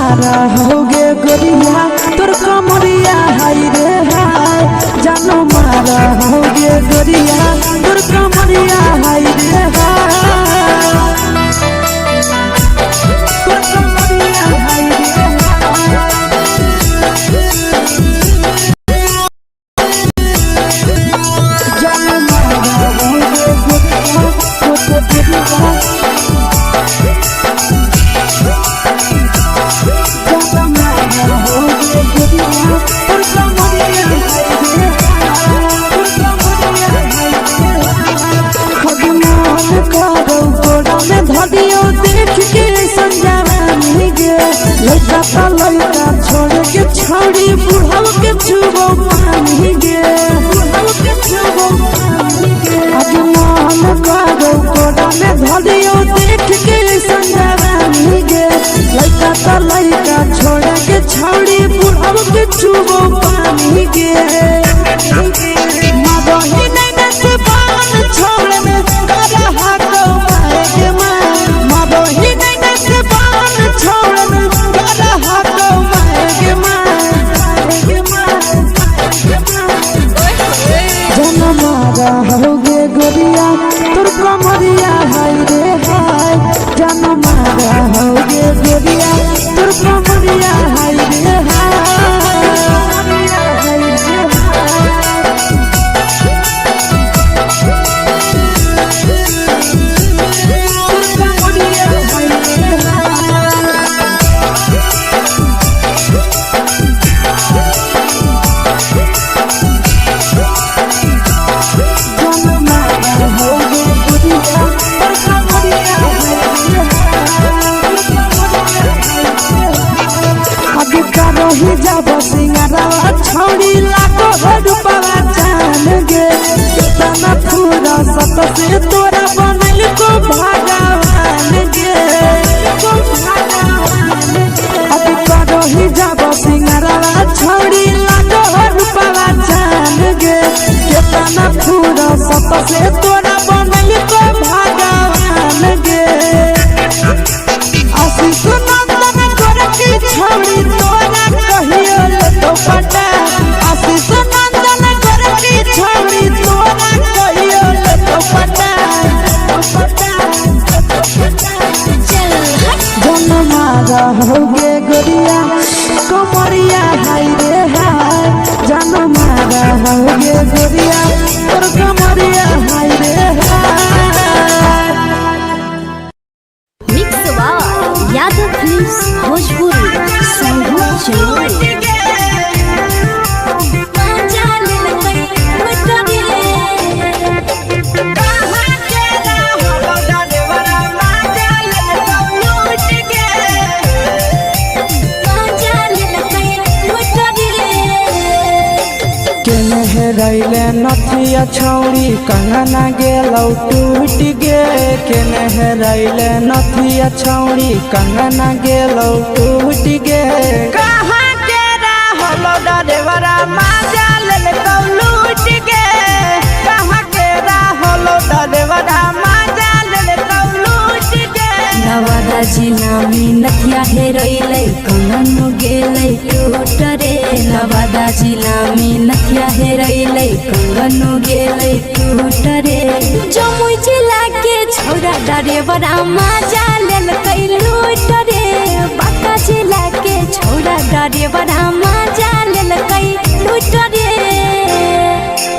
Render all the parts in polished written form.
मारा होगे गोरिया तोर कमरिया हाय रे हाय जानो मारा होगे गोरिया तोर कमरिया हाय रे हाय तोर कमरिया हाय रे जानो मारा होगे गोरिया तोर कमरिया लड़का छोड़ के छौड़ी बुढ़ाव के छुबो पानी गे बुढ़ाव के छुबो पानी गे आज मन करो कोड़ा में धरियो देख के संजवानी गे लड़का छोड़ के छौड़ी बुढ़ाव के छुबो पानी गे मदही नहीं नस बान छोड़ में करा हाथो मारे के मां मदही नहीं नस बान छोड़ में करा हाथो मारे के मां जन्म मारा होगे गोरिया तोर कमरिया हाय रे हाय जन्म मारा होगे गोरिया तोर कमरिया हाय रे हाय जब सिंगारवा छौड़ी लाखो रुपवा जान गे तना पूरा सत से तोरा बनल को भगवान गे अभी करही जब सिंगारवा छौड़ी लाखो रुपवा जान गे तना पूरा सत से तोरा बनल को भगवान गे आशीष नंदन करके छौड़ी तोरा कहियो तो पटा आशीष नंदन करके छौड़ी तोरा कहियो तो पटा जन्म मारा होगे गोरिया कमरिया हाय रे हाय जन्म मारा होगे गोरिया तोर कमरिया हाय रे हाय मिक्स यादव फिल्म्स भोजपुरी संगीत चैनल रैले नथिया छौड़ी कंगना गेलौ टूट गे केने रैले नथिया छौड़ी कंगना गेलौ टूट गे कहाँ के रहलो डरेवरा माजा लेलकौ लूट गे कहाँ के रहलो डरेवरा माजा लेलकौ लूट गे नवादा जिला में नथिया हेरैलै कंगन गेलै टूट रे नवादा जिला में नथिया हेरैलै कंगन गेलै टूट रे जमुई जिला के छौड़ा डरेवरा माजा लेलकै लूट रे बांका जिला के छौड़ा डरेवरा माजा लेलकै लूट रे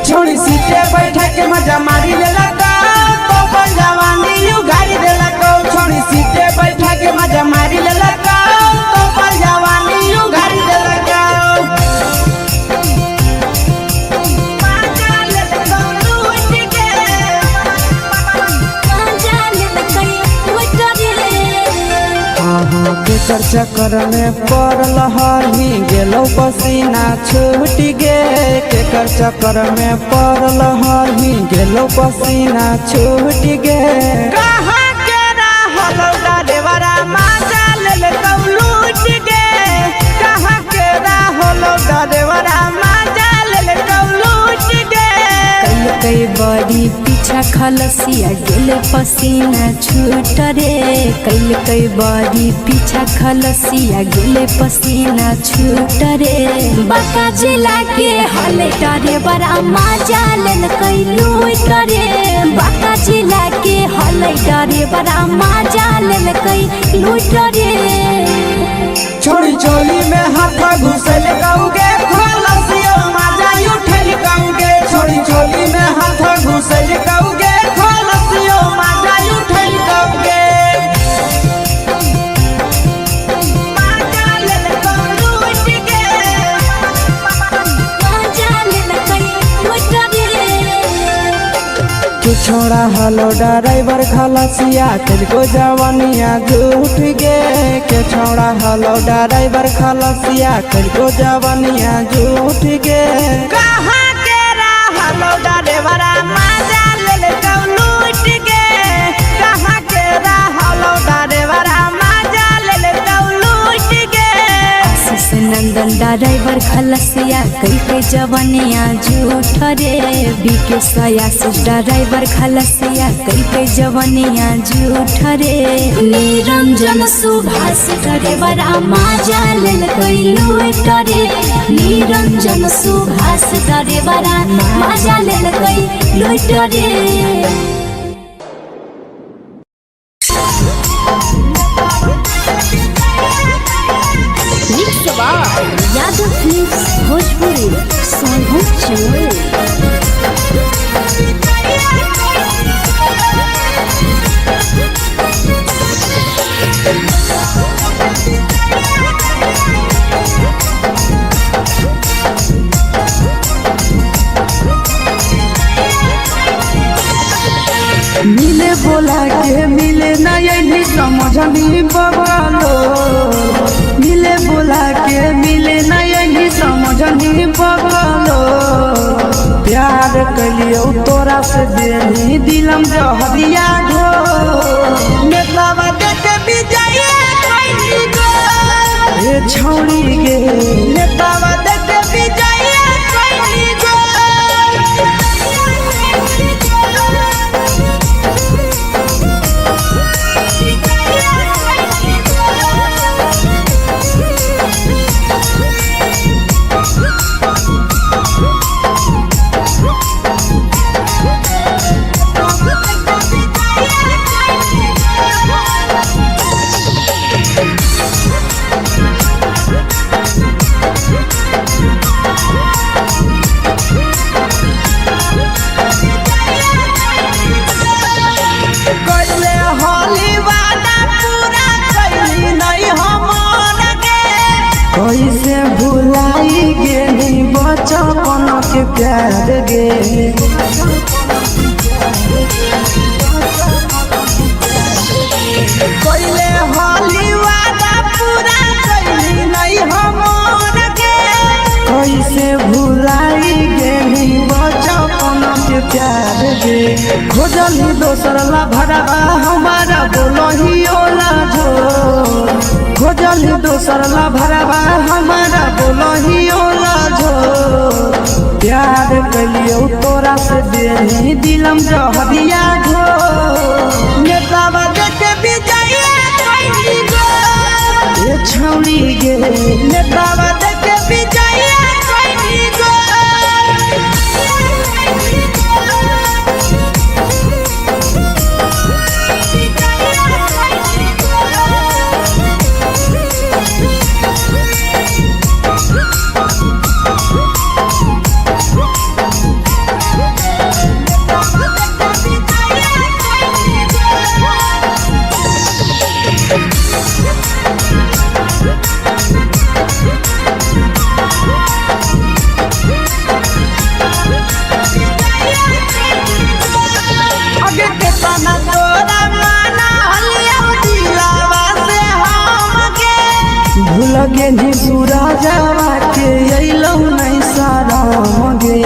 छोड़ी सीटे बैठा के मजा मारी लेलकौ तो जवानी उघारी देलकौ छोड़ी सीटे बैठा के मजा मारी लेलकौ तो जवानी उघारी देलकौ केकर चक्कर में पड़ल हही गेलौ पसीना छूट गे केकर चक्कर में पड़ल हही गेलौ पसीना छूट गे कहाँ के रहलो डरेवरा माजा लेलकौ लूट गे कहाँ के रहलो डरेवरा माजा लेलकौ लूट गे कई बड़ी पीछे पीछा खलसिया गेले पसीना छूट रे कैल कई बारी पीछा खलसिया गेले पसीना छूट रे बाका जिला के हले डरे बड़ा मजा लेल कई लूट रे बाका जिला के हले डरे बड़ा मजा लेल कई लूट रे छोड़ी चोली में हाथ घुसल गाऊगे खलसिया मजा उठल गाऊगे छोड़ी चोली में हाथ घुसल गाऊगे खलसिया मजा उठल गाऊगे छोड़ा हलो ड्राइवर खलसिया तेरे जवानिया झूठ गे के छोड़ा हलो ड्राइवर खलसिया तेरे जवानिया झूठ गे कहाँ के हलो ड्राइवर मजा ले लूट गे कहाँ के हलो ड्राइवर मजा ले लूट गे आशीष नंदन ड्राइवर खलसिया कई जवानिया झूठ रे बीके आशीष ड्राइवर खलसिया कई जवानिया झूठ रे निरंजन सुभाष ड्राइवर मजा लेल कई लूट रे निरंजन सुभाष ड्राइवर मजा लेल कई लूट रे यादव फिल्म्स भोजपुरी सोनभद्र मिले बोला के मिले नहीं समझनी बगलो मिले बोला के मिले नहीं समझनी बगलो प्यार कलियो तोरा से देनी दिलम जहरिया घो नेतावा देखे विजय कैली गो ए छौड़ी गे नेतावा देखे विजय कैली गो कैसे भुलाई गेली बचपन के प्यार गे कैले होली वादा पूरा कैली नहीं हमर के कैसे भुलाई गेली बचपन के प्यार गे खोजली दोसर ला भरवा हमारा बोलही ओला झो खोजली दोसर ला भरवा हमारा बोलही ओला झो प्यार कलियो तोरा से देनी दिलम जहरिया घो नेतावा देखे विजय कैली गो ए छौड़ी गे नेतावा देखे विजय कैली गो लगे नी सूरजवा के अइलौ नहीं सारा गे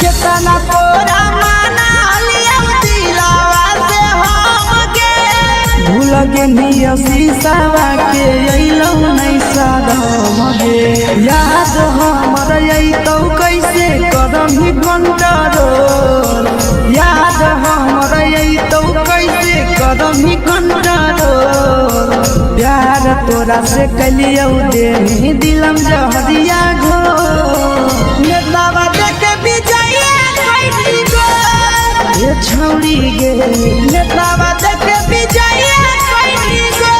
केतना तोरा माना लिया दिलावा से हम गे भूल गे पेनिया शीशावा के अइलौ नहीं सादम गे याद हमर अइतौ कैसे करम ही कंट्रोल याद हमर अइतौ कैसे करम ही कंट्रोल प्यार तोरा से कलियौ देनी दिलम जहरिया घो नेतावा देखे विजय कैदी गो ये छौड़ी गे नेतावा देखे विजय कैदी गो।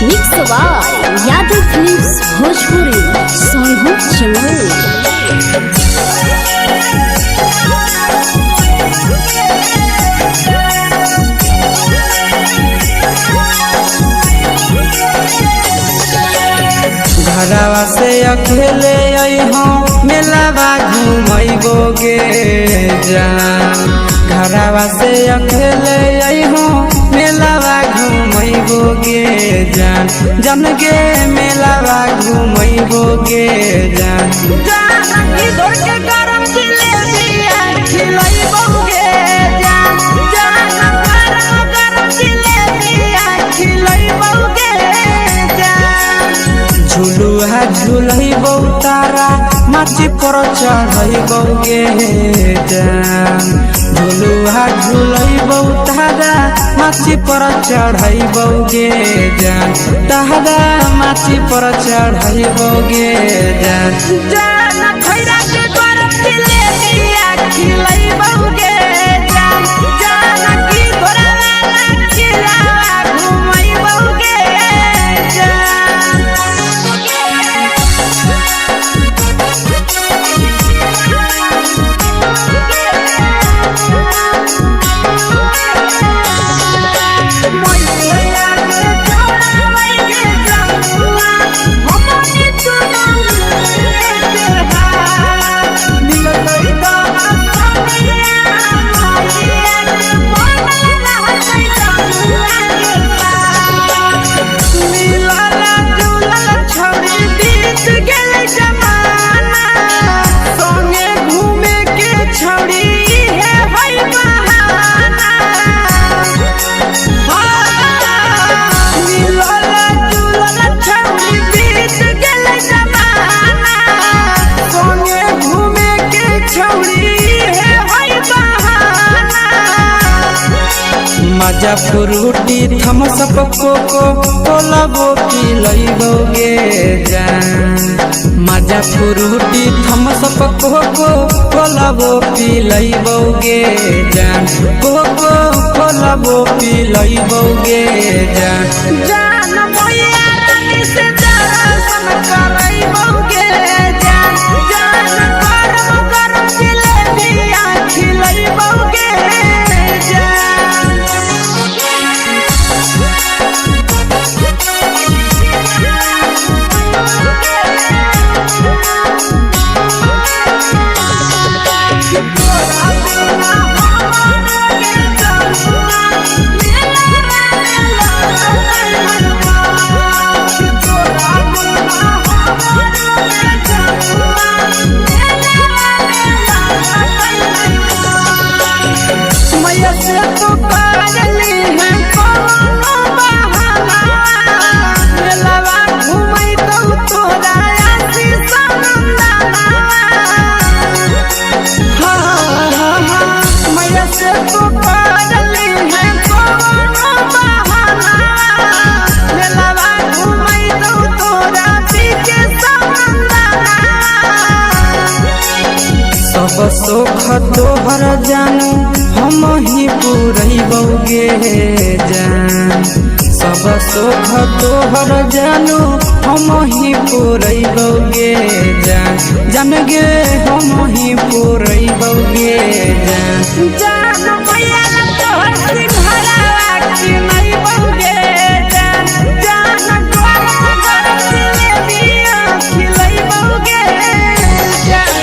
Mix by Yadav films Bhojpuri Sonu चमोली। घरवा से अकेले अइहों मेलावा घूमैबो गे जान घरवा से अकेले अइहों मेलावा घूमैबो गे जान जन गे मेलावा घूमैबो गे जान जान की दौड़ के गरम जिलेबिया खिलैबो गे जान जान गरम जिलेबिया खिलैबो गे जान झुलुहा झुलैबौ तारा माची पर चढ़ैबौ गे जान झुलुहा झुलैबौ तारा माची पर चढ़ैबौ गे जान तारा माची पर चढ़ैबौ गे जान जान खैरा के गरम जिलेबिया खिलैबौ गे जान जान की घोड़ावाला खिलावा घुमैबौ गे जान। मजा फ्रूटी थम्स अप कोको कोला वो पिलैबौ गे जान मजा फ्रूटी थम्स अप कोको कोला वो पिलैबौ गे जान कोको कोला वो पिलैबौ गे जान जान भैया रानी से दर्शन करैबौ गे जान जान गरम गरम जिलेबिया खिलैबौ गे जान। सब सुख तोहर जानू हम ही पुरैबौ गे जान सब सुख तोहर जानू हम ही पुरैबौ गे जान जान गे हम ही पुरैबौ गे जान जान भैया तोहर सिंघाड़ा खिलैबौ गे जान जान गरम गरम जिलेबिया खिलैबौ गे जान।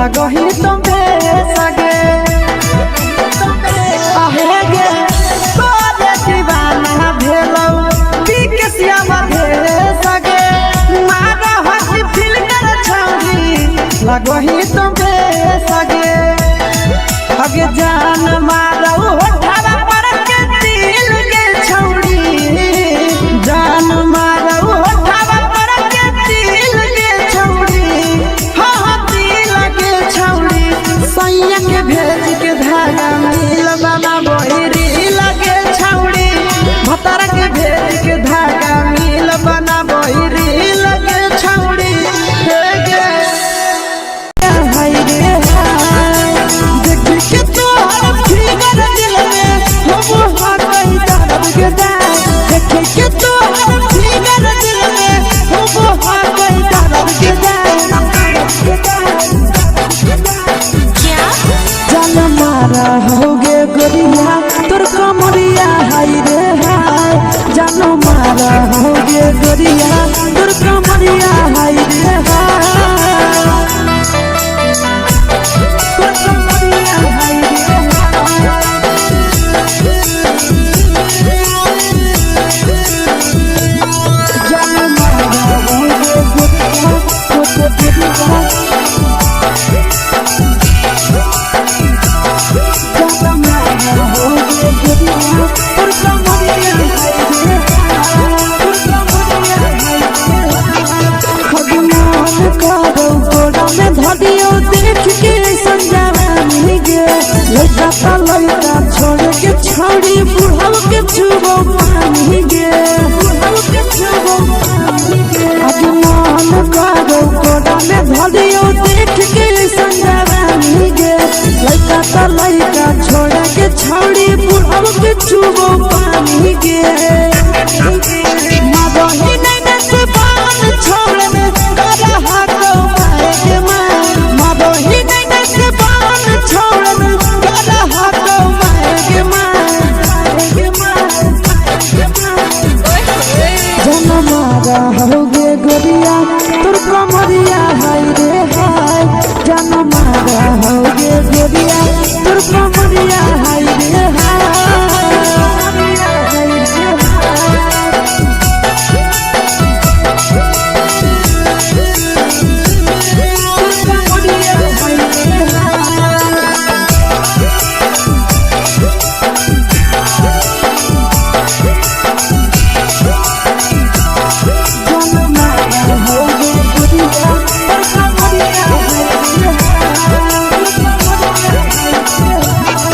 लगही तुम्हे सगे आहे गे तोरे दीवाना भेलौ बिकसिया भे सगे मारा हसी फिल कर छौरी लगही तुम्हे सगे अगे जान मारौ होठवा पर के दिल के छौरी जान मारौ होठवा पर के दिल के छौरी हाँ दिल के छौरी सैया के भेज के धागा मिल बाबा बहिरी लगे छौरी भतार के भेज के धागा मिल बना बहिरी लगे छौरी हे गे हाय रे हाय देख के तोहर फिगर दिल में हम हाथ दर्द के जाए देख के तोहर फिगर दिल में हम हाथ दर्द के जाए जान मारा होगे गोरिया तोर कमरिया हाय रे हाय जान मारा होगे गोरिया तोर कमरिया हाय रे हाय तोर कमरिया हाय रे जान मारा होगे गोरिया तोर कमरिया देख के संजावानी गे लड़का लड़का छोड़ के छौड़ी बुढ़ाव के छुबो पानी गे बुढ़ाव के छुबो पानी गे आज मन करो कोड़ा में धलियो देख के संजावानी गे लड़का लड़का छोड़ के छौड़ी बुढ़ाव के छुबो पानी गे मदही नहीं से बान छोड़ में करा हाथों मारे के मदही नहीं से बान छोड़ में करा हाथों मारे के जन मारा होगे गोरिया तोर कमरिया हाय रे हाय जन मारा होगे गोरिया तोर कमरिया हाय रे हाय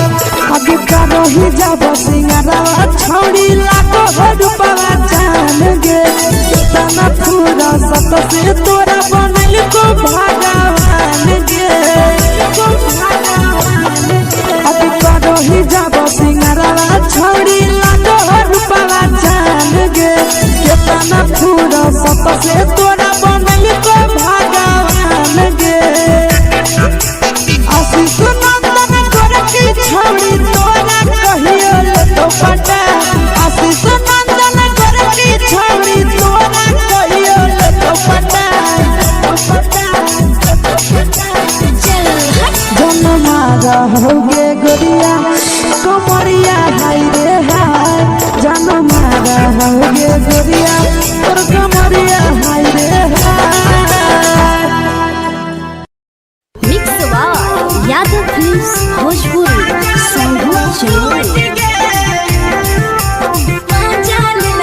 ही जब सिंगारा छौड़ी लाखो रुपया जान गे कितना पूरा सत से तोरा बनल को भगवान गे अभी करो ही जब सिंगारा छौड़ी लाखो रुपया जान गे कितना पूरा सत से तोरा बनल को भगवान गे आशीष नंदन कर की छौड़ी तोरा कहियो तो पटा आशीष नंदन कर की छौड़ी तोरा कहियो तो पटा जन मारा होगे गोरिया कमरिया हाय रे हाय जन मारा होगे गोरिया तोर कमरिया हाय रे हाय mix by Yadav films Bhojpuri संगीत चैनल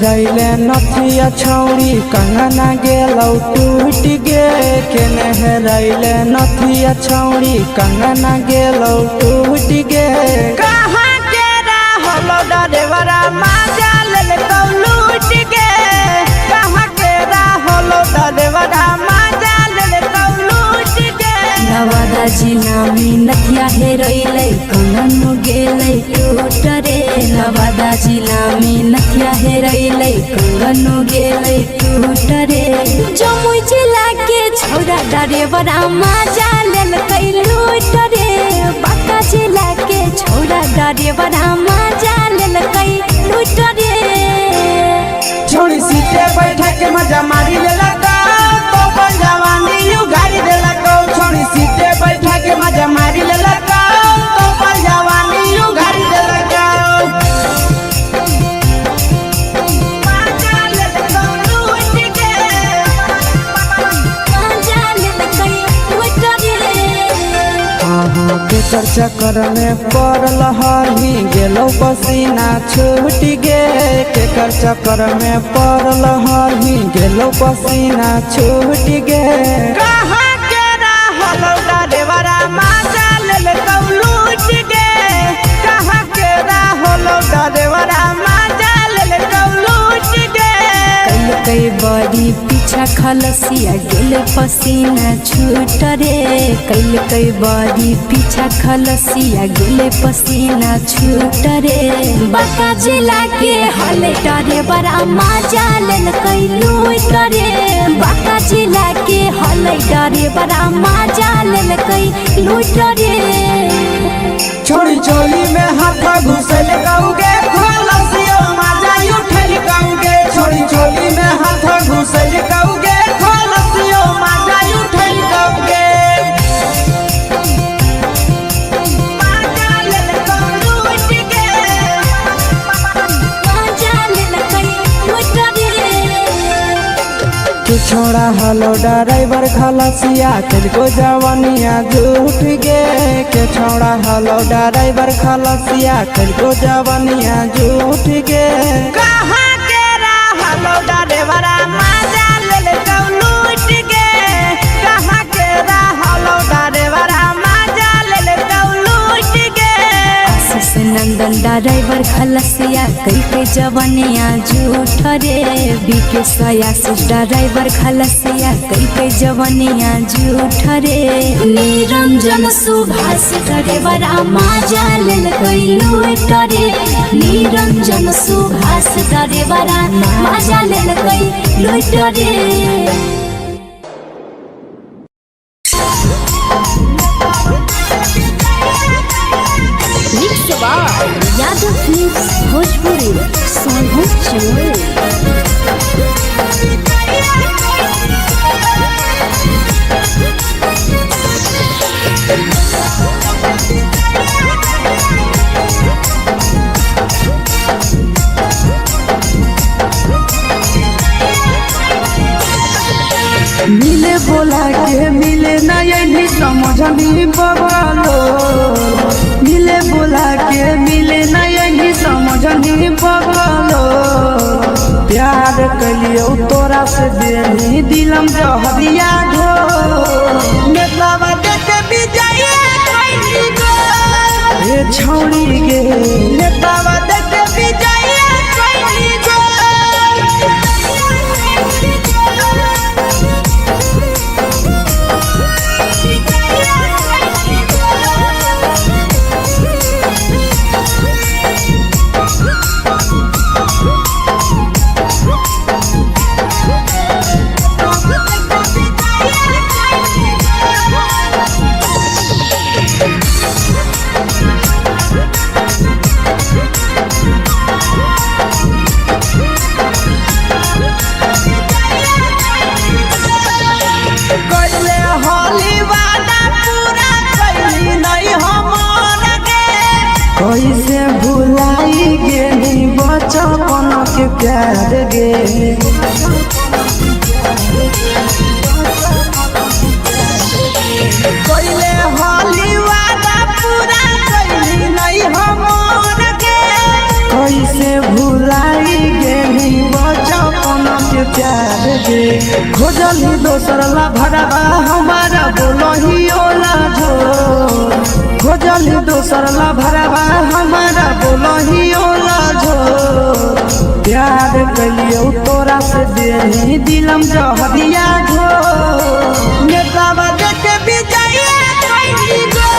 रैले नथिया छौड़ी कंगना गेलौ टूट गे केने रैले नथिया छौड़ी कंगना गेलौ टूट गे कहाँ के रहलो डरेवरा माजा लेलकौ लूट गे कहाँ के रहलो डरेवरा माजा लेलकौ लूट गे नवादा जिला में नथिया हेरैलै कंगन गेलै टूट रे नवादा जिला में नथिया हेरैलै कंगन गेलै टूट रे जमुई जिला के छौड़ा डरेवरा माजा ले लेल कई लूट रे बाका जिला के छोड़ा डरे बड़ा मजा लेल कई लूट रे छोड़ी सीटे बैठा के मजा मारी ले लगा तो अपन जवानी यू गाड़ी दे लगा छोड़ी सीटे बैठा के मजा मारी ले लगा तो अपन जवानी यू गाड़ी दे लगा केकर चक्कर में पड़ल हही गेलो पसीना छूट गे केकर चक्कर में पड़ल हही गेलो पसीना छूट गे कहाँ के रहलो डरेवरा मजा ले लूट गे कहाँ के रहलो डरेवरा मजा ले लूट गे कई बड़ी पीछा खलसिया गेल पसीना छूट रे कई बड़ी पीछा खलसिया गेल पसीना छूट रे बाका जिला के हले डरे बड़ा मजा लेल कई लूट रे बाका जिला के हले डरे बड़ा मजा लेल कई लूट रे छोड़ी चोली में हाथ घुसल गाऊंगे खलसियो मजा उठल गाऊंगे छोड़ी चोली में हाथ घुसल गाऊंगे खलसियो मजा उठल गाऊंगे छोड़ा हलो ड्राइवर खलसिया तेरे जवानिया झूठ गे के छोड़ा हलो ड्राइवर खलसिया तेरे जवानिया झूठ गे कहाँ के हलो ड्राइवर मजा ले लूट गे कहाँ के हलो ड्राइवर मजा ले लूट गे नंदन ड्राइवर खलसिया कई जवानिया झूठ रे बीके आशीष ड्राइवर खलसिया कई जवानिया झूठ रे निरंजन सुभाष ड्राइवर मजा लेल कई लूट रे निरंजन सुभाष ड्राइवर मजा लेल कई लूट रे यादव फिल्म्स भोजपुरी मिले बोला के मिले ना यही समझनी बगलो मिले बोला के मिले ना यही समझनी बगलो प्यार कलियो तोरा से देनी दिलम जहरिया घो नेतवा देखे विजय कैली गो ए छौड़ी गे नेतवा देखे विजय कैली गो कैसे भुलाई गेली बचपन के प्यार गे कैले होली वादा पूरा कैली नहीं हमर गे कैसे भुलाई गेली बचपन के प्यार गे खोजली दोसर ला भरवा हमारा बोलही ओला झो खोजली दोसर ला भरवा हमारा बोलही ओला झो प्यार कलियो तोरा से देनी दिलम जहरिया झो नेतावा देखे विजय कैली गो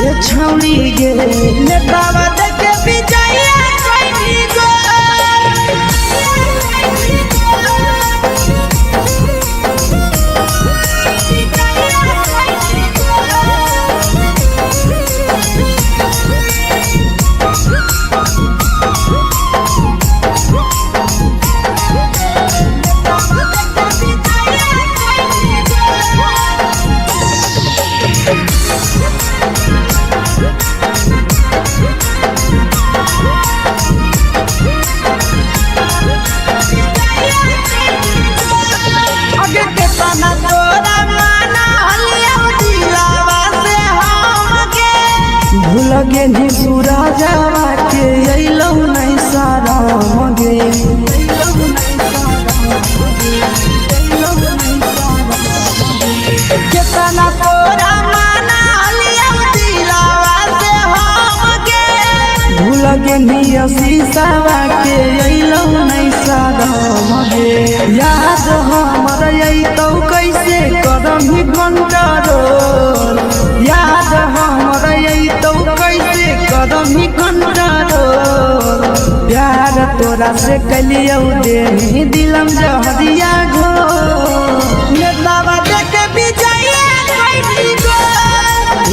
ए छौड़ी गे नेतावा देखे विजय कैली गो लगे नी बुरा जावा के अइलौ नहीं साराम गे केतना तोरा माना लिया दिलावा से हम गे भूल गे नी शीशावा के अइलौ नहीं साराम गे याद हमर अइतौ कैसे करही कंट्रोल याद हमर अइतौ कैसे करही कंट्रोल प्यार तोरा से कलियौ दे दिलम जहरिया घो नेतावा देखे विजया कैली गो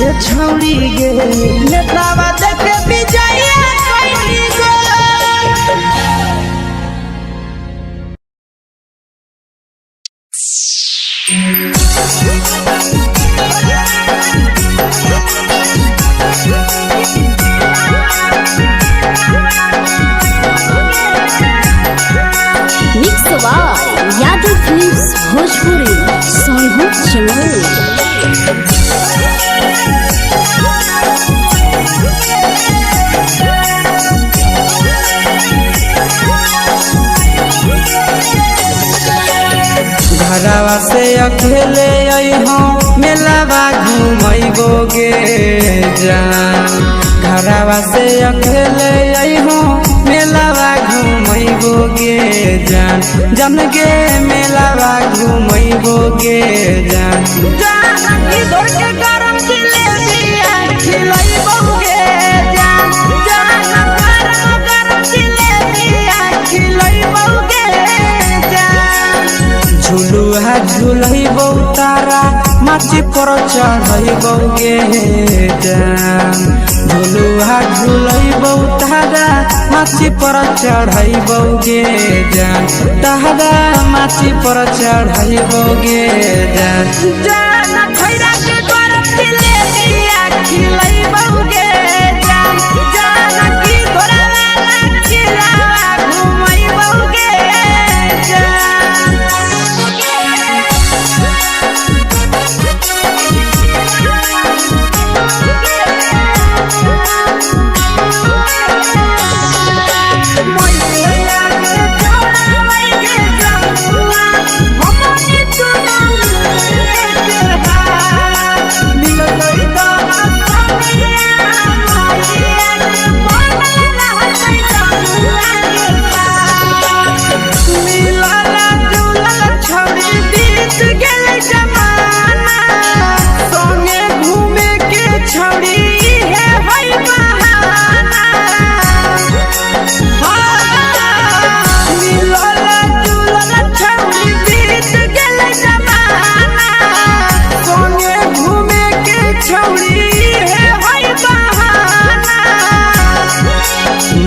ये छौरी गे नेतावा देखे विजया कैली गो mix by Yadav films Bhojpuri Sonu channel. घरवा से अकेले अइहो मेलावा घूमैबो गे जान घरवा से अकेले अइहो मेलावा घूमैबो गे जान जन गे मेलावा घूमैबो गे जान जान की दौड़ के गरम जिलेबिया खिलैबो गे जान जान गरम जिलेबिया खिलैबो गे जान झुलुहा झुलैबौ तारा माची पर चढ़ैबौ गे जान झुलुहा झुलैबौ तारा माची पर चढ़ैबौ गे जान तारा माची पर चढ़ैबौ गे जान जान खैरा के गरम जिलेबिया खिलैबौ गे जान जान की घोड़ावाला खिलावा घुमैबौ गे जान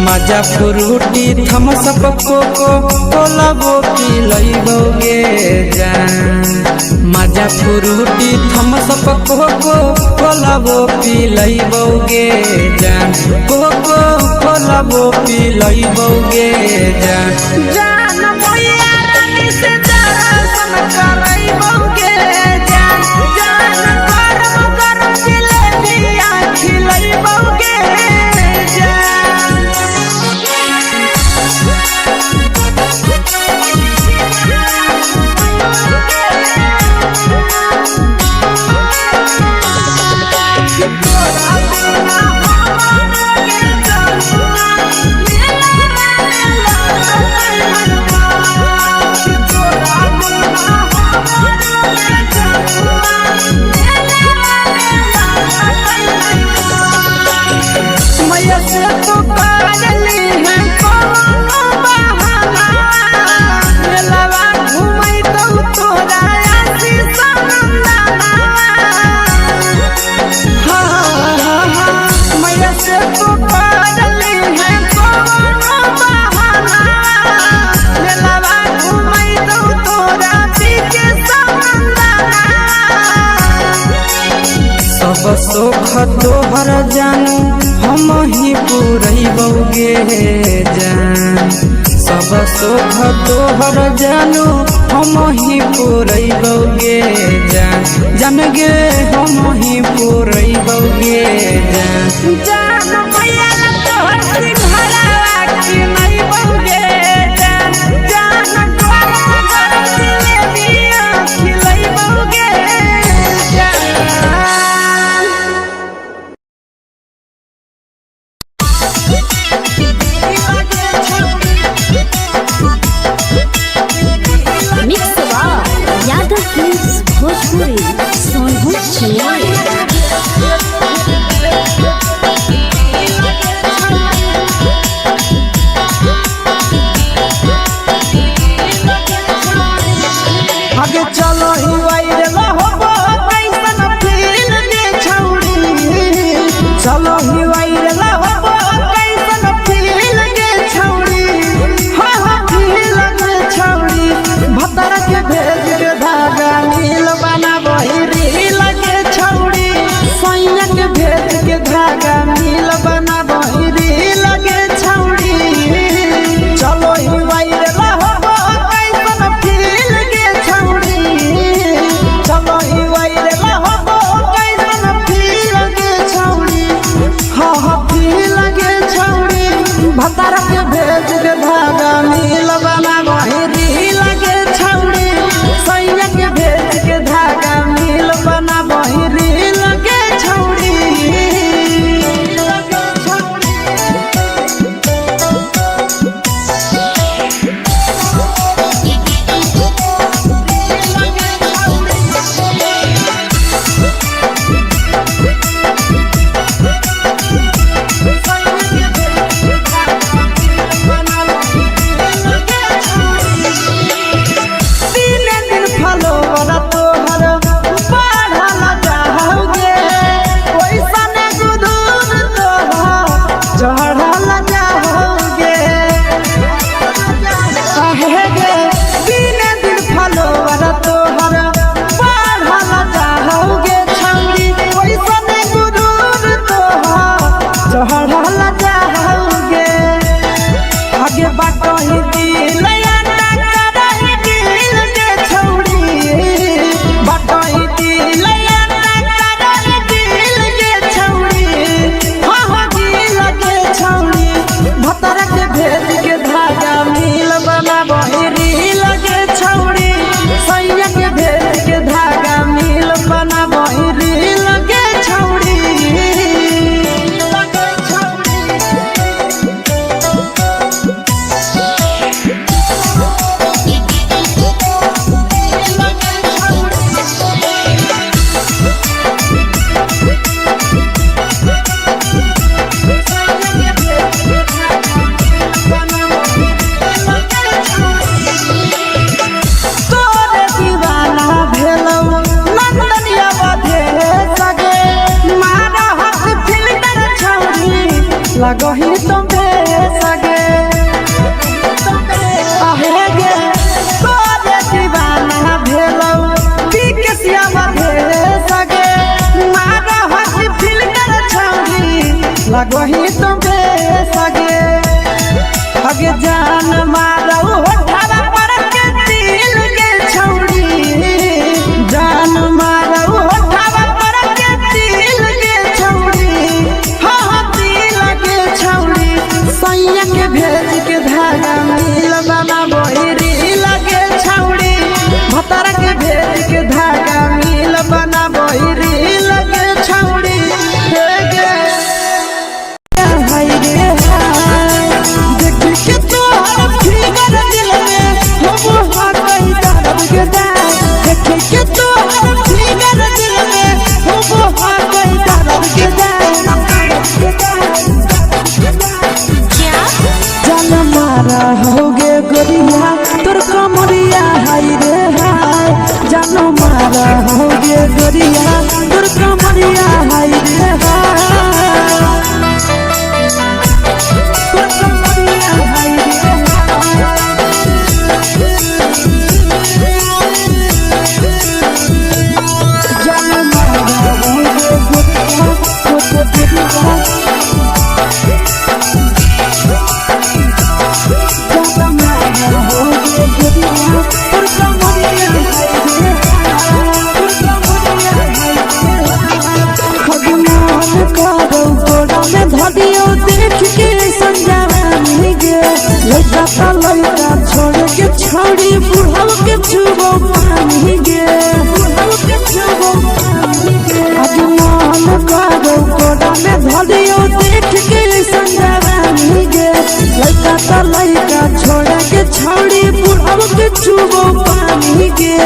मजा फ्रूटी थमसप कोको कोलाबो पिलैबौ गे जान मजा फ्रूटी थमसप कोको कोलाबो पिलैबौ गे जान कोको कोलाबो पिलैबौ गे जान जान मैया रानी से दर्शन करैबौ गे जान जान गरम गरम जिलेबिया खिलैबौ गे जान सब सुख तोहर जानू हम ही पुरैबौ गे जान सब सुख तोहर जानू हम ही पुरैबौ गे जान गे हम ही पूरई बौगे जान भैया तोहर सिंघरावा की नहीं बौगे जान तोहर जिलेबिया खिलई बौगे यादव फिल्म्स भोजपुरी सोनू छियाली। आगे चलो ही वायरल होबो कैसन फील दे छौड़ी चलो ही वायरल होबो कैसन फील दे छौड़ी हां हां फील दे छौड़ी भतर के भेज के धागा नील बना बहिरी लगे छौड़ी सैया के भेज के धागा नील बना बहिरी लगे छौड़ी चलो ही वायरल होबो कैसन फील दे छौड़ी चलो ही वायरल होबो कैसन फील दे छौड़ी हां हां फील दे छौड़ी भतर के भेज के धागा नील बना बहिरी लगे छौड़ी सैया के भेज के धागा नील बना बहिरी लगे छौड़ी लगही तुम्हे सगे आहे गे तोरे दीवाना भेलौ बिकसिया भेले सगे मारा हसी फिल्टर छौरी लगही तुम्हे सगे अगे जान मारौ होठवा पर के दिल के छौरी जान मारौ होठवा पर के दिल के छौरी हां दिल के छौरी सैया के भेज के धागा मिल बना बहिरी लगे छौरी भतर के भेज के धागा मिल बना बहिरी लगे छौरी हे गे हाय रे हाय देख के तोहर फिगर दिल में हम हाकई दर्द के दाग देख के तोहर फिगर दिल में हम हाकई दर्द के दाग जान मारा होगे गोरिया तोर कमरिया हाय रे हाय जान मारा होगे गोरिया तोर कमरिया हाय रे हाय तोर कमरिया हाय रे जान मारा होगे गोरिया तोर कमरिया छौड़ी बुढ़ाव के छुबो पानी गे, बुढ़ाव के छुबो पानी गे। आज मन करो कोड़ा में धरियो देख के संजवानी गे, लड़का तो लड़का छोड़ के छौड़ी बुढ़ाव के छुबो पानी गे।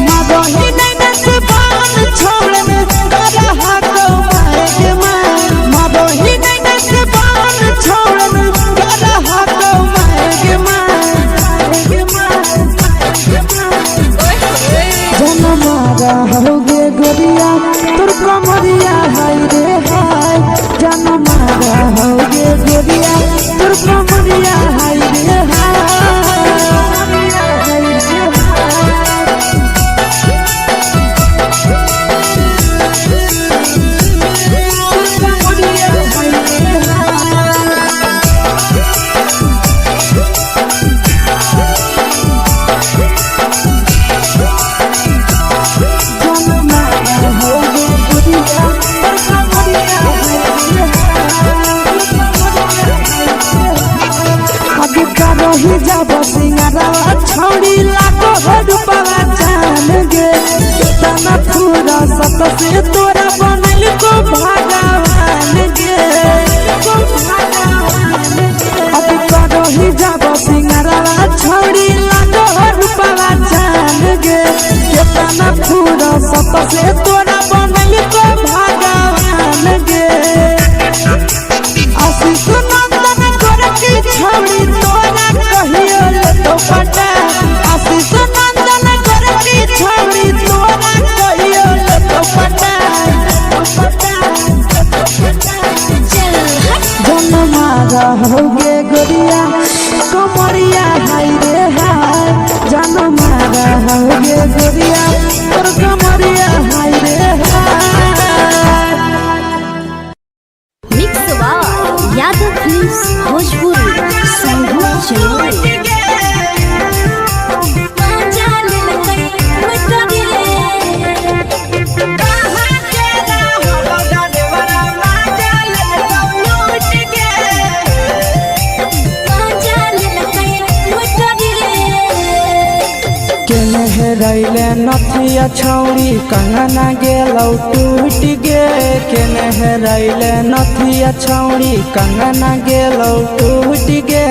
मगही नैना से बाल छोड़ में गला हाथो माए गे माए, मगही नैना से बाल छोड़ में गला हाथो माए गे माए, जनमारा होगे गोरिया तोर कमरिया हाय रे हाय, जनमारा होगे गोरिया तोर कमरिया हाय रे हाय। रही जब सिंगारा छौड़ी लाखो रुपया जान गे, तना पूरा सत से तोरा बनल को भगवान गे, अब रही जब सिंगारा छौड़ी लाखो रुपया जान गे, तना पूरा सत से तोरा बनल को भगवान गे। आशीष नंदन गोरखी छौड़ी तोरा कहियो तो पटा, आशीष नंदन गोरखी छौड़ी तोरा कहियो तो पटा। जनमारा होगे गोरिया कमरिया हाय रे हाय, जनमारा होगे गोरिया तोर कमरिया हाय रे हाय। Mix by Yadav films Bhojpuri संगीत चलो। हेरैले नथिया छौड़ी कंगना गेलौ टूट गे, केने हेरैले नथिया छौड़ी कंगना गेलौ टूट गे।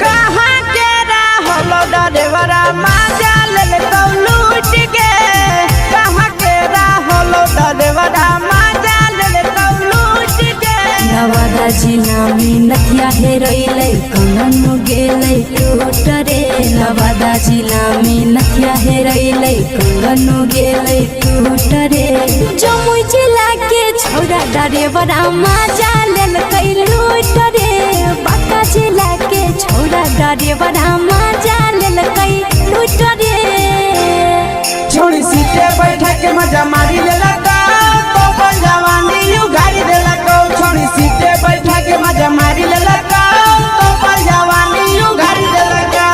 कहाँ के रहलो डरेवरा माजा लेलकौ लूट गे, कहाँ के रहलो डरेवरा माजा लेलकौ लूट गे। नवादा जिला में नथिया हेरैले कंगन गेलै टूट रे, नवादा जिला में नथिया हेरैले कंगन गेलै टूट रे। जमुई जिला के छौड़ा डरेवरा माजा लेलकै लूट रे, बांका जिला के छौड़ा डरेवरा माजा लेलकै लूट रे। छोड़ी सीटे बैठा के मजा मारी लेलका, तो जवानी उगारी देलका। छोड़ी सीटे बैठा के मजा मारी लेलका, तो जवानी उगारी देलका।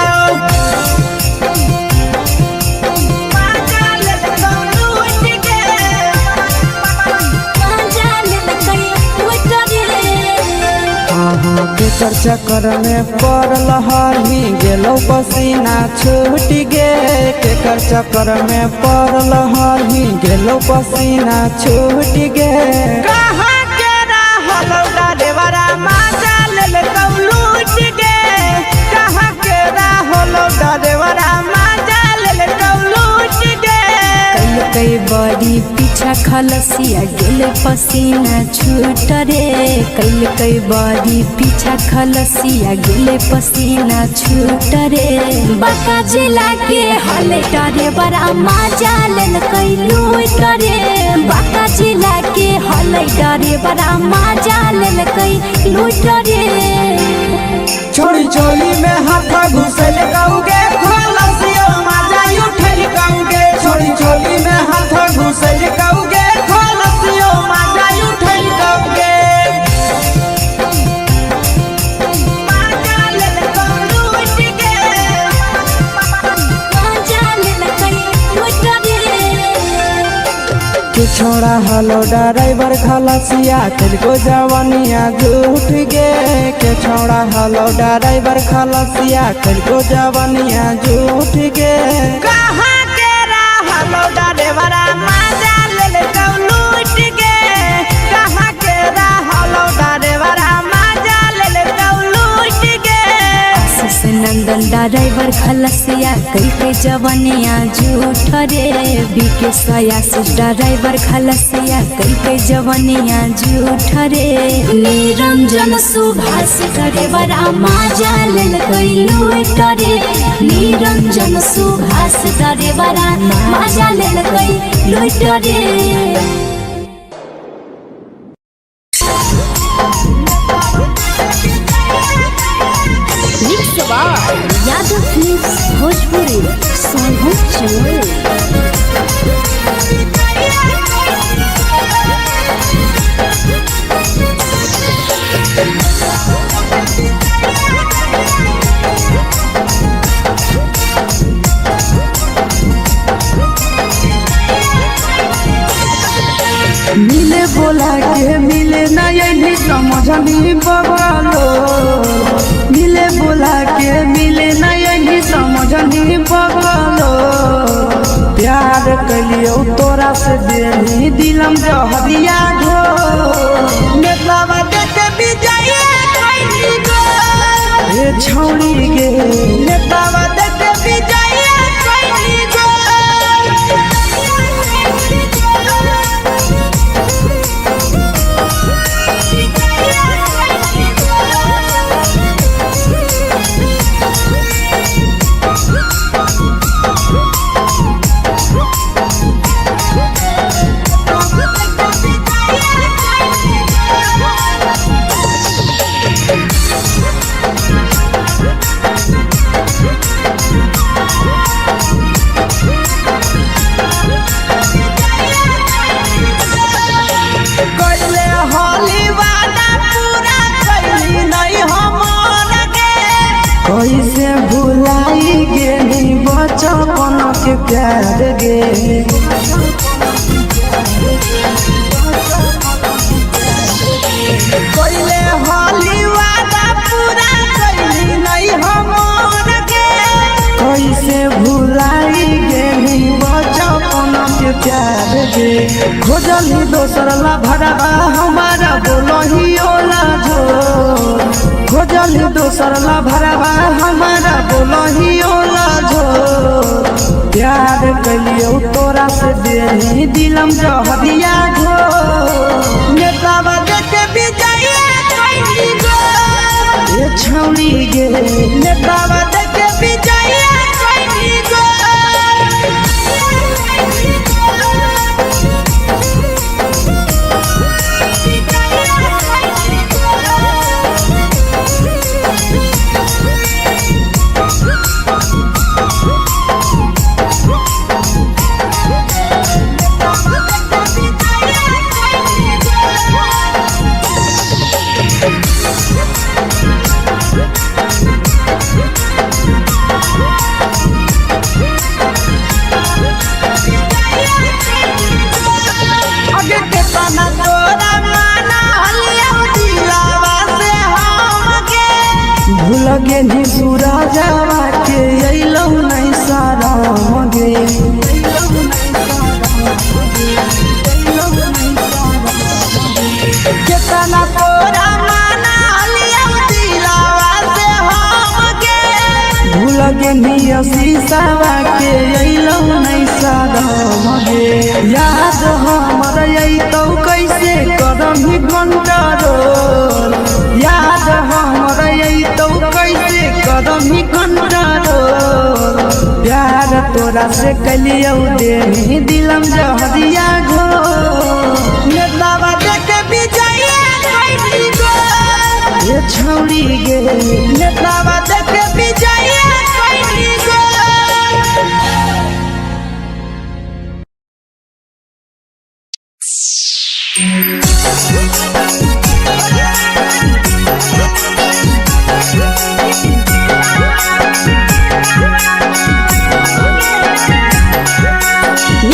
केकर चक्कर में पड़ल हही गेलौ पसीना छूट गे, केकर चक्कर में पड़ल हही गेलौ पसीना छूट गे। कहाँ के रहलो डरेवरा माजा लेलकौ लूट गे, कहाँ के रहलो डरेवरा माजा लेलकौ लूट गे। कई बड़ी पीछा खलसिया गेल पसीना छूट रे, कई बड़ी पीछा खलसिया गेल पसीना छूट रे। बांका जिला के हले डरेवरा माजा लेलकै लूट रे, बांका जिला के हले डरेवरा माजा लेलकै लूट रे। छोड़ी चोली में हाथ घुसल कौगे, खलसियो माजा उठल कौगे। छोड़ी चोली में हाथ घुसल कौगे, खलसियो माजा उठल कौगे। के छोड़ा हलो ड्राइवर खलसिया तेलको जवानिया झूठ गे के छोड़ा हलो ड्राइवर खलसिया तेलको जवानिया झूठ गे कहाँ के हलो ड्राइवर मजा ले लूट गे कहाँ के हलो ड्राइवर मजा ले लूट गे नंदन ड्राइवर खलसिया कई के जवानिया झूठ रे बीके आशीष ड्राइवर खलसिया कई के जवानिया झूठ रे निरंजन सुभाष ड्राइवर मजा ले लूट रे निरंजन सुभाष ड्राइवर मजा ले लूट रे यादव फिल्म्स भोजपुरी सोनू चोर मिले बोला के मिले ना यही समझनी बगलो मिले बोला के मिले ना यही समझनी बगलो प्यार कलियो तोरा से देनी दिलम जहरिया घो नेतावा देते विजय कोई गो ए छौड़ी गे नेतावा देते विजय कोई गो कैसे भुलाई गेली बचपन के प्यार गे कोइले होली वादा पूरा कैली नहीं हमर के कैसे भुलाई गेली बचपन के प्यार गे खोजली दोसर ला भरवा हमारा बोलही ओला झो खोजली दोसर ला भरवा हमारा बोलही ओला झो प्यार कलियो तोरा से देनी दिलम जहरिया घो नेतावा देते विजय कोई गो ए छौड़ी गे नेतावा देते विजय कोई गो लगे नी सूरजवा के अइलौ नहीं सारा मगे केतना तोरा माना लिया दिलावा से हमके लगे नी शीशावा के अइलौ नहीं सारा मगे याद हमर अइतौ कैसे करमी कंट्रोल याद हमर अइतौ कैसे करमी कंट्रोल प्यार तोरा से कलियो देनी दिलम जहरिया घो नेतावा देते विजय कोई गो ये छौड़ी गे नेतावा देते विजय कोई गो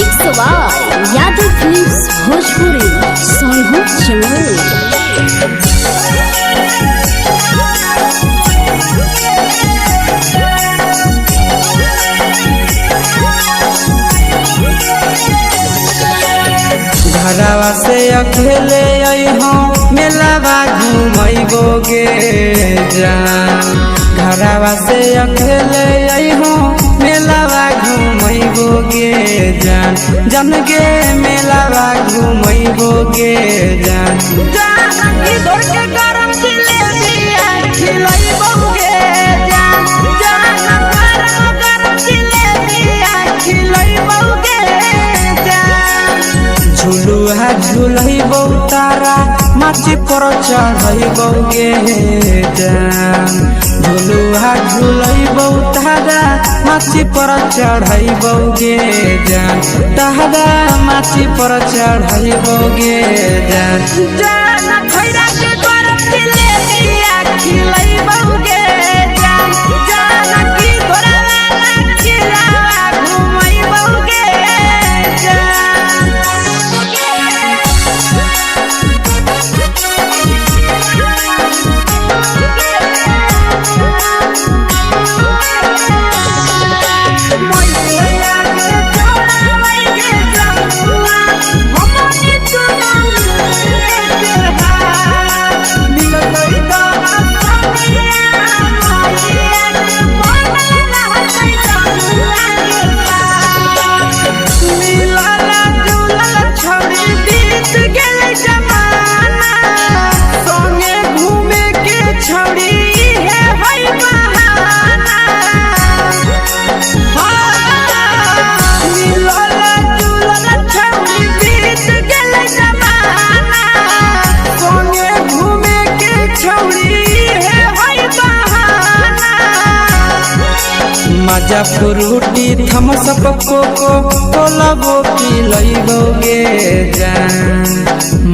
mix by Yadav films Bhojpuri Sonu चमल। घरवा से अकेले अइहो मेलावा घूमैबोगे जान। घरवा से अकेले अइहो मेलावा घूमैबोगे जान। जन गे मेलावा घूमैबोगे जान। इधर के गरम जिलेबिया खिलैबोगे जान। गरम जिलेबिया खिलैबोगे जान। झुलुहा झुलैबौ तारा माची पर चढ़ैबोगे जान। झुलुहा झुलैबौ तारा माची पर चढ़ैबोगे जान। तारा माची पर चढ़ैबोगे जान। जान खैरा के गरम जिलेबिया खिलैबोगे जान। जान की घोड़ा खिलावा घुमैबोगे जान। मजा फ्रूटी थम्स अप कोको कोला वो पिलैबोगे जान।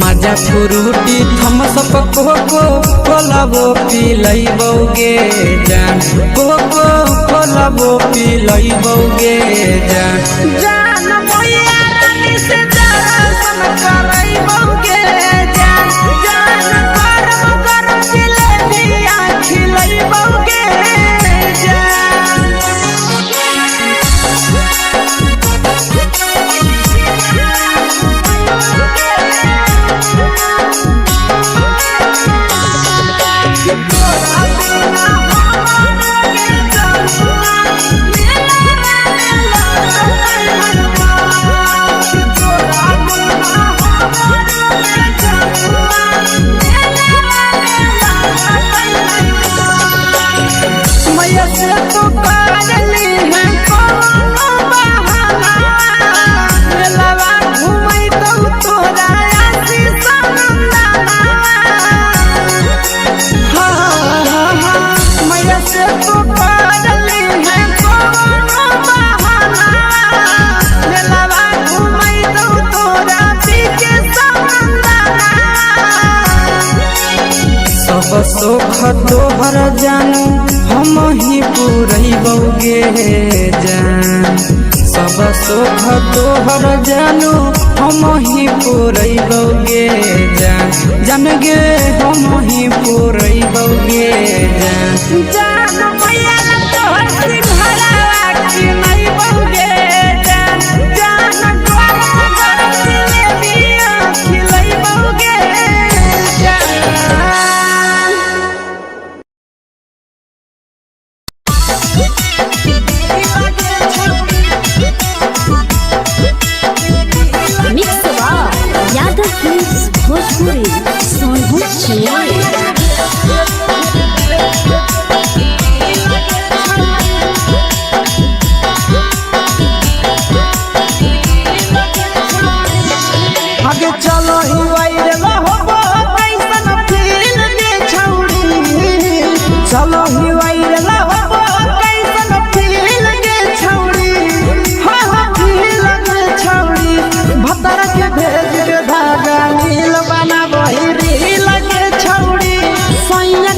मजा फ्रूटी थम्स अप कोको कोला वो पिलैबोगे जान। कोको कोला वो पिलैबोगे जान। जान मोया रानी से दर्शन करैबोगे जान। जान गरम गरम जिलेबिया खिलैबोगे जान। मैया से तो पागली है कोनो बहाना। मेलावा घूमै तो तोरा आसी सनंदाना। मैया से तो पागली है कोनो बहाना। मेलावा घूमै तो तोरा पीछे सनंदाना। सब सुख तोहर जानू हम ही पुरैबोगे जान। सब सुख तोहर जानू हम ही पुरैबोगे जान। जन गे हम ही पुरैबोगे जान। जान मैया तोहर सिंघरावा खिलैबोगे जान। जान गरम गरम जिलेबिया खिलैबोगे जान। Mix by Yadav films Bhojpuri Sonu चमल। आगे चलो ही वायरल होबो कैसन फील दे छौड़ी। चलो ही वायरल होबो कैसन फील दे छौड़ी। हाँ फील दे छौड़ी। भतर के भेज के धागा नील बना वही रील के छौड़ी। सैया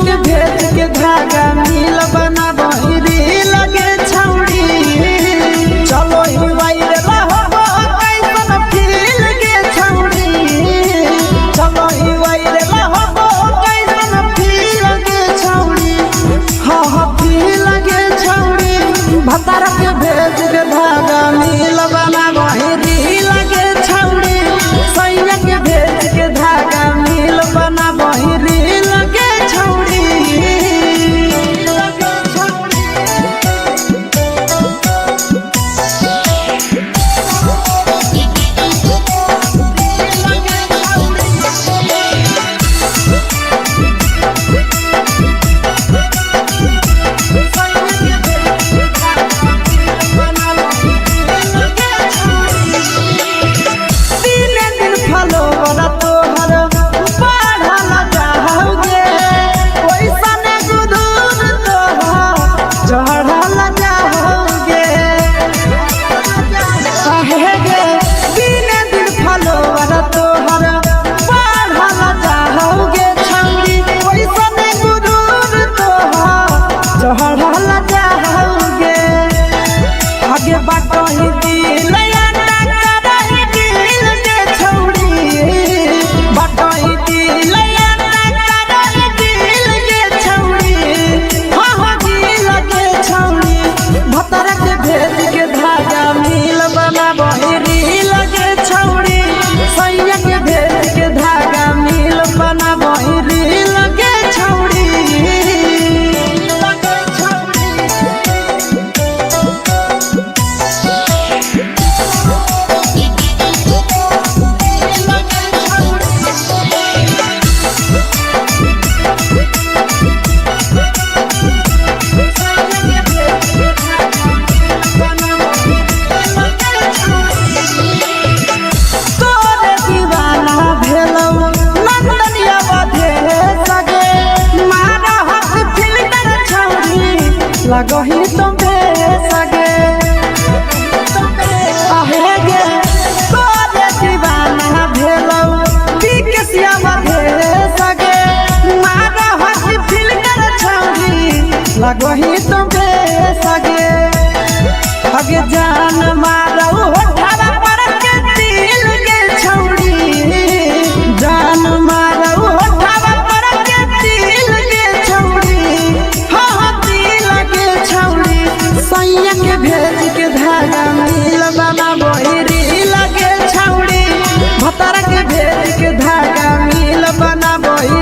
भतर के भेज के धागा मिल बना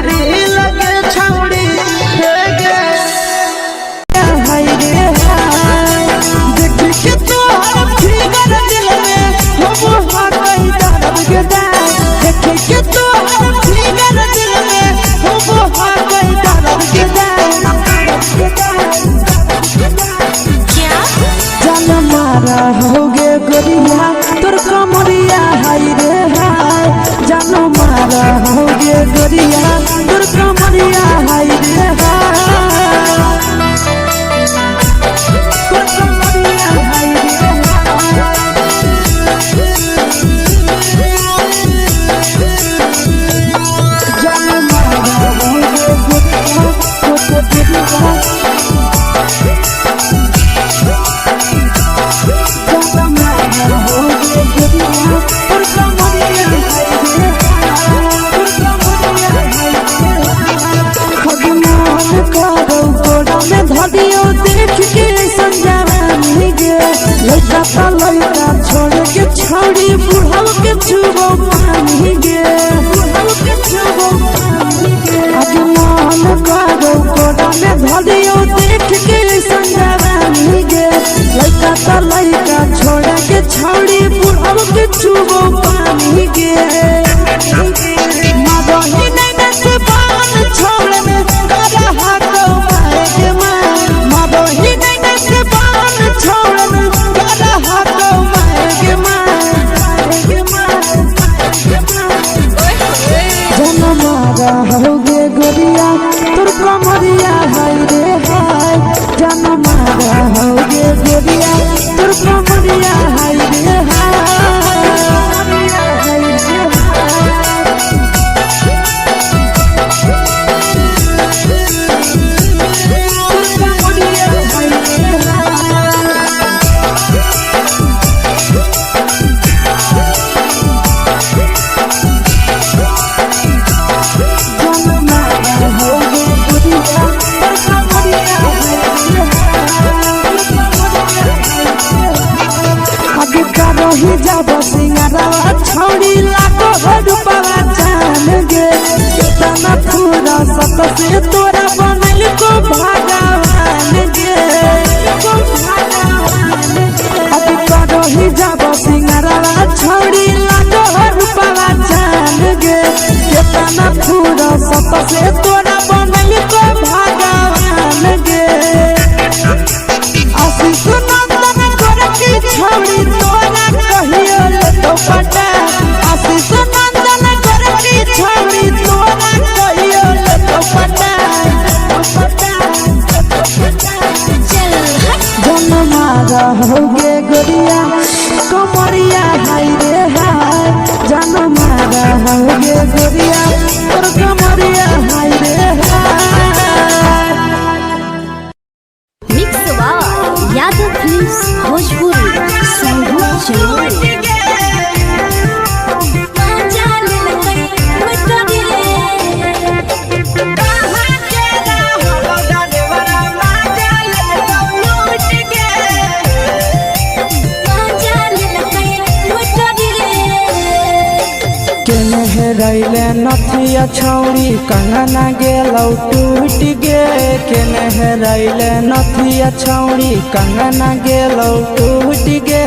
रील के छौड़ी हे गे हाय रे हाय देख के तोहर फिगर दिल में हो हाथई दर्द के दाग देख के तोहर फिगर दिल में हो हाथई दर्द के दाग जान मारा होगे गोरिया तोर कमरिया हाय रे हाय जान मारा होगे गोरिया तोर कमरिया हाय रे हाय तोर कमरिया हाय रे हाय जान मारा होगे गोरिया तोर कमरिया लड़का छोड़ के छौड़ी बुढ़ाव के छुबो पानी गे आज मन करो कोड़ा में धरियो देख के संजवानी गे लड़का छोड़ के छौड़ी बुढ़ाव के छुबो पानी गे मदही नहीं से बान छोड़ में करा हाथो माए के मां मदही नहीं से बान छोड़ में करा हाथो माए के मां जन मारा होगे गोरिया तोर कमरिया हाय रे हाय जन मारा होगे गोरिया तोर कमरिया हाय रे ही जब सिंगारवा छौड़ी लाखो रुपवा जान गे कितना पूरा सत से तोरा बनल को भगवान गे अभी करो ही जब सिंगारवा छौड़ी लाखो रुपवा जान गे कितना पूरा सत से तोरा बनल को भगवान गे आशीष नंदन गोरखी छौड़ी तोरा कहियो तो पटा आशीष नंदन गोरखी छौड़ी तोरा कहियो तो पटा जन मारा होगे गोरिया कमरिया हाय रे हाय जन मारा होगे गोरिया तोर कमरिया हाय रे हाय मिक्स वाह यादव फिल्म्स भोजपुरी संगीत चलो रैले नथिया छौड़ी कंगना गेलौ टूट गे केने रैले नथिया छौड़ी कंगना गेलौ टूट गे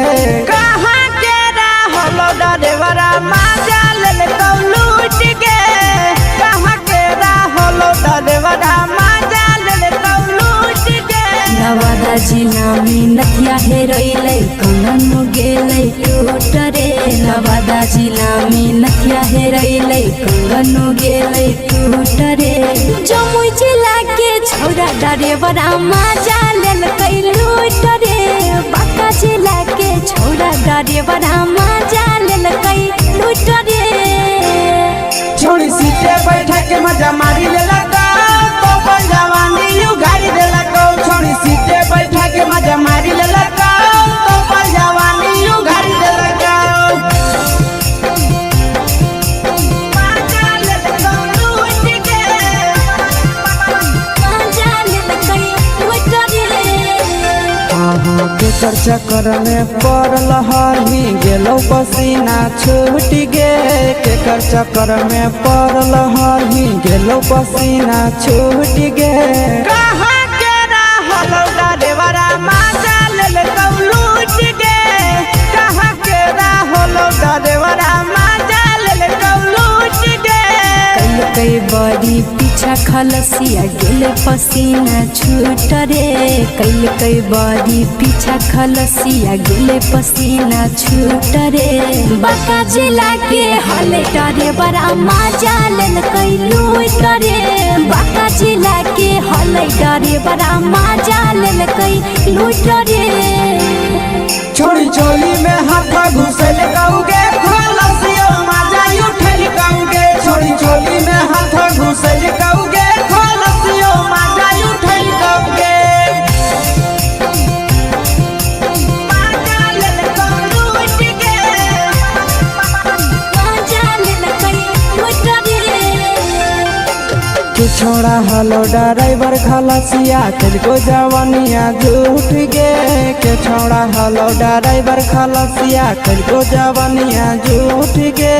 कहाँ के रहलो डरेवरा माजा ले कौ लूट गे कहाँ के रहलो डरेवरा माजा ले कौ लूट गे नवादा जिला में नथिया हेरोइले कंगन गेलै टूट रे नवादा जिला में नथिया हेरोइले कंगन गेलै टूट रे जमुई जिला के छौड़ा डरेवरा माजा लेल कै लूट रे बांका जिला के छौड़ा डरेवरा माजा लेल कै लूट रे छोड़ी सीटे बैठा के मजा मारी ले लगा तो जवानी यू गाड़ी दे लगा छोड़ी सीटे बैठा के मजा मारी ले लगा तो जवानी यू गाड़ी दे लगा केकर चक्कर में पड़ल हही गेलो पसीना छूट गे केकर चक्कर में पड़ल हही गेलो पसीना छूट गे कहाँ के रहल डरेवरा माजा ले लूट गे कहाँ के रहल डरेवरा माजा ले लूट गे कई बड़ी पीछा खलसिया गेले पसीना छूट रे कई बड़ी पीछा खलसिया गेले पसीना छूट रे बाका जिला के हले डरे बड़ा मजा लेल कई लूट रे बाका जिला के हले डरे बड़ा मजा लेल कई लूट रे छोड़ी चोली में हाथ घुसल कौगे खलसियो माजा उठल कौगे छोड़ी चोली में हाथ घुसल कौगे खलसियो माजा उठल कौगे माजा लेल लूट गे मजा लेल कई लूट रे तू छोड़ा हलो ड्राइवर खलसिया तेरे जवानिया झूठ गे के छोड़ा हलो ड्राइवर खलसिया तेरे जवानिया झूठ गे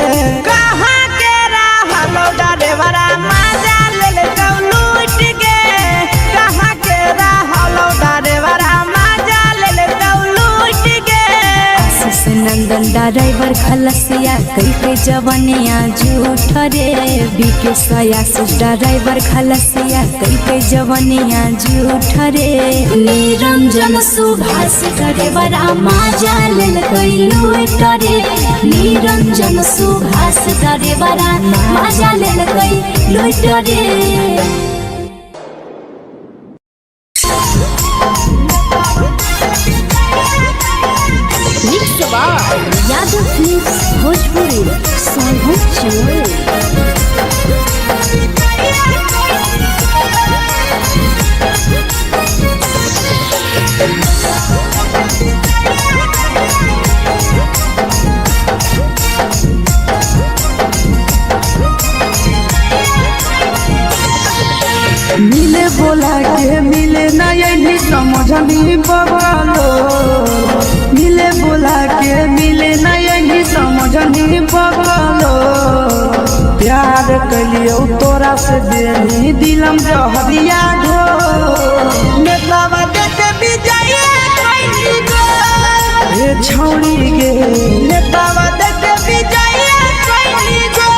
कहाँ के रहल डरेवरा माजा लेल लूट गे कहाँ के रहल डरेवरा माजा लेल लूट गे आशीष नंदन ड्राइवर खलसिया कई जवनिया झूठ रे बीके आशीष ड्राइवर खलसिया कई जवनिया झूठ रे निरंजन सुभाष ड्राइवरा मजा लेल कई लूट रे निरंजन सुभाष ड्राइवरा मजा लेल कई लूट रे यादव फिल्म्स भोजपुरी सोनभद्र चैनल मिले बोला के मिले नहीं समझनी बगलो मिले बोला के मिले नहीं समझनी बगलो प्यार कलियो तोरा से देनी दिलम जहरिया घो नेतावा देते विजय कैली गो ए छौड़ी गे नेतावा देते विजय कैली गो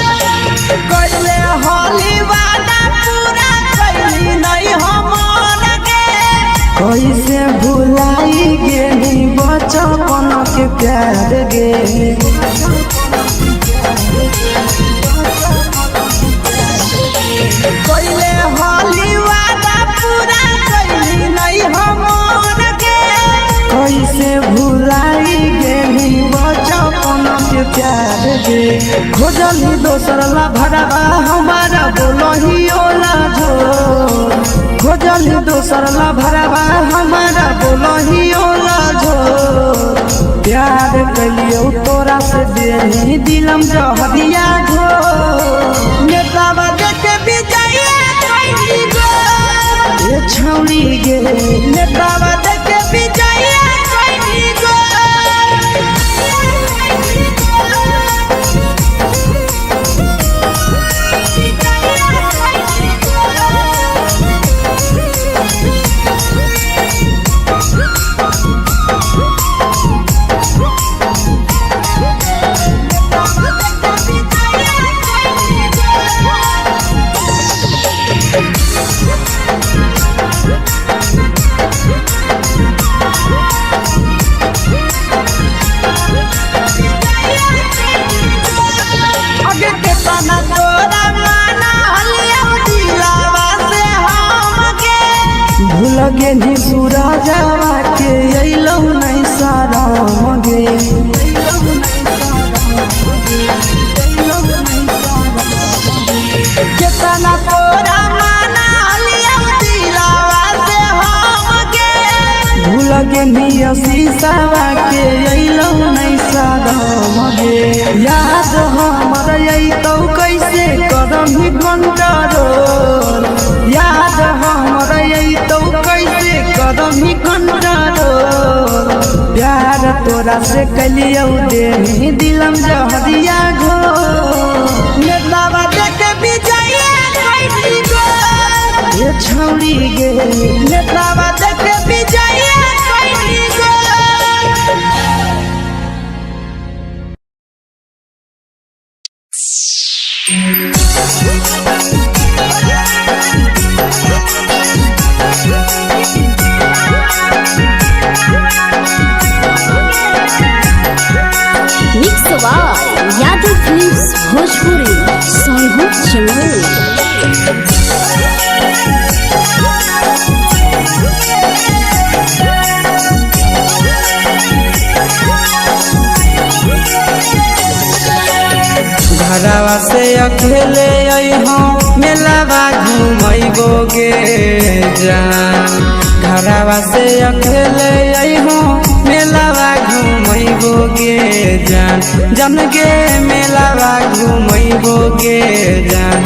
कैले होली वादा पूरा कैली नहीं हमर गे कैसे भुलाई गे बचपन के प्यार गे कैले होली वादा पूरा कैली नहीं हमर गे कैसे भुलाई गे बचपन के प्यार गे खोजली दोसर ला भरवा हमारा बोलही ओला जो खोजली दोसर ला भरवा हमारा बोलही ओला जो प्यार कलियो तोरा से देनी दिलम जहरिया घो नेतावा देते विजय कैली गो ए छौड़ी गे नेतावा देते विजय कैली गो पेनी सूरजवा के अइलौ नहीं शरम गे केतना तोरा माना लिया दिलावा से हम गे भूल गे निया शीशावा के अइलौ नहीं शरम गे याद हमर अइतौ कैसे करम ही कंट्रोल याद हमर अइतौ कैसे करम ही कंट्रोल प्यार तोरा से कलियौ देनी दिलम जहरिया घो नेतावा देख विजय कैसी गो ये छौड़ी गे नेतावा देख विजय कैसी गो mix by Yadav films Bhojpuri Sonu चमन। घरवा से अकेले अइहाँ मेलावा घूमैबो गे जान घरवा से अकेले अइहाँ मेलावा घूमैबो गे जान जन गे मेलावा घूमैबो गे जान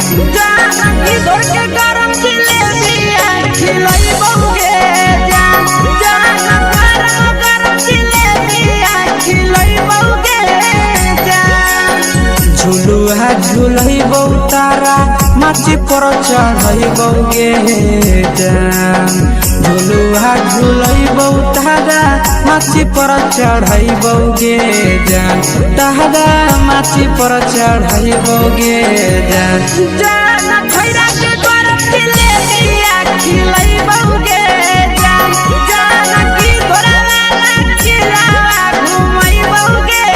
इधर के गरम जिलेबिया खिलैबौ गे जान गरम जिलेबिया खिलैबौ गे जान झुलुहा झुलैबौ तारा माची पर चढ़ैबौ गे जान झुलुहा झुलैबौ तारा माची पर चढ़ैबौ गे जान तारा माची पर चढ़ैबौ गे जान खैरा के गरम जिलेबिया खिलैबौ गे जान की घोड़ावाला किलावा घुमैबौ गे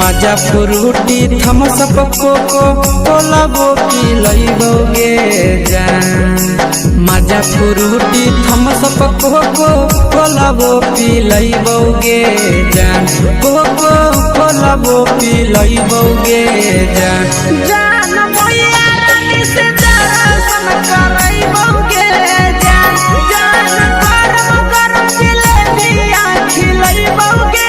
मजा फ्रूटी थम्स अप कोको कोला वो पिलैबौ गे जान मजा फ्रूटी थम्स अप कोको कोला वो पिलैबौ गे जान कोको कोला वो पिलैबौ गे जान मैया रानी से दर्शन करैबौ गे जान गरम गरम जिलेबिया खिलैबौ गे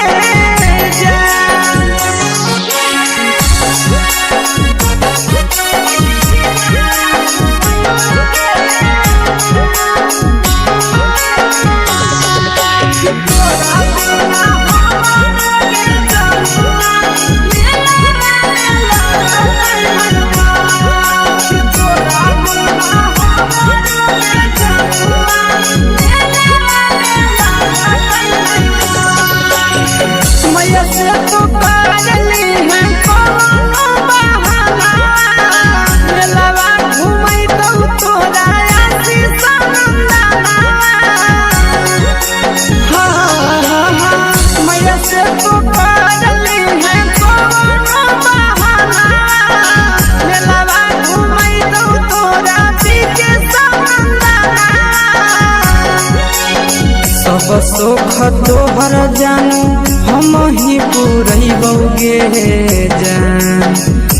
सुख तोहर जानू हम ही पुरैबौ गे जान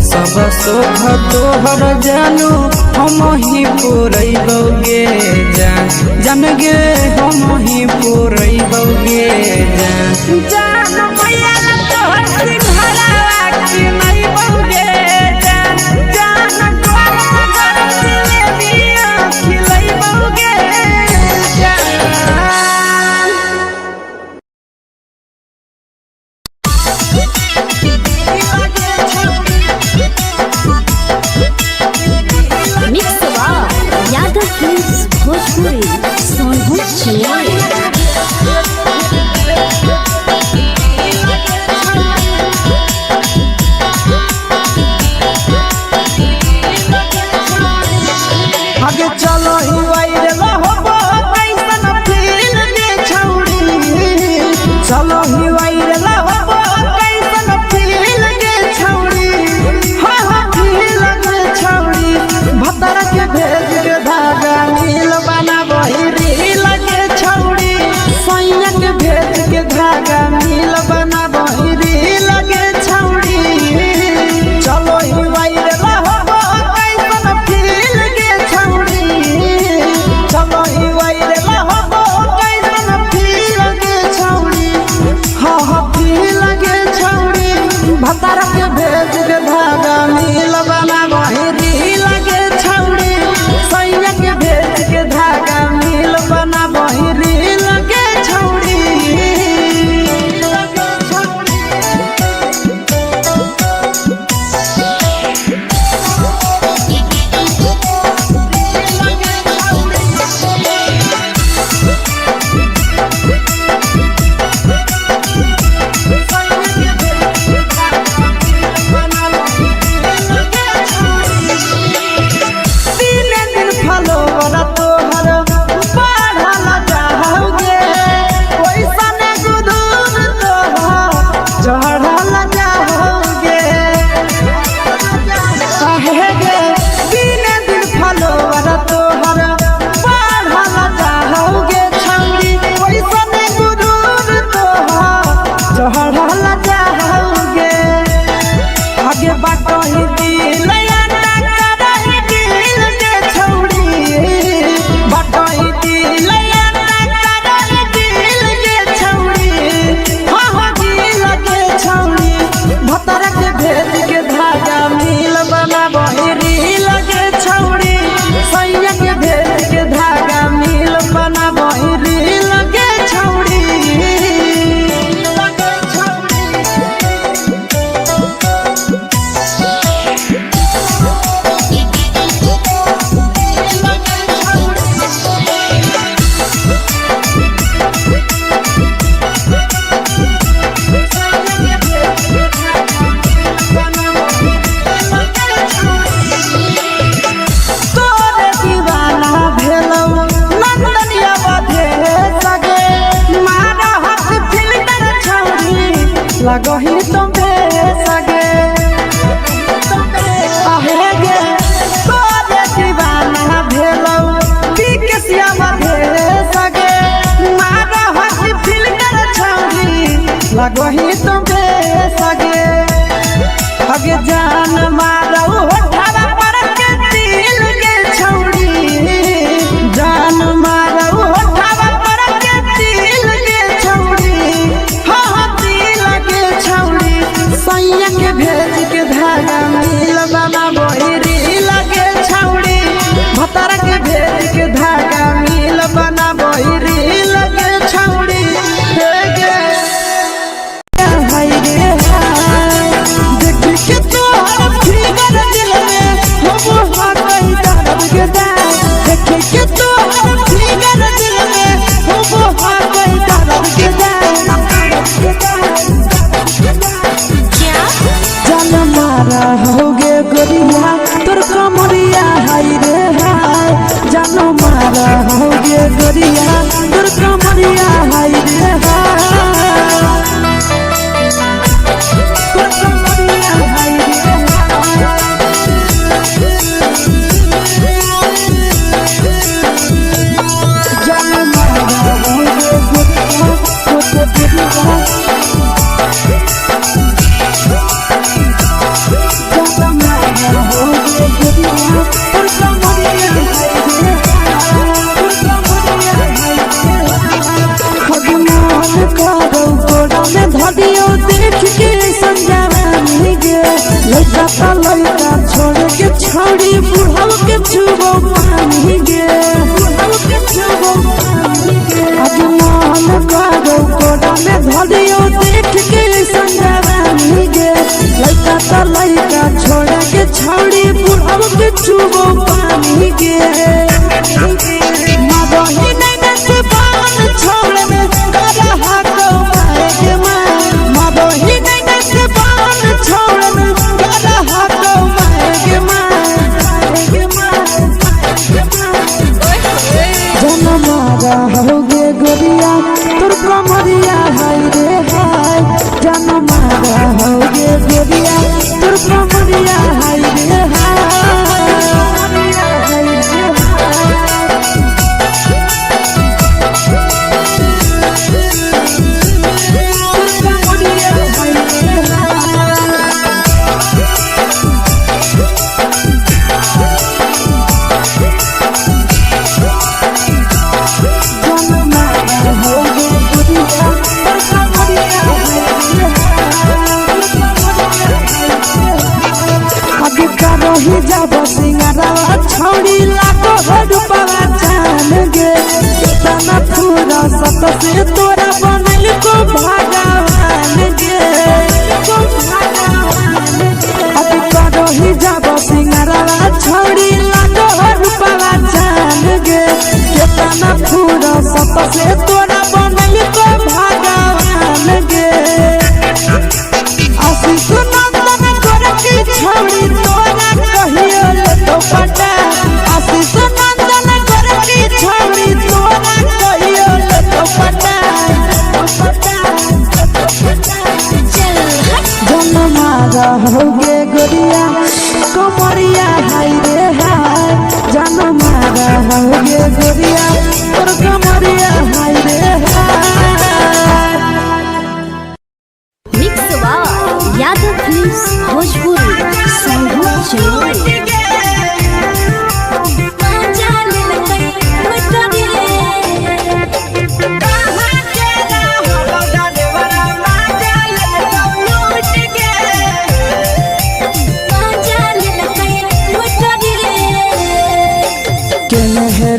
सब सुख तोहर जानू हम ही पुरैबौ गे जान गे हम ही पुरैबौ गे जान मैया तोहर सिंघाड़ा की नहीं बहुगे जान जान घर दिले दिया खिलाई बहुगे जान मिक्स यादव फिल्म्स भोजपुरी सोनू चिड़िया आगे चलो ही वायरल होबो कैसन फील दे छौड़ी चलो ही वायरल होबो कैसन फील दे छौड़ी हां हां फील दे छौड़ी भतर के भेज के धागा नील बना बहिरी लगे छौड़ी सैया के भेज के धागा नील बना बहिरी लगे छौड़ी चलो ही वायरल होबो कैसन फील दे छौड़ी चलो ही वायरल होबो कैसन फील दे छौड़ी हां हां फील दे छौड़ी भतर के भेज के धागा नील बना बहिरी लगे छौड़ी सैया के भेज के धागा नील बना बहिरी लगे छौड़ी दिने दिन फलोवर तोहर बढ़ल जाओगे ओइसने गुदूर तोहर चढ़ल जाओगे काहे गे दिने दिन फलोवर तोहर बढ़ल जाओगे छौड़ी ओइसने गुदूर तोहर चढ़ल जाओगे आगे बाटही दिल भेज के धागा नील बना बहिरी लगे छौड़ी सैया के भेज के धागा नील बना बहिरी लगे छौड़ी तोरे दीवाना भेलौ नंदनिया बधे सगे मारा हाथ फिल्टर छौड़ी लगही तुम्हे सगे आहे गे तोरे दीवाना भेलौ बिकसिया बधे सगे मारा हाथ फिल्टर छौड़ी लगही तुम्हे सगे आगे जान मारौ होठवा पर के दिल के छौड़ी जान मारौ होठवा पर के दिल के छौड़ी हां हां दिल के छौड़ी सैया के भेज के धागा नील बना बहिरी लगे छौड़ी भतर के भेज के धागा नील बना बहिरी लगे छौड़ी हे गे हाय रे हाय देखी के तोहर फिगर दिल में हम हाकई दर्द के जाए देखी के तोहर फिगर दिल में हम हाकई दर्द के जाए जान मारा होगे गोरिया तोर कमरिया हाय रे हाय जान मारा होगे गोरिया तोर कमरिया हाय रे हाय तोर कमरिया हाय रे जान मारा होगे गोरिया तोर कमरिया आखिर का रही जब सिंगारवा छौड़ी लाखों रुपया जान गे इतना पूरा सत से तोरा बनल को भगवान गे आखिर का रही जब सिंगारवा छौड़ी लाखों रुपया जान गे इतना पूरा सत से तोरा बनल को भगवान गे आशीष नंदन गोरखी छौड़ी तोरा कहियो तो पटा आशीष नंदन गोरखी छौड़ी तोरा कहियो तो पटा जन्मा रहोगे गोरिया कमरिया हाय रे हाय जन्मा रहोगे गोरिया और कमरिया हाय रे हाय। मिक्स यादव फिल्म्स भोजपुरी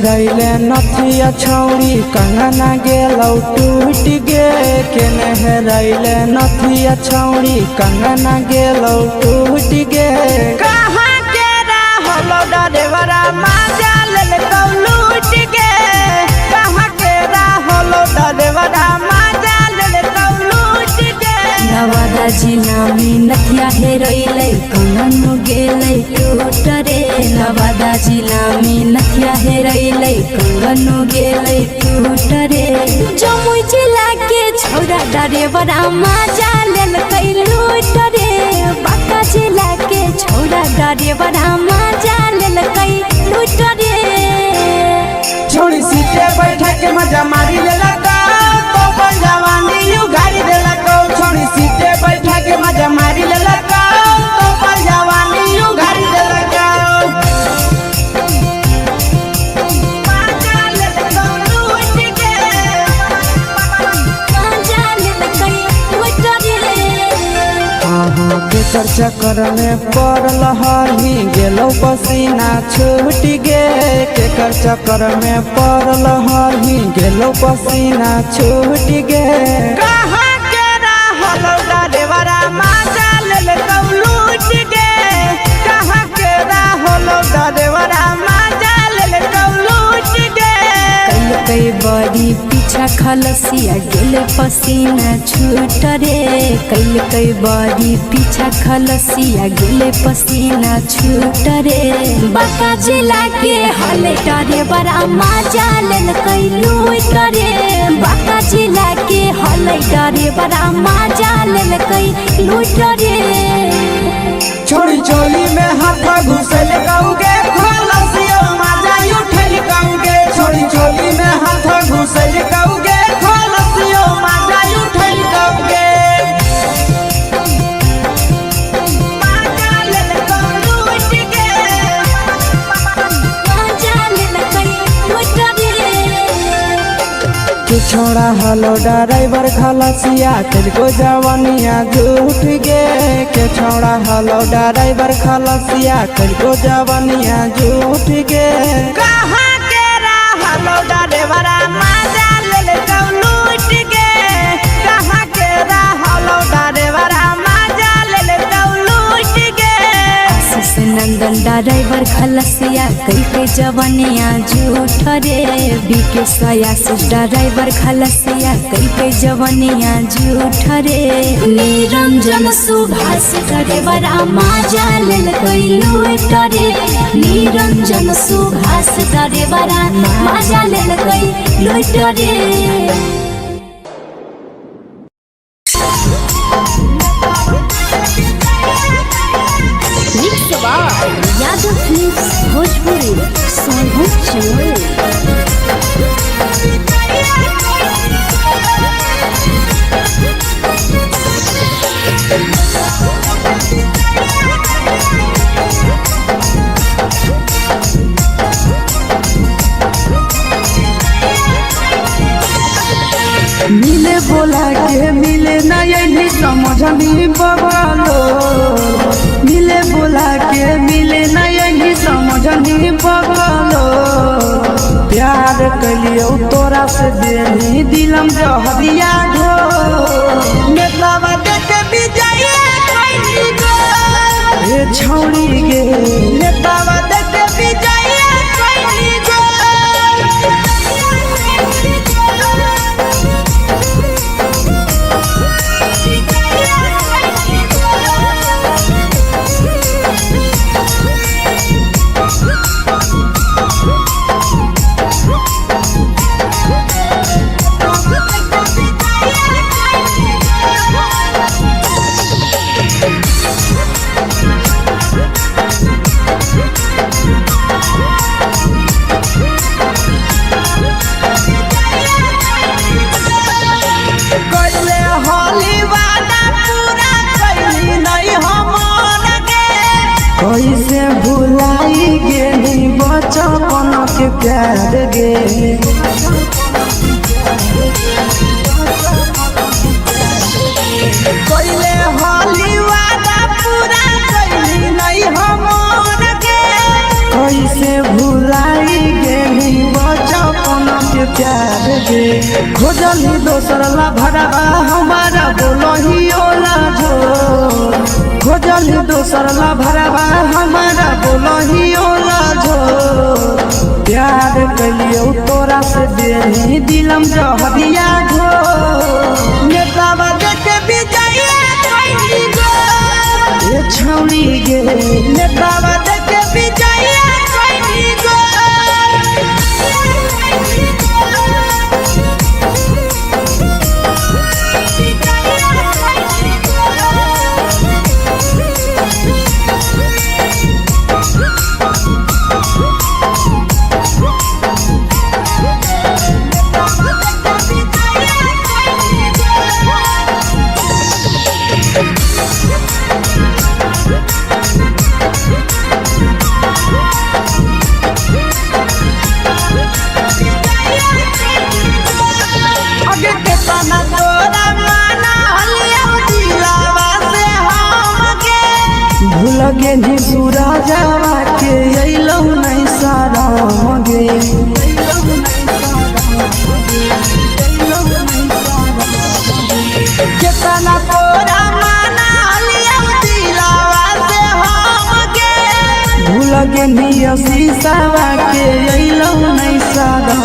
रैले नथिया छौड़ी कंगना गेलौ टूट गे केने रैले नथिया छौड़ी कंगना गेलौ टूट गे कहाँ के रहलो डरेवरा माजा लेलकौ लूट गे कहाँ के रहलो डरेवरा माजा लेलकौ लूट गे नवादा जिला में नथिया हेरैलै कंगन गेलै टूट रे नवादा जिला में नथिया हेरैलै कंगन गेलै टूट रे जमुई जिला के छौरा डरेवरा माजा लेलकै लूट रे बांका जिला के छौरा डरेवरा माजा लेलकै लूट रे छोड़ी सीटे बैठा के मजा मारी लेलकौ तो पर जवानी यू गाड़ी देलकौ छोड़ी सीटे बैठा के मजा मारी लेलकौ तो पर जवानी यू गाड़ी देलकौ माजा लेलकौ लूट के माजा लेलकै लूट रे केकर चक्कर में पड़ल हही गेलौ पसीना छूट गे केकर चक्कर में पड़ल हही गेलौ पसीना छूट गे कहाँ के रहलो डरेवरा माजा लेलकौ लूट गे कहाँ के रहलो डरेवरा माजा लेलकौ लूट गे कई बड़ी पीछा खलसिया गेल पसीना छूट रे कई बड़ी पीछा खलसिया गेल पसीना छूट रे बांका जिला के हले डरे बड़ा माजा लेलकै लूट रे बांका जिला के हले डरे बड़ा माजा लेलकै लूट रे छोड़ी चोली में हाथ घुसल कौगे खलसियो माजा उठल कौगे छोड़ी चोली में हाथ घुसल कौगे खलसियो माजा उठल कौगे माजा लेलकौ लूट गे माजा लेलकै लूट रे कि छोड़ा हलो ड्राइवर खलसिया तेलको जवानिया झूठ गे के छोड़ा हलो ड्राइवर खलसिया तेलको जवानिया झूठ गे कहाँ के रहलो डरेवरा माजा लेलकौ लूट गे कहाँ के रहलो डरेवरा माजा लेलकौ लूट गे आशीष नंदन ड्राइवर खलसिया कई जवनिया झूठ रे बीके आशीष ड्राइवर खलसिया कई जवनिया झूठ रे निरंजन सुभाष ड्राइवरा माजा लेलकै लूट रे निरंजन सुभाष ड्राइवरा माजा लेलकै लूट रे यादव फिल्म्स भोजपुरी मिले बोला के मिले ना यही समझनी बवालो मिले बोला के नहीं बगलो प्यार कलियो तोरा से देनी दिलम जहरिया घो नेतावा देखे विजय कैली गो ए छौड़ी गे नेतावा देखे विजय कैली गो कैसे भुलाई गेली बचपन के प्यार गे कैले होली वादा पूरा कैली नहीं हमर के कैसे भुलाई गेली बचपन के प्यार गे खोजली दोसर ला भरवा हमारा बोलही ओला झो खोजली दोसर ला भरवा हमारा बोलही ओला झो प्यार कलियो तोरा से देनी दिलम जहरिया घो नेतावा देखे विजय कैली गो ए छौड़ी गे नेतावा देखे विजय कैली गो भूल गेली सूरजवा के अइलौ नहीं सारा गे केतना तोरा माना लिया दिलावा से हम के भूल गेली शीशवा के अइलौ नहीं सारा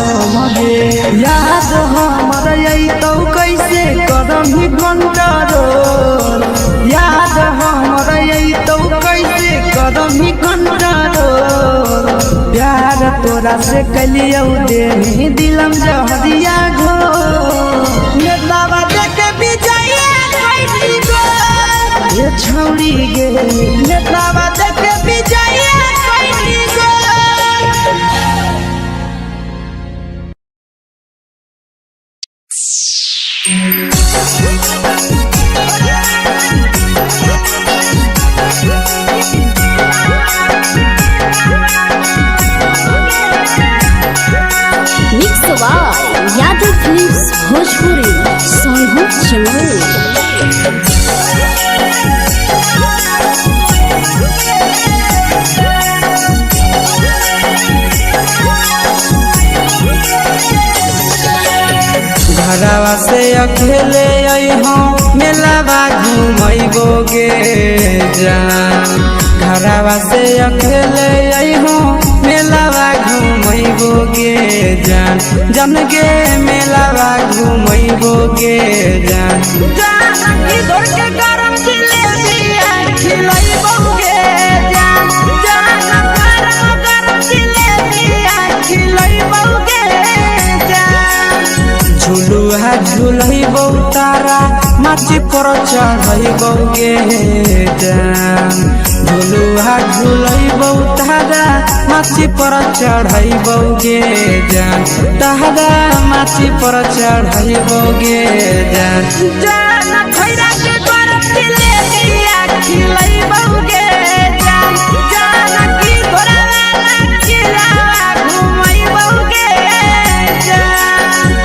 गे याद हमर अइतौ कैसे करही कंट्रोल याद हमर अइतौ कैसे करही कंट्रोल प्यार तोरा से कलियो देनी दिलम जहरिया घो नेतावा देखे विजय कैली गो ए छौड़ी गे नेतावा देखे विजय कैली गो मिक्स यादव फिल्म्स भोजपुरी सोनू चमोली। घरवा से अकेले अइहों मेलावा घूमैबो गे जान घरवा से अकेले अइहों मेलावा घूमैबो गे जान जन गे मेलावा घूमैबो गे जान जानकी घोर के गरम जिलेबिया खिलैबो गे जान गरम जिलेबिया खिलैबो गे जान झुलुहा झुलैबो तारा माची पर चढ़ैबो गे जान झुलुहा झुलैबो तारा माची पर चढ़ैबो गे जान तारा माची पर चढ़ैबो गे जान जान खैरा के गरम जिलेबिया खिलैबो गे जान जानकी घोर वाला खिलावा घुमैबो गे जान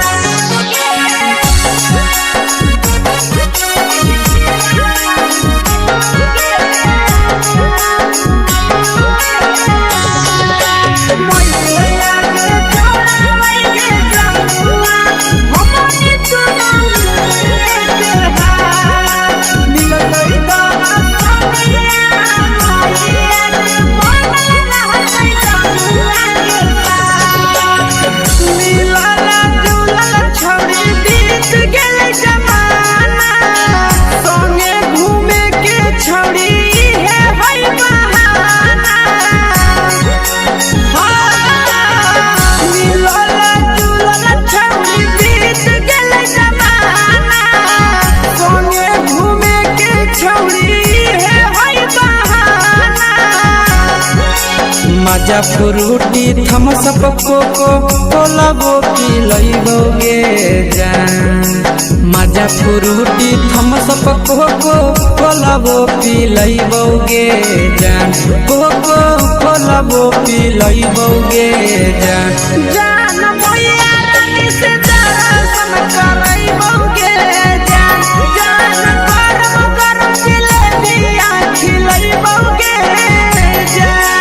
मजा फ्रूटी थम्स अप कोको कोला वो पी लइबोगे जान मजा फ्रूटी थम्स अप कोको कोला वो पी लइबोगे जान कोको कोला वो पी लइबोगे जान जान मोया रानी से दर्शन करइबोगे जान जान गरम गरम जिलेबिया खिलइबोगे जान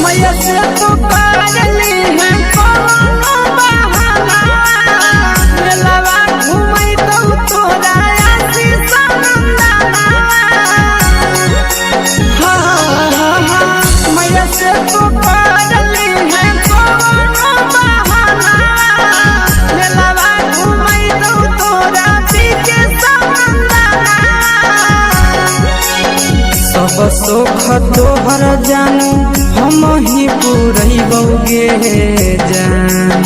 मैया से तो पागली है कोनो बहाना मेलावा घूमै तो तोरा आसी सनंदाना मैया से तो पागली है कोनो बहाना मेलावा घूमै तो तोरा पीछे सनंदाना सब सुख तोहर जानू हम ही पुरइबोगे जान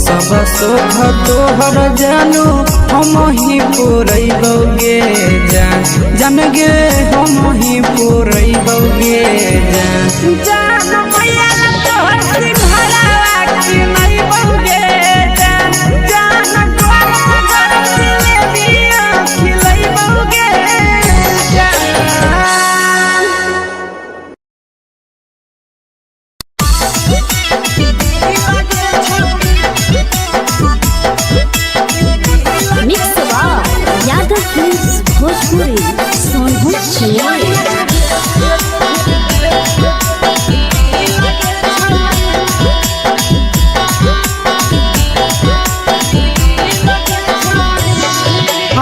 सब सुख तोहर जानू हम ही पुरइबोगे जान जान गे हम ही पुरइबोगे जान जान मैया तोहर सिंघाड़ा खिलइबोगे जान जान गरम गरम जिलेबिया खिलइबोगे जान मिक्स यादव फिल्म्स भोजपुरी सोनभद्र चेन्नई।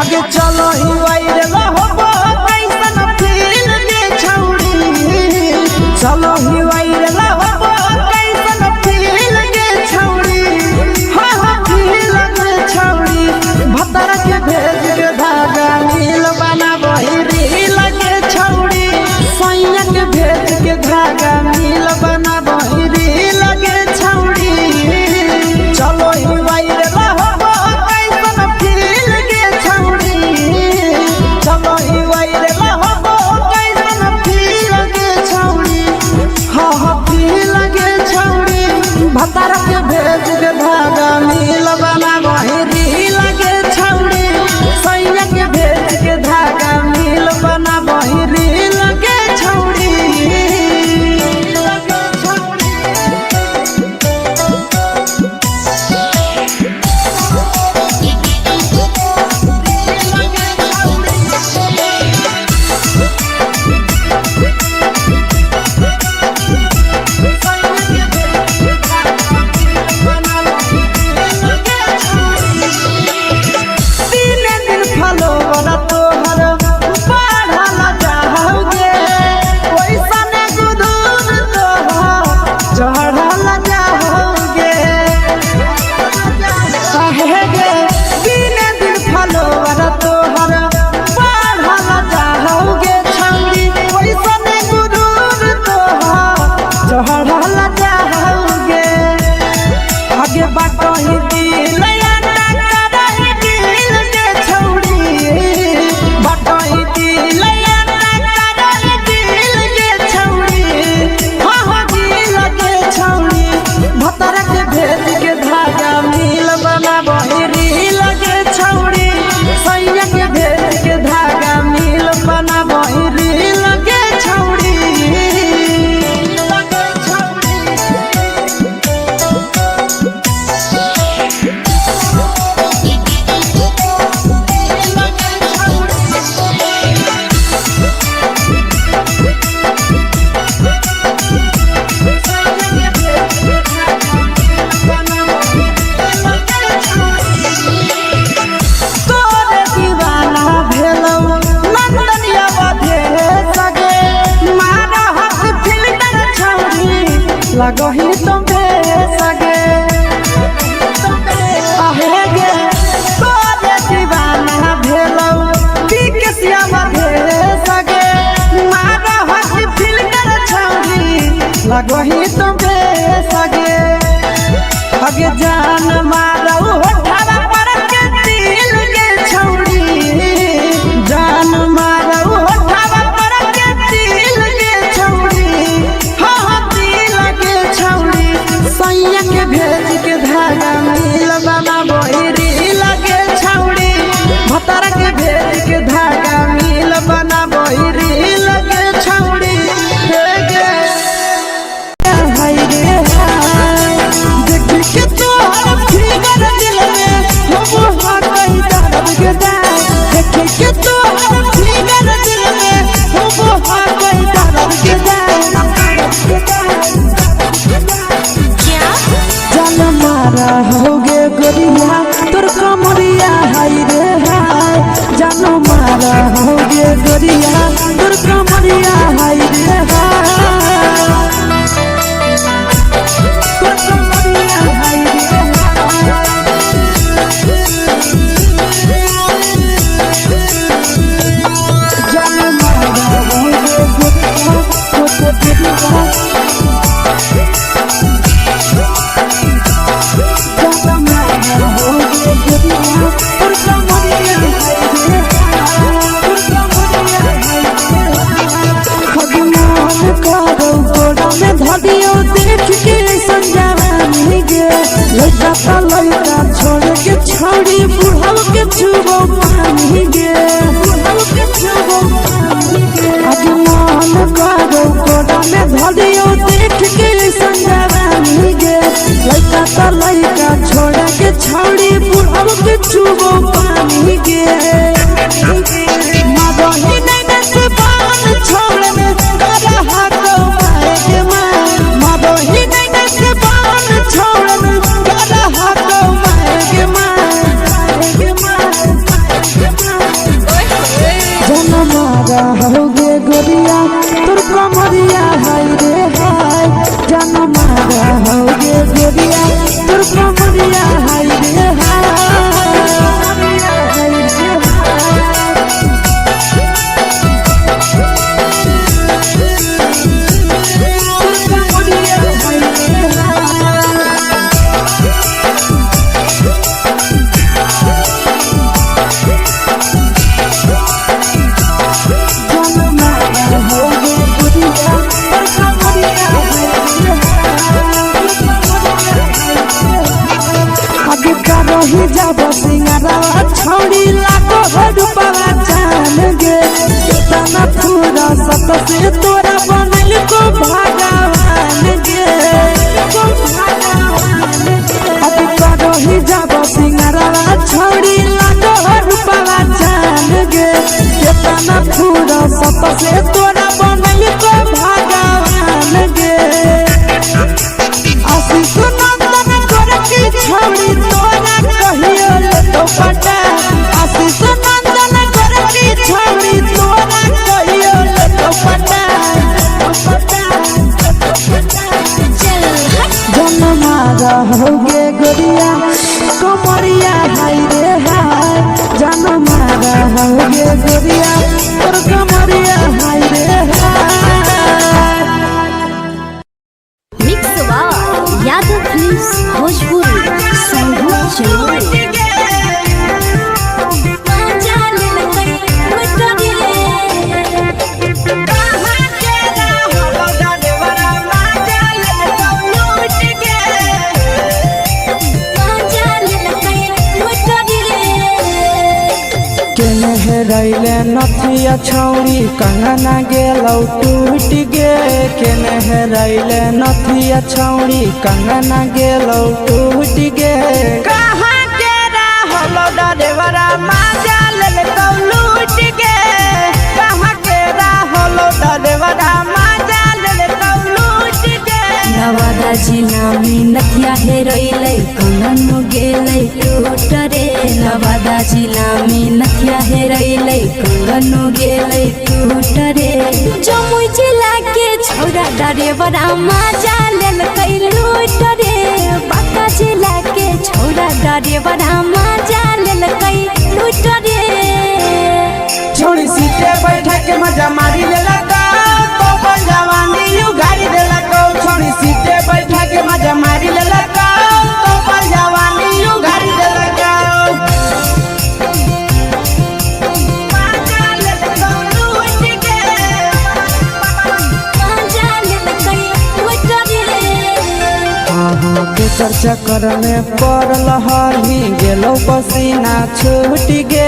आगे चलो ही वायरल होबो कैसन फील दे छौड़ी चलो ही वायरल होबो कैसन फील दे छौड़ी हां हां फील दे छौड़ी भतर के भेज के धागा नील बना बहिरी लगे छौड़ी सैया के भेज के धागा नील बना बहिरी लगे छौड़ी चलो ही वायरल होबो कैसन फील दे छौड़ी चलो ही वायरल होबो कैसन फील दे छौड़ी हां हां फील दे छौड़ी भतर के भेज के धागा नील बना बहिरी लगे छौड़ी सैया के भेज के धागा नील बना बहिरी लगे छौड़ी तीने दिन फलोवर तोहर बढ़ल जाओगे ओइसन गुरूर तोहर चढ़ल जाओगे काहे गे तीने दिन फलोवर तोहर बढ़ल जाओगे छौड़ी ओइसन गुरूर तोहर चढ़ल जाओगे आगे बाटही दिल भेज के धागा मिल बना बहिरी लगे छौड़ी सैया के भेज के धागा मिल बना बहिरी लगे छौड़ी तोरे दीवाना भेलौ नंदनिया बधे सगे मारा हाथ फिल्टर छौड़ी लगही तो भेसगे लगही तुम्हे सगे अगे जान मारो होठवा पर के दिल के छौड़ी जान मारो होठवा पर के दिल के छौड़ी हाँ दिल के छौड़ी सैया के भेज के धागा मिल बना बोरी लगे छौड़ी भतर के भेज के धागा मिल बना बोरी लगे छौड़ी के तोहर फिगर दिल में हम हाथ कहीं दर्द के देख के तोहर फिगर दिल में हम हाथ कहीं दर्द के जान मारा होगे गोरिया तोर कमरिया हाय रे हाय जान मारा होगे गोरिया तोर कमरिया हाय रे हाय तोर कमरिया हाय लड़का छोड़ के छौड़ी बुढ़ाव के छुबो पानी गे आज मन करो कोड़ा में धरियो देख के संजवानी गे लड़का छोड़ के छौड़ी बुढ़ाव के छुबो पानी गे मदही नहीं से बान छोड़ में करा हाथो मारे के मां मदही नहीं से बान छोड़ में करा हाथो मारे के मां जनमारा होगे गोरिया तोर कमरिया हाय रे हाय जनमारा होगे गोरिया तोर कमरिया हाय रे ही जब सिंगारा छौड़ी लागो रूपवा जान गे तना पूरा सत से तोरा बनल को भगवान गे अभी करो ही जब सिंगारा छौड़ी लागो रूपवा जान गे तना पूरा सत से तोरा बनल को भगवान गे आशीष नंदन कर की छौड़ी तोरा कहियो ले तो पटा आशीष नंदन कर की छौड़ी तोरा कहियो ले तो पटा जनमारा होगे गोरिया कमरिया हाय रे हाय जनमारा होगे गोरिया तोर कमरिया हाय रे हाय मिक्स वा यादव फिल्म्स भोजपुरी संगीत चैनल रैले नथिया छौड़ी कंगना गेलौ टूट गे केने रैले नथिया छौड़ी कंगना गेलौ टूट गे कहाँ के रहलो डरेवरा माजा लेलकौ लूट गे कहाँ के रहलो डरेवरा माजा लेलकौ लूट गे नवादा जिला में नथिया हेरैलै कंगन गेलै टूट रे नवादा जिला में नथिया हेरैलै कंगन गेलै टूट रे जमुई जिला के छौड़ा डरेवरा माजा लेलकै लूट रे बांका जिला के छौड़ा डरेवरा माजा लेलकै लूट रे छोड़ी सीटे बैठा के मजा मारी लेलकौ तो जवानी यू गाड़ी देलकौ केकर चक्कर में पड़ल हही गेलो पसीना छूट गे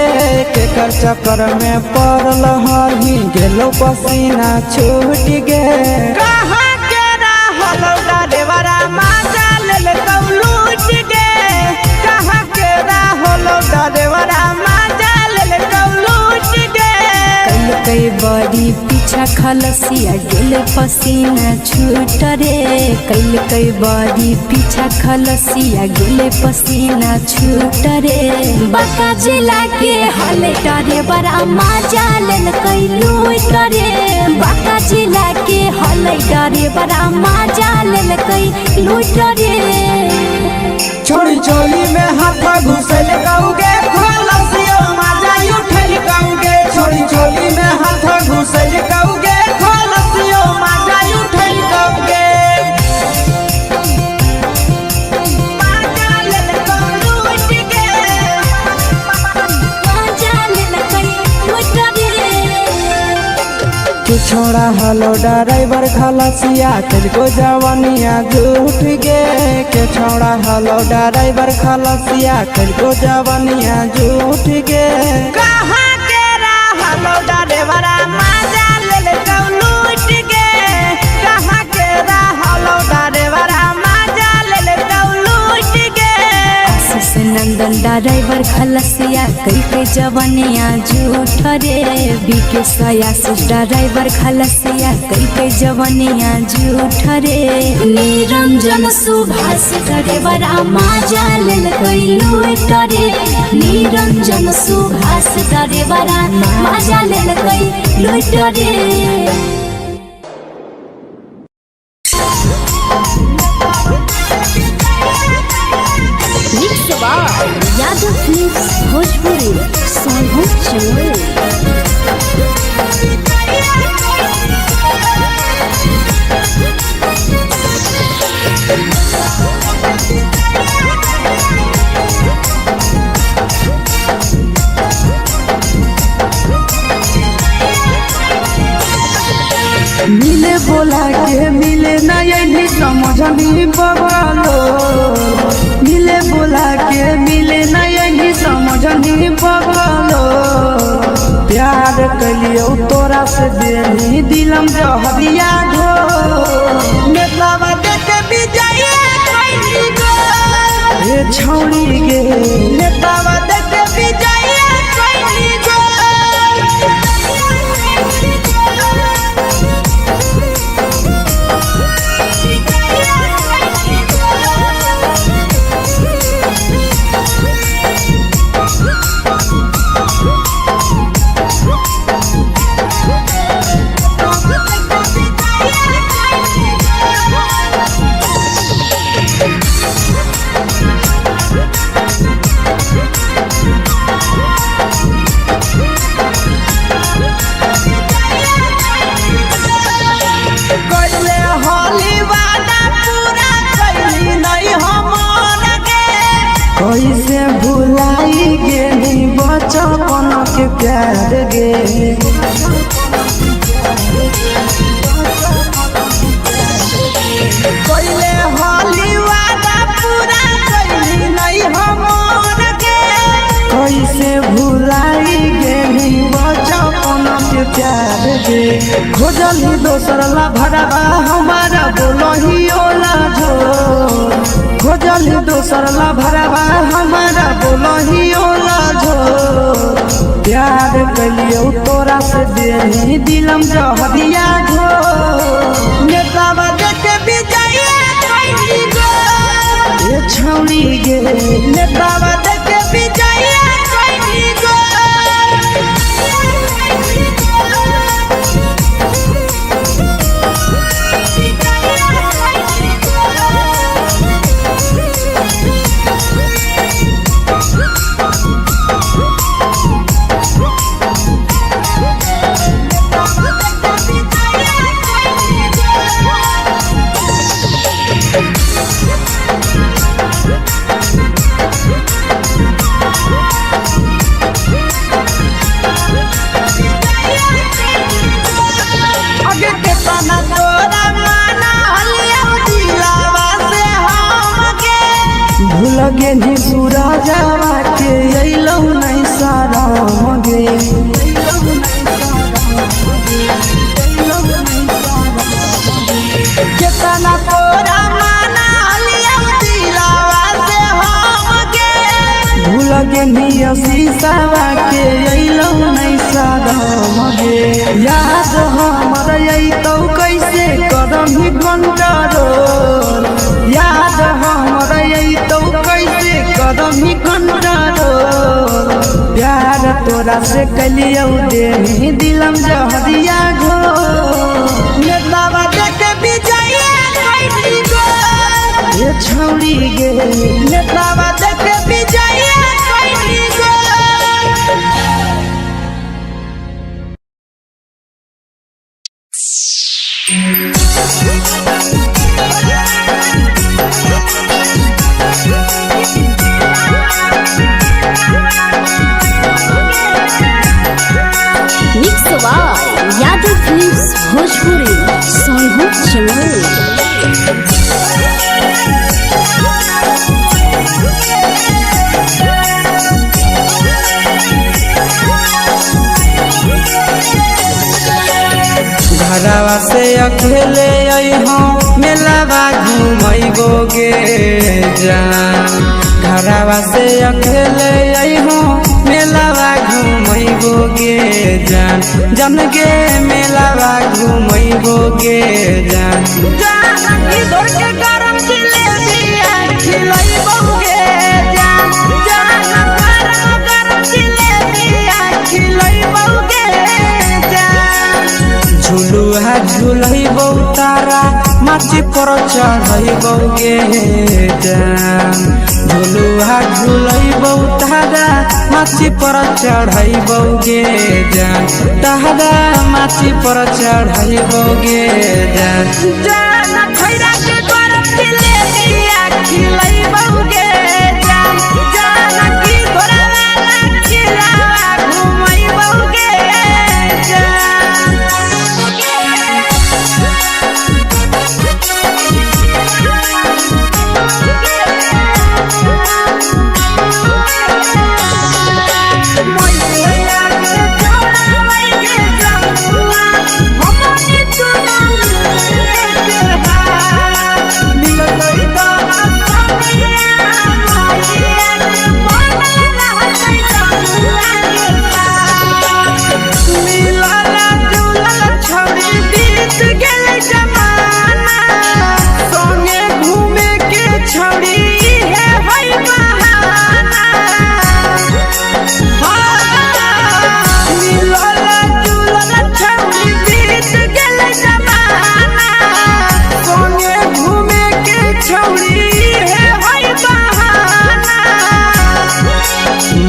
केकर चक्कर में पड़ल हही गेलो पसीना छूट गे कहाँ के रहल डरेवरा माजा लेल लूट गे कहाँ के रहल डरेवरा माजा लेल लूट गे कई बड़ी पीछा खलसिया गेल पसीना छूट रे कई बड़ी पीछा खलसिया गेल पसीना छूट रे बाका जिला के हले डरे बड़ा मजा लेल कई लूट रे बाका जिला के हले डरे बड़ा मजा लेल कई लूट रे छोड़ी चोली में हाथ घुसल गौगे खलसियो माजा उठल गौगे छोड़ी चोली में हाथ घुसल गौगे खलसियो माजा उठल गौगे माजा लेल लूट गे मजा लेल कई लूट रे तू छोड़ा हलो ड्राइवर खलसिया तेरे जवानिया झूठ गे के छोड़ा हलो ड्राइवर खलसिया तेरे जवानिया झूठ गे कहाँ के रहल डरेवरा माजा लेल लूट गे कहाँ के रहल डरेवरा माजा लेल लूट गे आशीष नंदन ड्राइवर खलसिया कई जवनिया झूठ रे बीके आशीष ड्राइवर खलसिया कई जवनिया झूठ रे निरंजन सुभाष ड्राइवर मजा लेल कई लूट रे निरंजन सुभाष ड्राइवर मजा लेल कई लूट रे यादव फिल्म्स भोजपुरी सोनू चोर मिले बोला के मिले नहीं समझनी बगलो मिले बोला के मिले नहीं समझनी बगलो प्यार कलियो तोरा से देनी दिलम जहरिया घो नेतावा देखे विजय कैली गो ये छौड़ी गे नेतावा देखे विजय कैली गो कैले होली वादा पूरा कैली नहीं हमर गे कैसे भुलाई गे बचपन के प्यार गे कैले होली वादा पूरा कैली नहीं हमर गे कैसे भुलाई गे बचपन के प्यार गे खोजली दोसर ला भरवा हमारा बोलही ओला जो खोजली दोसर ला भरवा हमारा बोलही ओला जो प्यार कलियो तोरा से देनी दिलम जहरिया घो नेतावा देखे विजय कैली गो ये छौड़ी गे नेतावा देखे विजय कैली गो रही शीशावा के अइलौ नहीं सादम गे याद हमर अइतौ कैसे करम ही कंट्रोल याद हमर अइतौ कैसे करम ही कंट्रोल प्यार तोरा से कलियौ दे दिलम जहरिया घो नेतावा देखे विजय कैली गो ये छौड़ी गे नेतावा देखे विजय कैली गो mix by Yadav films Bhojpuri Sonu चमन। घरवा से अकेले अइहों मेलावा घूमैबो गे जान घरवा से अकेले अइहों मेलावा घूमैबो गे जान जन गे मेलावा घूमैबो गे जान इधर के गरम जिलेबिया खिलैबौ गे जान गरम जिलेबिया खिलैबौ गे जान झुलुहा झुलैबौ तारा माची पर चढ़ैबौ गे जान झुलुहा झुलैबौ तारा माची पर चढ़ैबौ गे जान तारा माची पर चढ़ैबौ गे जान खैरा के गरम जिलेबिया खिलैबौ गे जान की घोड़ावाला खिलावा घुमैबौ गे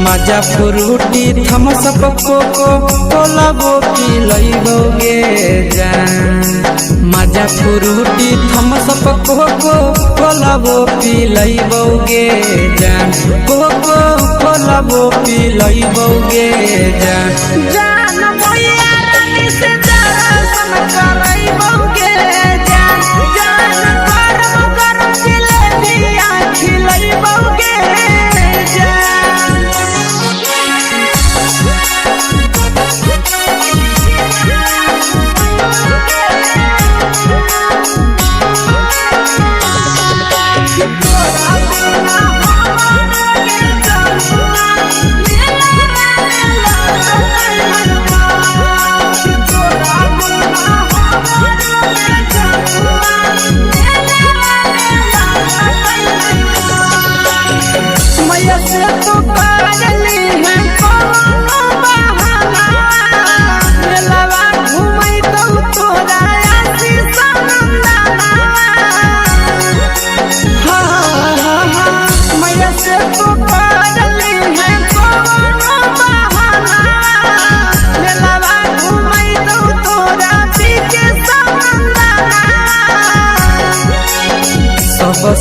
मजा फ्रूटी थमसप कोको कोलाबो पिलैबौ गे जान मजा फ्रूटी थमसप कोको कोलाबो पिलैबौ गे जान कोको कोलाबो पिलैबौ गे जान मैया रानी से दर्शन करैबौ गे जान गरम जिलेबिया खिलैबौ गे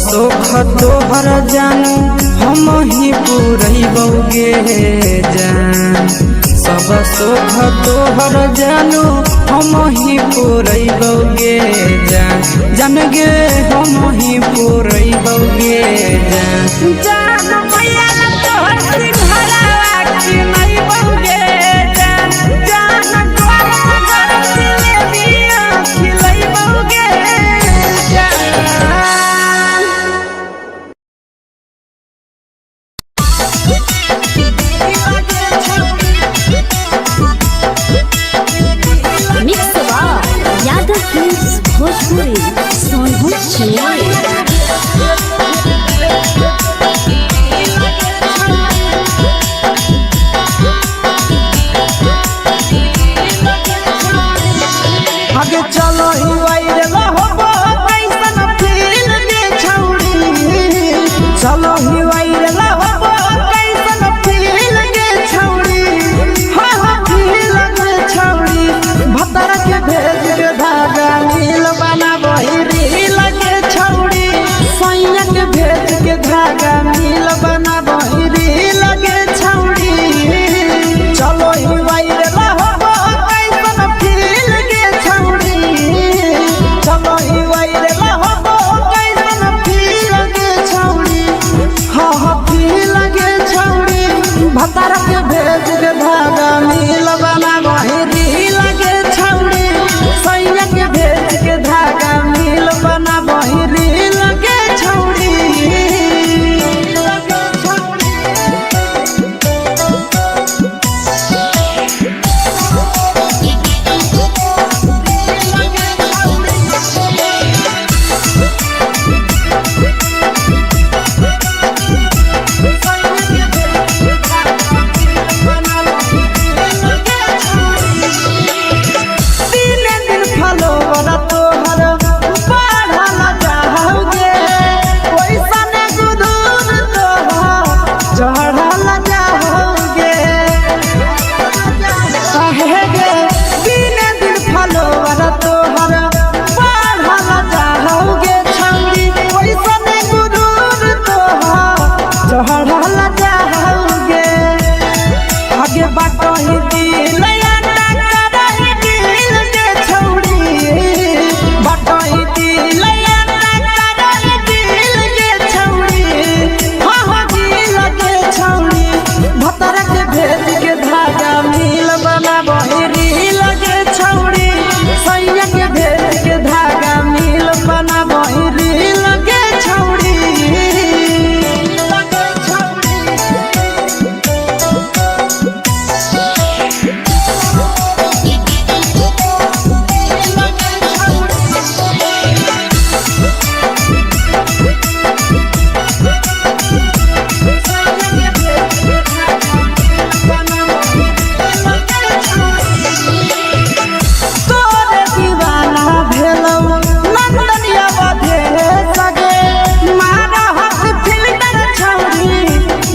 सोख तोहर जानू हम ही पुरैबौ गे जान सब सोख तोहर जानू हम ही पुरैबौ गे जान गे हम ही पुरैबौ गे जान मैया तोहर सिंघरावा खिलैबौ गे जान गरम जिलेबिया खिलैबौ गे आगे चलो ही वायरल होबो कैसन फील दे छौड़ी चलो ही वायरल होबो कैसन फील दे छौड़ी हाँ हाँ फील दे छौड़ी भतर के भेज के धागा नील बना बहिरी लगे छौड़ी सैया के भेज के धागा नील बना बहिरी लगे छौड़ी चलो ही वायरल होबो कैसन फील दे छौड़ी चलो ही वायरल होबो कैसन फील दे छौड़ी हाँ हाँ फील दे छौड़ी भतर के भेज के धागा नील बना बहिरी लगे छौड़ी सैया के भेज के धागा नील बना बहिरी लगे छौड़ी आगे बाटो ही दिल दे छौड़ी बाटो ही दिल दे छौड़ी हाँ हाँ दिल दे छौड़ी भतर के भेज के धागा नील बना बहिरी लगे छौड़ी सैया के भेज के धागा नील बना बहिरी लगे छौड़ी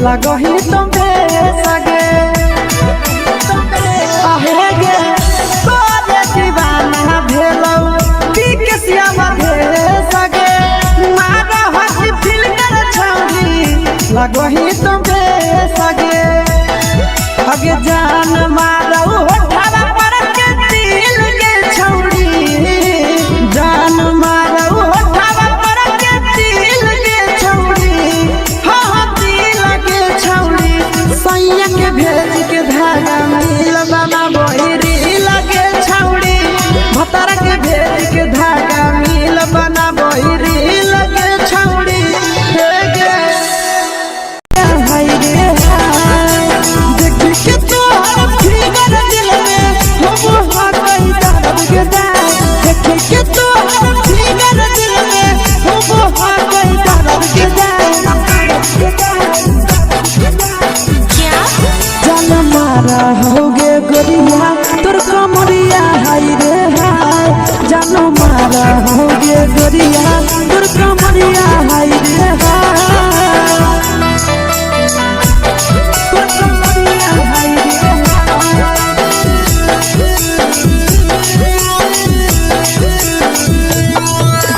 लगो ही तुम सगे आहे गे तोरे दीवाना भेलो बिकसिया बधे सगे मारा हसी फिल्टर छौड़ी लगो ही तुम सगे अगे जान मारो होठवा पर के दिल के छौड़ी जान मारो होठवा पर के दिल के छौड़ी हाँ हाँ छौड़ी सैया के भेज के धागा नील बना बहिरी लगे छौड़ी भतर के भेज के धागा नील बना बहिरी लगे छौड़ी हाय रे हाय देख के तोहर फिगर दिल में हम हाथ कहीं दर्द के दाए देख के तोहर फिगर दिल में हम हाथ कहीं दर्द के जान मारा होगे गोरिया तोर कमरिया हाय रे हाय जान मारा होगे गोरिया तोर कमरिया हाय रे हाय तोर कमरिया हाय रे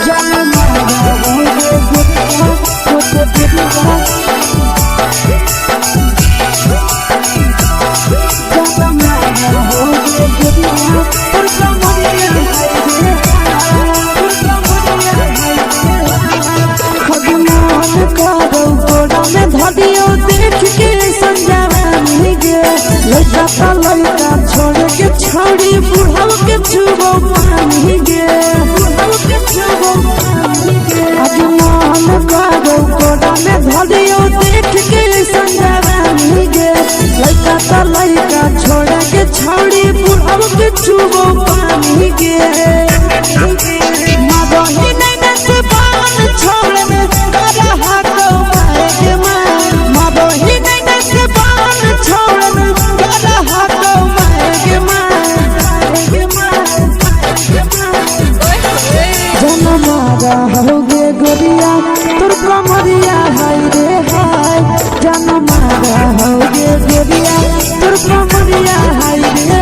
जान मारा होगे गोरिया तोर कमरिया लड़का छोड़ के छौड़ी बुढ़ाव के छुबो पानी गे आज मन करो कोड़ा में धरियो देख के संजवानी गे लड़का छोड़ के छौड़ी बुढ़ाव के छुबो पानी गे मादही नहीं नसे तोर कमरिया हाय रे हाय जान मारा हो गे गोरिया तोर कमरिया हाय रे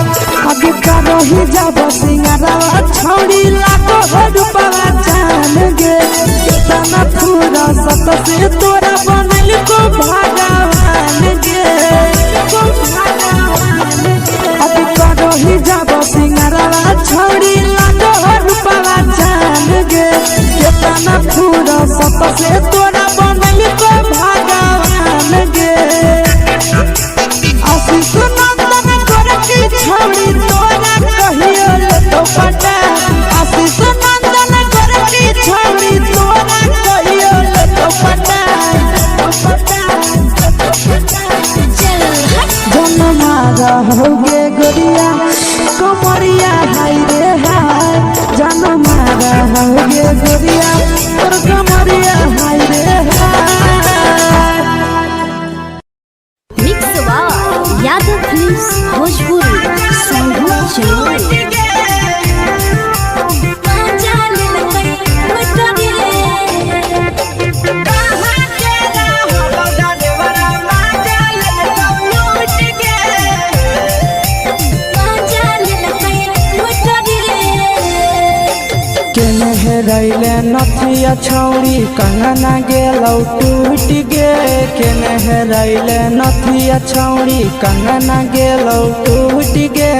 रही जब सिंगारवा छौड़ी लाखो रुपवा जान गे कितना पूरा सत से तोरा बनल को भगवान गे अभी रही जब सिंगारवा छौड़ी लाखो रुपवा जान गे कितना पूरा सत से तोरा बनल को भगवान गे आशीष नंदन करके छौड़ी तोरा कहियो तो पटा आशीष नंदन करके छौड़ी तोरा कहियो तो पटा जन्मा रहोगे गोरिया कमरिया हाय रे हाय जन्मा रहोगे गोरिया और कमरिया हाय रे हाय। Mix by Yadav films Bhojpuri संगीत चलो रैले नथिया छौड़ी कंगना गेलौ टूट गे केने रैले नथिया छौड़ी कंगना गेलौ टूट गे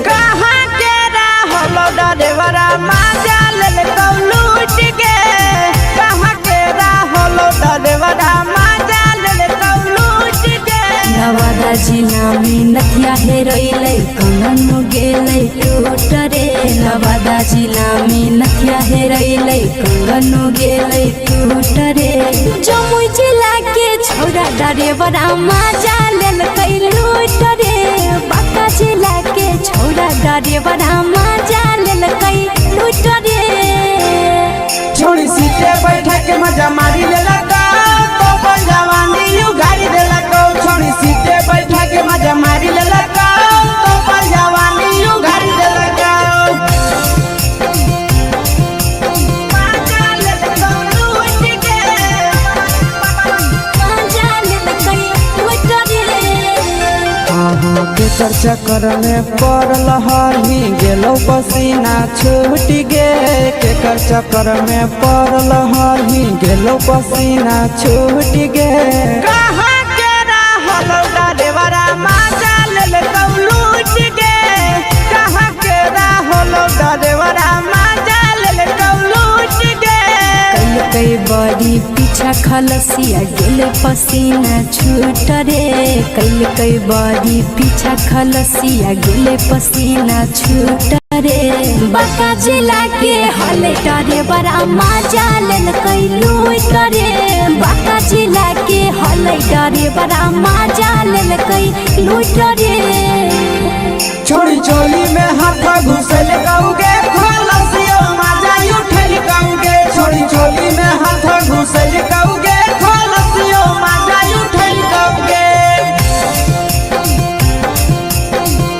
कहाँ के रहलो डरेवरा माजा लेलकौ लूट गे कहाँ के रहलो डरेवरा माजा लेलकौ लूट गे नवादा जिला में नथिया हेरैलै कंगन गेलै टूट रे नवादा जिला में नथिया हेरैलै कंगन गेलै टूट रे जमुई जिला के छौरा डरेवरा माजा लेलकै लूट रे बांका जिला के छौरा डरेवरा माजा लेलकै लूट रे छोड़ी सीटे बैठा के मजा मारी लेलकौ तो बन जवानी यू गाड़ी देलकौ छोड़ी सीटे बैठा के मजा मारी लेलकौ तो बन जवानी यू गाड़ी देलकौ माजा लेलकौ लूट गे माजा लेलकै लूट रे केकर चक्कर में पड़ल हही गेलौ पसीना छूट गे केकर चक्कर में पड़ल हही गेलौ पसीना छूट गे कहाँ के रहलो डरेवरा माजा लेलकौ लूट गे कहाँ के रहलो डरेवरा माजा लेलकौ लूट गे कई बड़ी पीछा खलसिया गेले पसीना छूट रे कई बड़ी पीछा खलसिया गेले पसीना छूट रे बांका जिला के हले डरे बड़ा माजा लेलकै लूट रे बांका जिला के हले डरे बड़ा माजा लेलकै लूट रे छोड़ी चोली में हाथ घुसल गौगे खलसियो माजा उठल गौगे छोड़ी चोली में हाथ घुसल गौगे खलसियो माजा उठल गौगे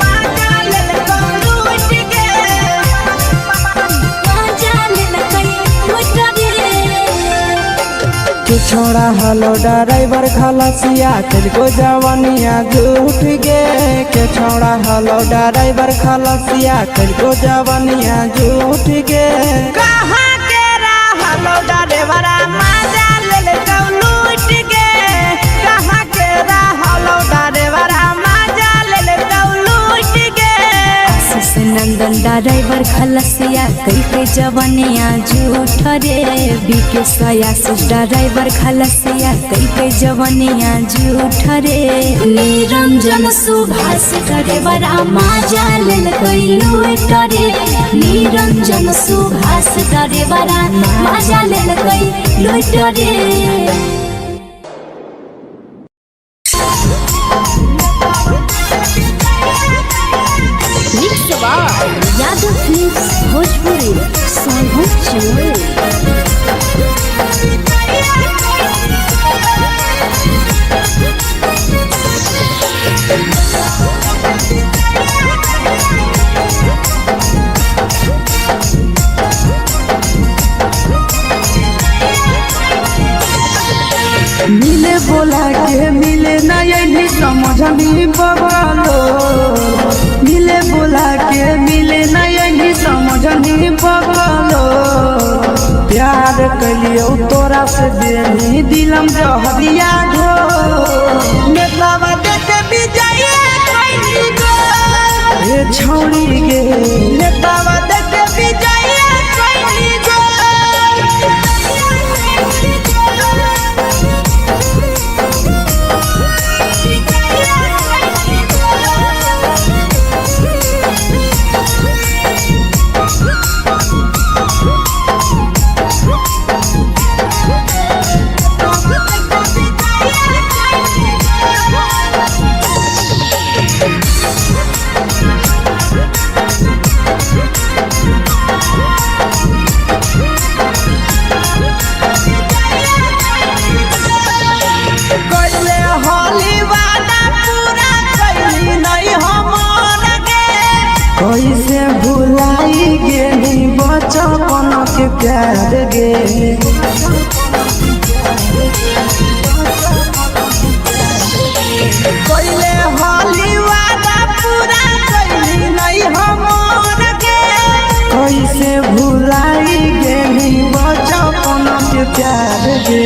माजा लेलकौ लूट गे माजा लेलकै लूट रे के छोड़ा हलो ड्राइवर खलसिया तेलको जवानिया झूठ गे के छोड़ा हलो ड्राइवर खलसिया तेलको जवानिया झूठ गे कहाँ के रहलो डरेवरा माजा लेलकौ लूट गे कहाँ के रहलो डरेवरा माजा लेलकौ लूट गे आशीष नंदन ड्राइवर खलसिया कई जवानिया झूठ रे बीके आशीष ड्राइवर खलसिया कई जवानिया झूठ रे निरंजन सुभाष ड्राइवरा माजा लेलकै लूट रे निरंजन सुभाष ड्राइवरा माजा लेलकै लूट रे। Shimoli. मिले बोला के मिले ना यही समझनी बगलो मिले बोला के मिले ना यही समझनी बगलो प्यार कलियो तोरा से देनी दिलम जहरिया ढो नेतावा देखे विजय कैली गो ए छौड़ी गे नेतावा देखे विजय कैली गो कैसे भुलाई गेली बचपन के प्यार गे कैले होली वादा पूरा कैली नहीं हमर गे कैसे भुलाई गेली बचपन के प्यार गे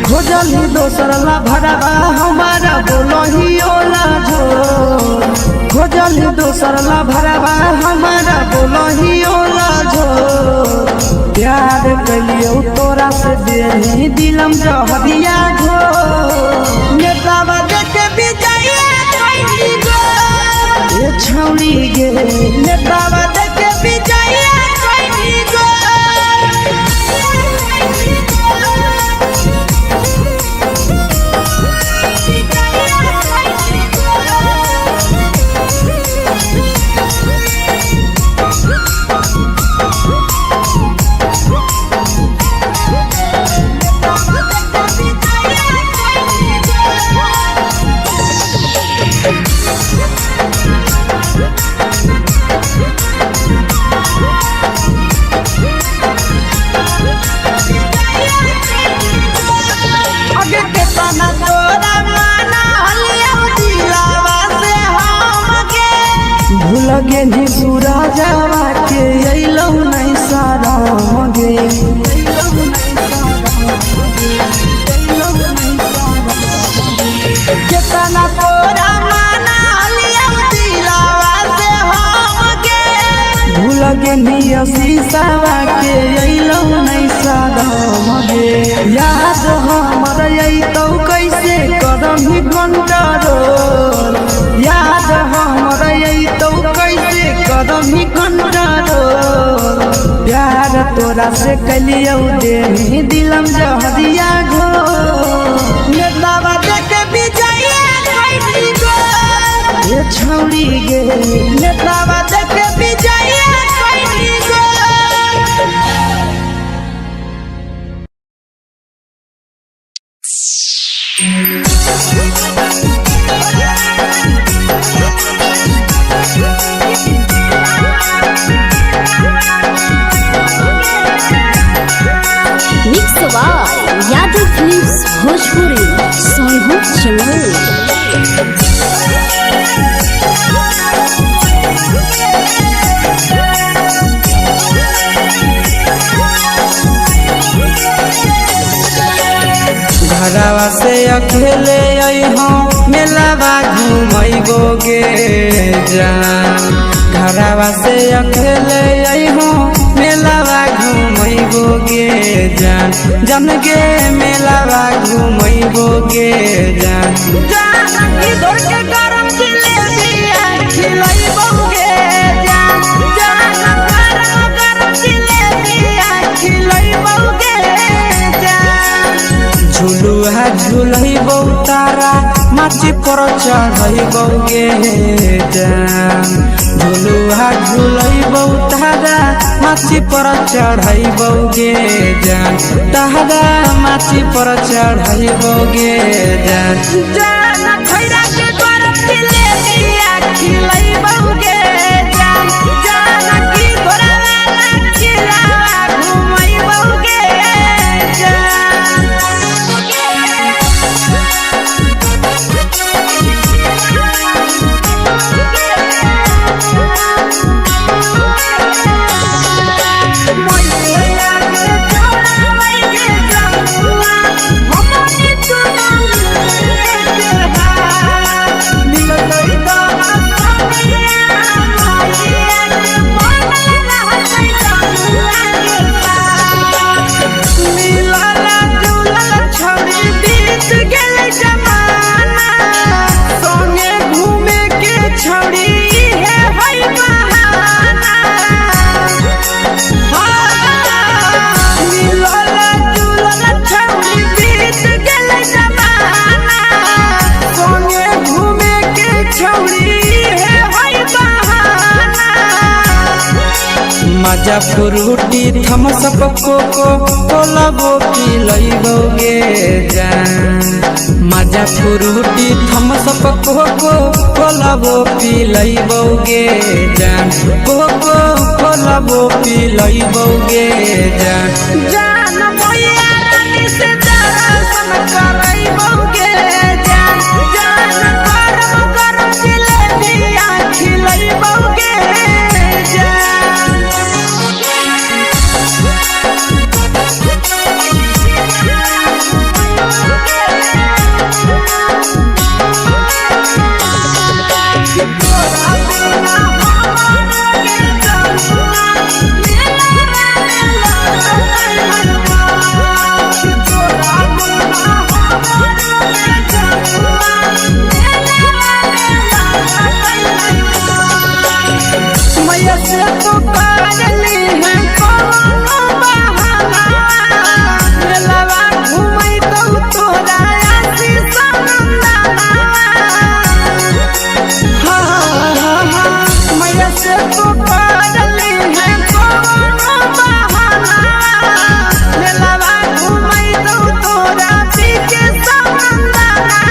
खोजली दोसर ला भरवा हमारा बोलही ओला झो खोजली दोसर ला भरवा हमारा बोलही ओला झो प्यार कलियो तोरा से देनी दिलम जहरिया झो नेतावा देखे विजय कैली गो ए छौड़ी गे नेतावा देखे विजय कैली गो लगे नी सूरजवा के अइलौ नहीं सारा गे केतना तोरा माना लिया दिलावा से हम गे भूल गे नी शीशावा के अइलौ नहीं सारा गे याद हमर अइतौ कैसे करही कंट्रोल याद हमर अइतौ कैसे करही कंट्रोल प्यार तोरा से कलियो देनी दिलम जहरिया घो नेतावा देखे विजय कैली गो ए छौड़ी गे नेतावा देखे विजय कैली गो यादव फिल्म्स भोजपुरी सोनभद्र चमोली। घरवा से अकेले अइहो मेलावा घूमैबो गे जान घरवा से अकेले अइहो मेलावा घूमैबो गे जान जन गे मेलावा घूमैबो गे जान जान इधर के गरम जिलेबिया खिलैबो गे जान जान गरम जिलेबिया खिलैबो गे जान झुलुआ झुलुहा झुलैबौ तारा माची पर चढ़ैबौ गे जान झुलुहा झुलैबौ तारा माची पर चढ़ैबौ गे जान तारा माची पर चढ़ैबौ गे जान जान खैरा के गरम जिलेबिया खिलैबौ गे जान जान की घोड़ावाला चिलावा घुमैबौ गे जान मजा फ्रूटी थम्सअप कोको कोला वो पिलैबौ गे जान मजा फ्रूटी थम्सअप कोको कोला वो पिलैबौ गे जान कोको कोला वो पिलैबौ गे जान जान मैया रानी से दर्शन करैबौ गे जान जान गरम गरम जिलेबिया खिलैबौ गे जान मैया से तो पागली है कोनो बहाना मेलावा घुमै तो तोरा आसी सनंदना मैया से तो पागली है कोनो बहाना मेलावा घुमै तो तोरा पीके सनंदना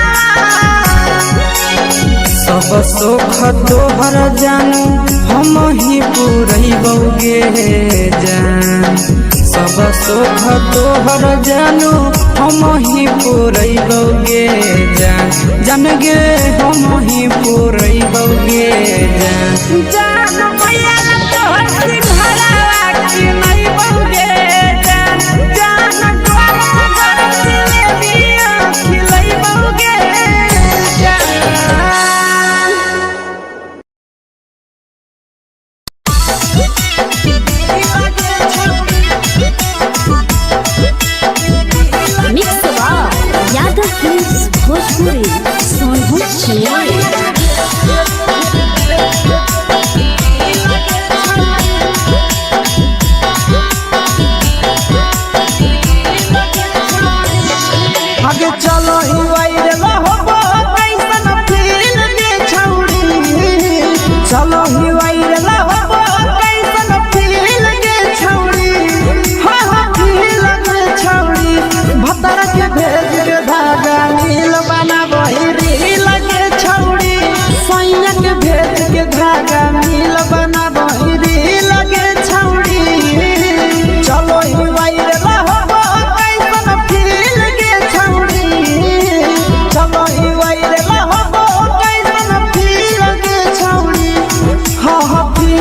सब सुख तोहर जानू हम ही पुरैबौ गे जान सब सुख तोहर जानू हम ही पुरैबौ गे जान जान गे हम ही पुरैबौ गे जान जान मैया तोहर सिंघारा खिलैबौ गे जान जान गरम गरम जिलेबिया खिलैबौ गे जान मिक्स यादव फिल्म्स भोजपुरी सोनभद्र आगे चलो ही वायरल होबो कैसन फील दे छौड़ी चलो ही वायरल होबो कैसन फील दे छौड़ी हा फील दे छौड़ी भतर के भेज के धागा नील बना बहिरी लगे छौड़ी सैया के भेज के धागा नील बना बहिरी लगे छौड़ी चलो ही वायरल होबो कैसन फील दे छौड़ी चलो ही वायरल होबो कैसन फील दे छौड़ी हा फील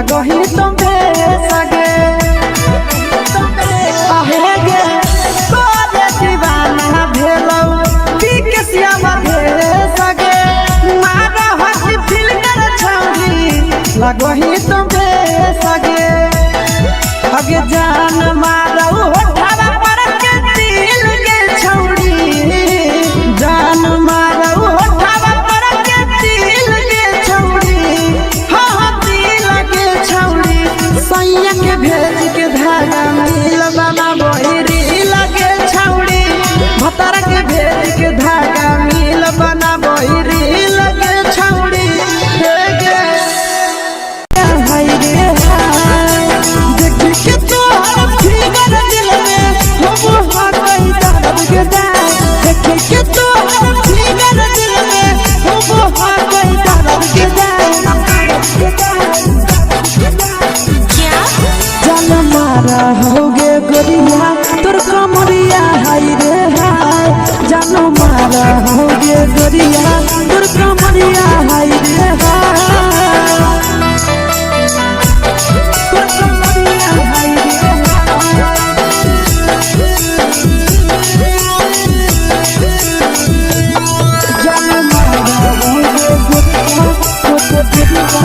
लगही तुम सगे आहे गे तोरे दीवाना भेलौ पीके श्यामा भेले सगे मारा हसी फिल्टर छौरी लगही तुम सगे अगे जान मारौ होठवा पर के दिल के छौरी जान मारौ होठवा पर के दिल के छौरी हाँ दिल के छौरी सैया के भेज के धागा मिल बना बहिरी लगे छौरी भतर के भेज के धागा मिल बना बहिरी लगे छौरी हे गे हाय रे हाय देख के तोहर फिगर दिल में हम हाथ कहीं दर्द के दाग देख के तोहर फिगर दिल में हम हाथ कहीं दर्द के जान मारा होगे गोरिया तोर कमरिया हाय रे हाय जान मारा होगे गोरिया तोर कमरिया हाय रे हाय तोर कमरिया हाय रे जान मारा होगे गोरिया तोर कमरिया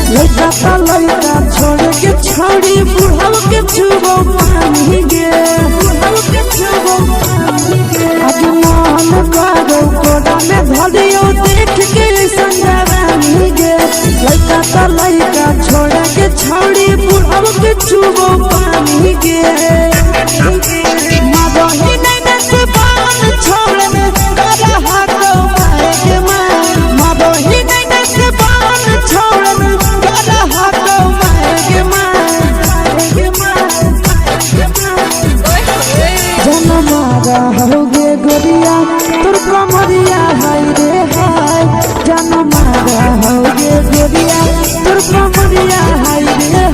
लड़का छोड़ के छौड़ी बुढ़ाव के छुबो पानी गे बुढ़ाव के छुबो पानी गे अगे मन करो कोड़ा में धरियो देख के संजवानी गे लड़का छोड़ के छौड़ी बुढ़ाव के छुबो पानी गे मादही नहीं से बान छोड़ में करा हाथ मारे के मादही नहीं से बान छोड़ में करा हाथ मारे के जन मारा होगे गोरिया तोर कमरिया हाय रे हाय जन मारा होगे गोरिया तोर कमरिया हाय रे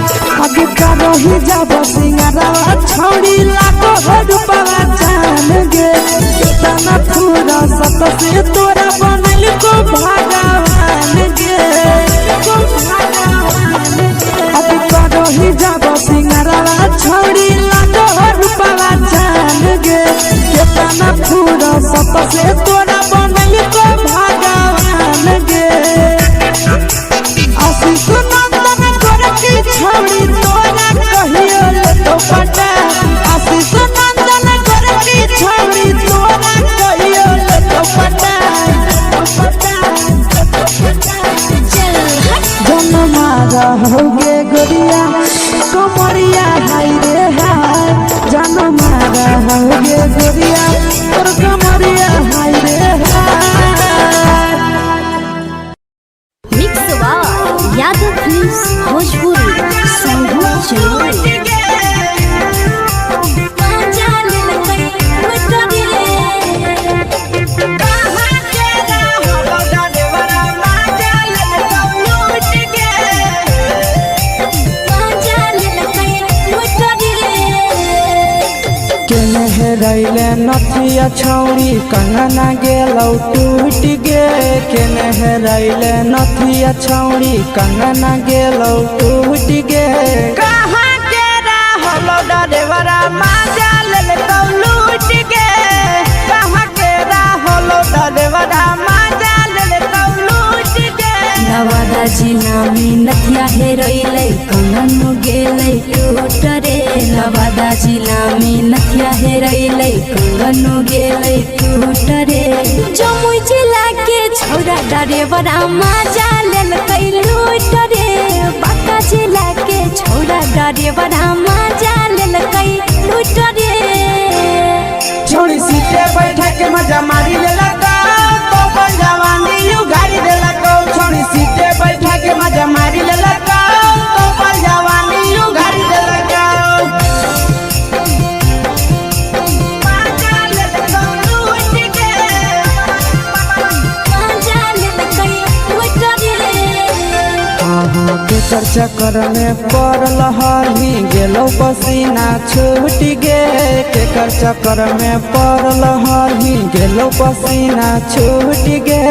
रही जब सिंगारा छौड़ी लाखो रुपवा जान गे कितना पूरा सत से तोरा बनल को भगवान गे अभी रही जब सिंगारा छौड़ी लाखो रुपवा जान गे कितना पूरा सत से तोरा बनल को भगवान गे आशीष नंदन करती छौड़ी तोरा कहियो तो पटा आशीष नंदन करती छौड़ी तोरा कहियो तो पटा जन मारा होगे गोरिया कमरिया हाय रे हाय जन मारा होगे गोरिया तोर कमरिया हाय रे हाय मिक्स यादव फिल्म्स भोजपुरी संगीत चैनल रैले नथिया छौड़ी कंगना गेलौ टूट गे केने रैले नथिया छौड़ी कंगना गेलौ टूट गे कहाँ के रहलो डरेवरा माजा लेलकौ लूट गे कहाँ के रहलो डरेवरा माजा लेलकौ लूट गे नवादा जिला में नथिया हेरैलै कंगन गेलै टूट रे नवादा जिला में नथिया हेरैलै कंगन गेलै टूट रे जमुई जिला के छौरा डरेवरा माजा लेलकै लूट रे बाका जिला के छोरा ड्राइवर मजा लेलकै लूट रे छोड़ी सीटे बैठा के मजा मारी लेलका तो अपन जवानी यू गाड़ी देलका छोड़ी सीटे बैठा के मजा मारी लेलका तो अपन जवानी यू गाड़ी देलका केकर चक्कर में पड़ल हही गेलो पसीना छूट गे केकर चक्कर में पड़ल हही गेलो पसीना छूट गे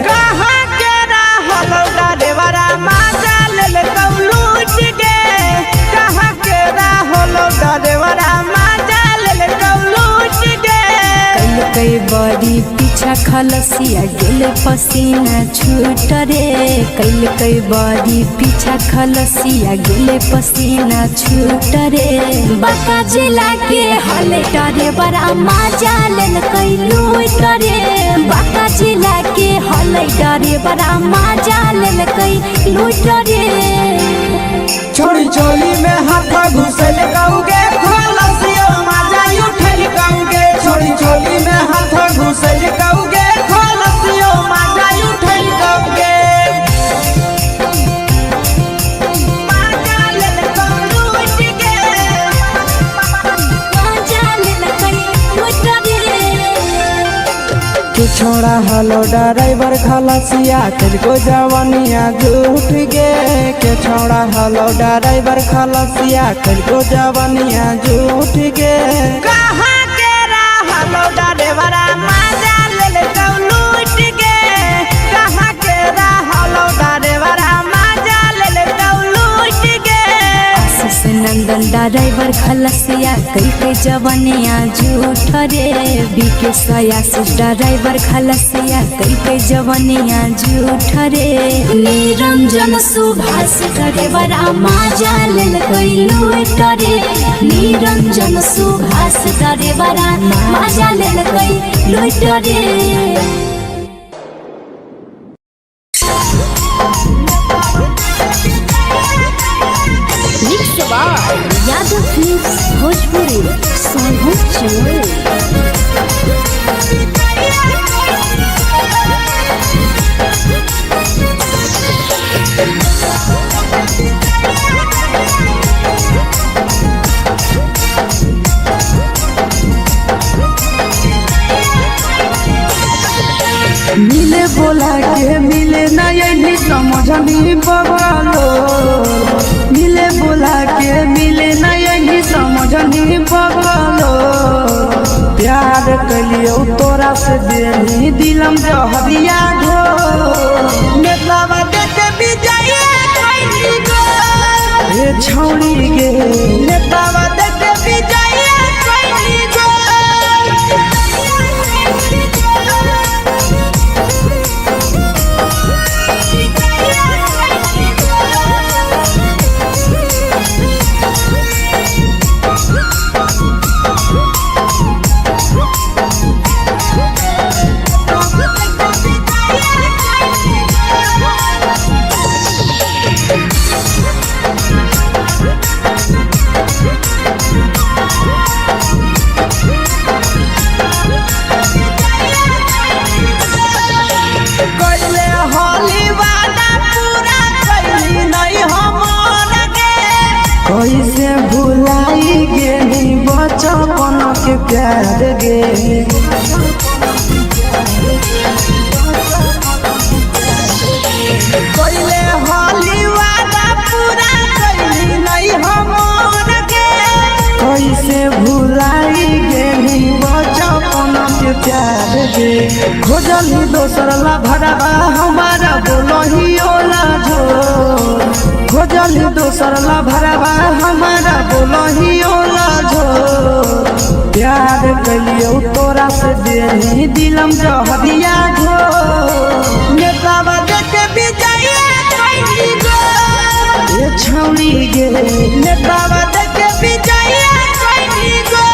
कहाँ के रहल ड्राइवरा मजा लेलकौ लूट गे कहाँ के रहल ड्राइवरा मजा लेलकौ लूट गे कई बड़ी पीछा खलसिया गेले पसीना छूट रे कई बड़ी पीछा खलसिया गेले पसीना छूट रे बाका जिला के हले डरे बड़ा मजा लेलकै लूट रे बाका जिला के हले डरे बड़ा मजा लेलकै लूट रे छोड़ी चोली में हाथ घुसल कौगे खलसियो मजा उठल कौगे छोड़ी चोली में हाथ घुसल कौगे खलसियो मजा उठल कौगे छोड़ा हलो ड्राइवर खलसिया तेरे जवानिया झूठ गे के छोड़ा हलो ड्राइवर खलसिया तेरे जवानिया झूठ गे कहाँ के रहलो ड्राइवरा मजा लेलकौ लूट गे कहाँ के रहलो ड्राइवरा मजा लेलकौ लूट गे आशीष नंदन ड्राइवर खलसिया कई जवानिया झूठ रे बीके आशीष ड्राइवर खलसिया कई जवानिया झूठ रे निरंजन सुभाष ड्राइवर मजा लेलकै लूट रे निरंजन सुभाष ड्राइवर मजा लेलकै लूट रे यादव फिल्म्स भोजपुरी सोनभद्र मिले बोला के मिले नहीं समझनी बगलो मिले बोला के मिले नहीं समझनी बगलो प्यार कलियो तोरा से देनी दिलम जहरिया घो नेतावा देते विजय कैली गो ए छौड़ी गे नेतावा देते विजय कैली गो कैसे भुलाई गेली बचपन के प्यार गे कैले होली वादा पूरा कैली नहीं हमर गे कैसे भुलाई गेली बचपन के प्यार गे खोजली दोसर ला भरवा हमारा बोलही ओला जो खोजली दोसर ला भरवा हमारा बोलही ओला झो प्यार कलियो तोरा से देनी दिलम जहरिया झो नेतावा देखे विजय कैली गो ए छौड़ी गे नेतावा देखे विजय कैली गो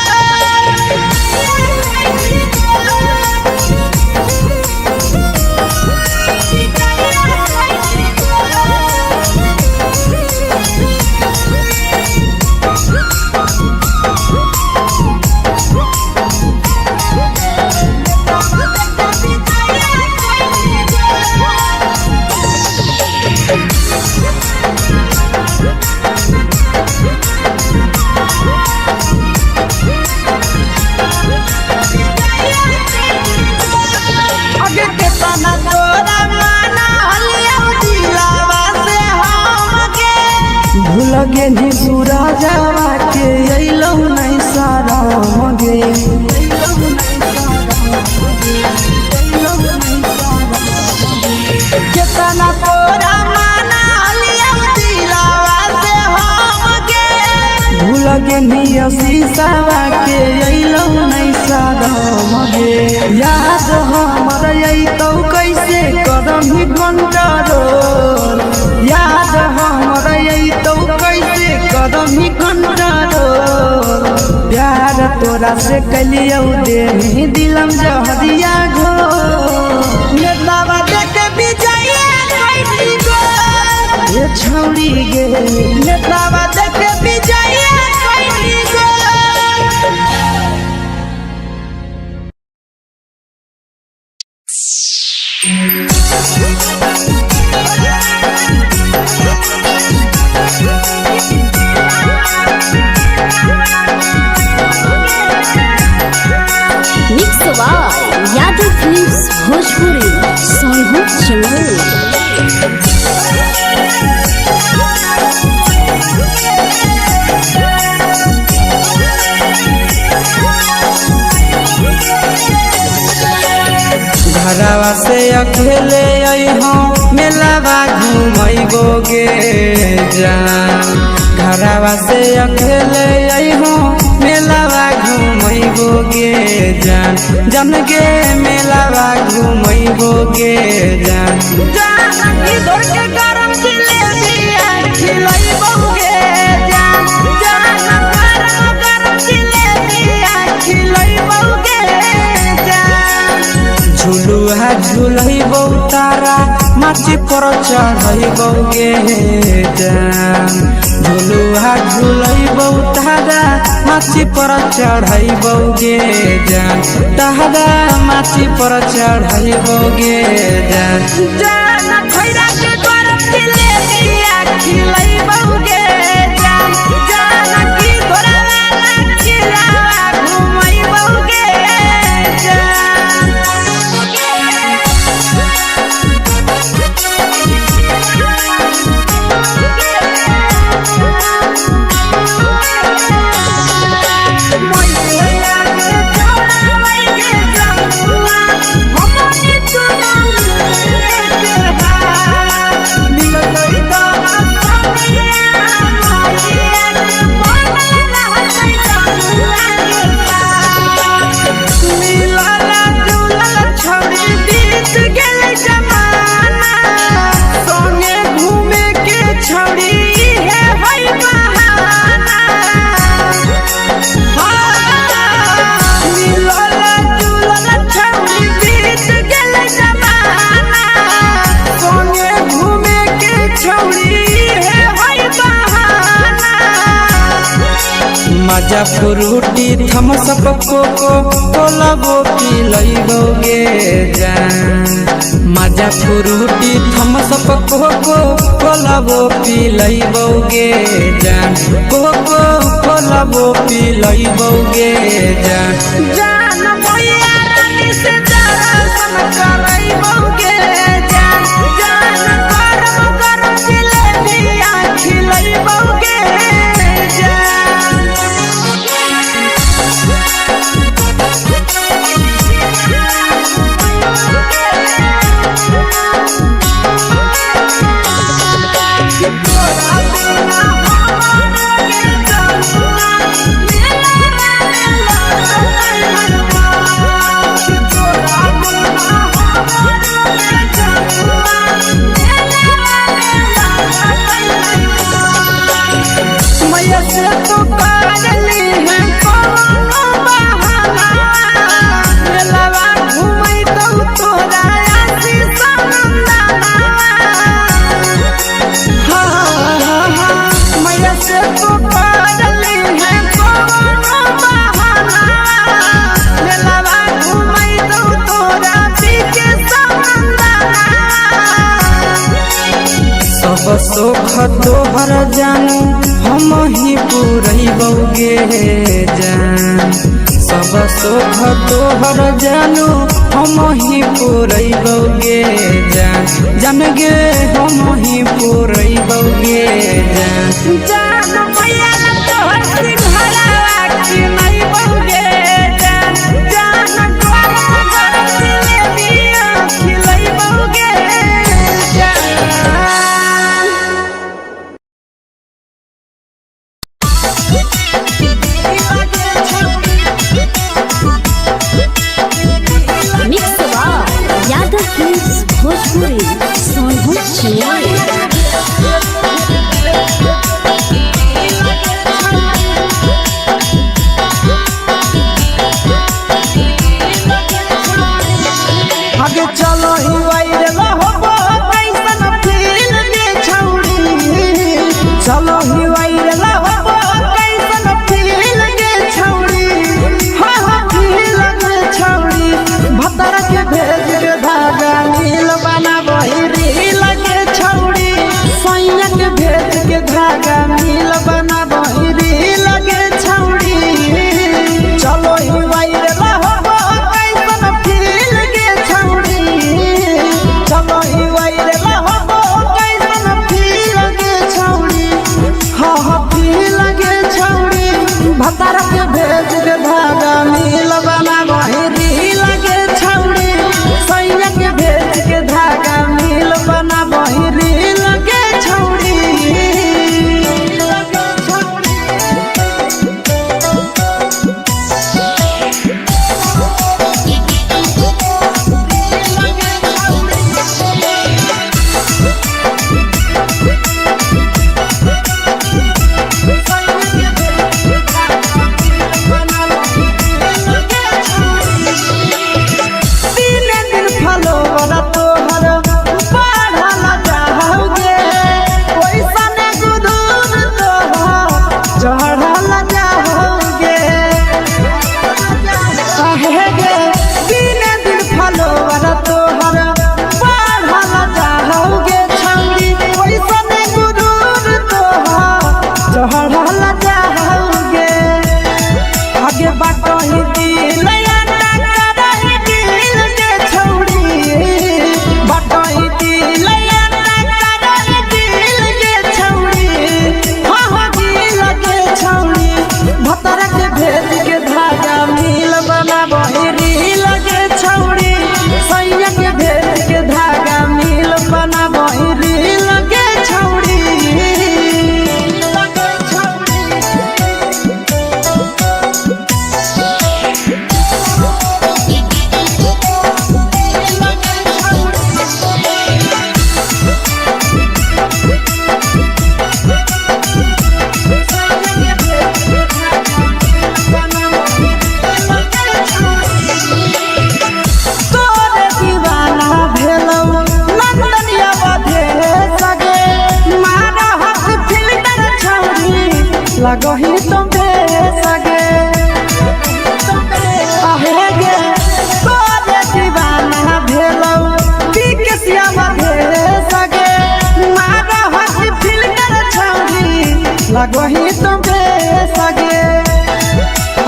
बितावा के अइलौ नहीं सारम गे याद हमर अइतौ कैसे करम कंट्रोल याद हमर अइतौ कैसे करम कंट्रोल प्यार तोरा से कलियौ देनी दिलम जहरिया घो नेतावा देख विजय कैली गो ये छौड़ी गे नेतावा देख विजय कैली गो mix by Yadav films Bhojpuri Sonu चमन। घरवा से अकेले अइहों मेलावा घूमैबो गे जान घरवा से अकेले अइहों मेलावा घूमैबो गे जान जन गे मेलावा घूमैबो गे जान जानकी दौड़ के गरम जिलेबिया खिलैबौ गे जान गरम जिलेबिया खिलैबौ गे जान झुलुहा झुलैबौ तारा माची पर चढ़ैबौ गे जान झुलुहा झुलैबौ तारा माची पर चढ़ैबौ गे जान तारा माची पर चढ़ैबौ गे जान जान खैरा के गरम जिलेबिया खिलैबौ गे जान जानकी घोड़ावाला खिलावा घुमैबौ गे जान मजा फ्रूटी थम्स अप कोको कोला वो पी लइबौ गे जान मजा फ्रूटी थम्स अप कोको कोला वो पी लइबौ गे जान कोको कोला वो पी लइबौ गे जान जान भैया रानी से दर्शन करैबौ गे जान गरम गरम जिलेबिया खिलैबौ गे जान मैया से तो काजली है कोनो बहाना मेलावा घुमैतौ तोरा आशीष नंदना मैया से तो काजली है कोनो बहाना मेलावा घुमैतौ तोरा पीके नंदना सब सुख तोहर जानू हम ही पुरैबौ गे जान सब सुख तोहर जानू हम ही पुरैबौ गे जान जान गे हम ही पुरैबौ गे जान जान मैया तोहर सिंघरावा खिलैबौ गे जान गरम गरम जिलेबिया खिलैबौ गे जान आहे गे दिने दिन फलोवर तोहर बढ़ल जाओगे छौरी ओइसन गुरूर तोहर चढ़ल जाओगे आगे बाटही दिल लगही तुम्हे सगे आहे गे तोरे दीवाना भेलौ बिकसिया भेले सगे मारा हसी फिल्टर छौरी लगही तुम्हे सगे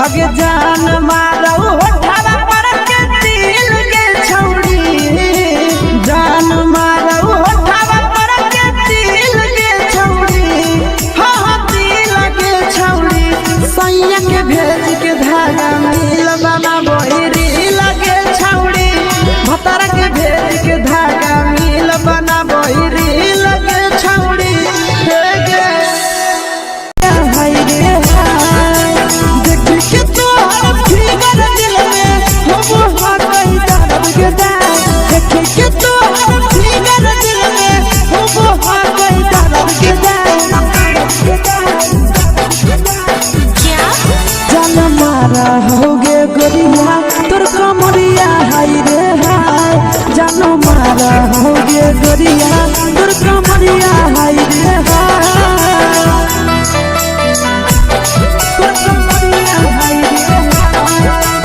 अगे जान मारौ होठवा पर के दिल के छौरी जान मारौ होठवा पर के दिल के छौरी सैया के भेज के धागा मिल बना बहिरी लगे छौड़ी भतारा के भेज के धागा मिल बना बहिरी लगे छौड़ी हे गे हाय रे हाय देख के तोहर फिगर दिल में हम हाथ कहीं दर्द के दाग देख के तोहर फिगर दिल में हम हाथ कहीं दर्द के दाग मारा होगे गोरिया तोर कमरिया हाय रे हाय जानो मारा होगे गोरिया तोर कमरिया हाय रे हाय तोर कमरिया हाय रे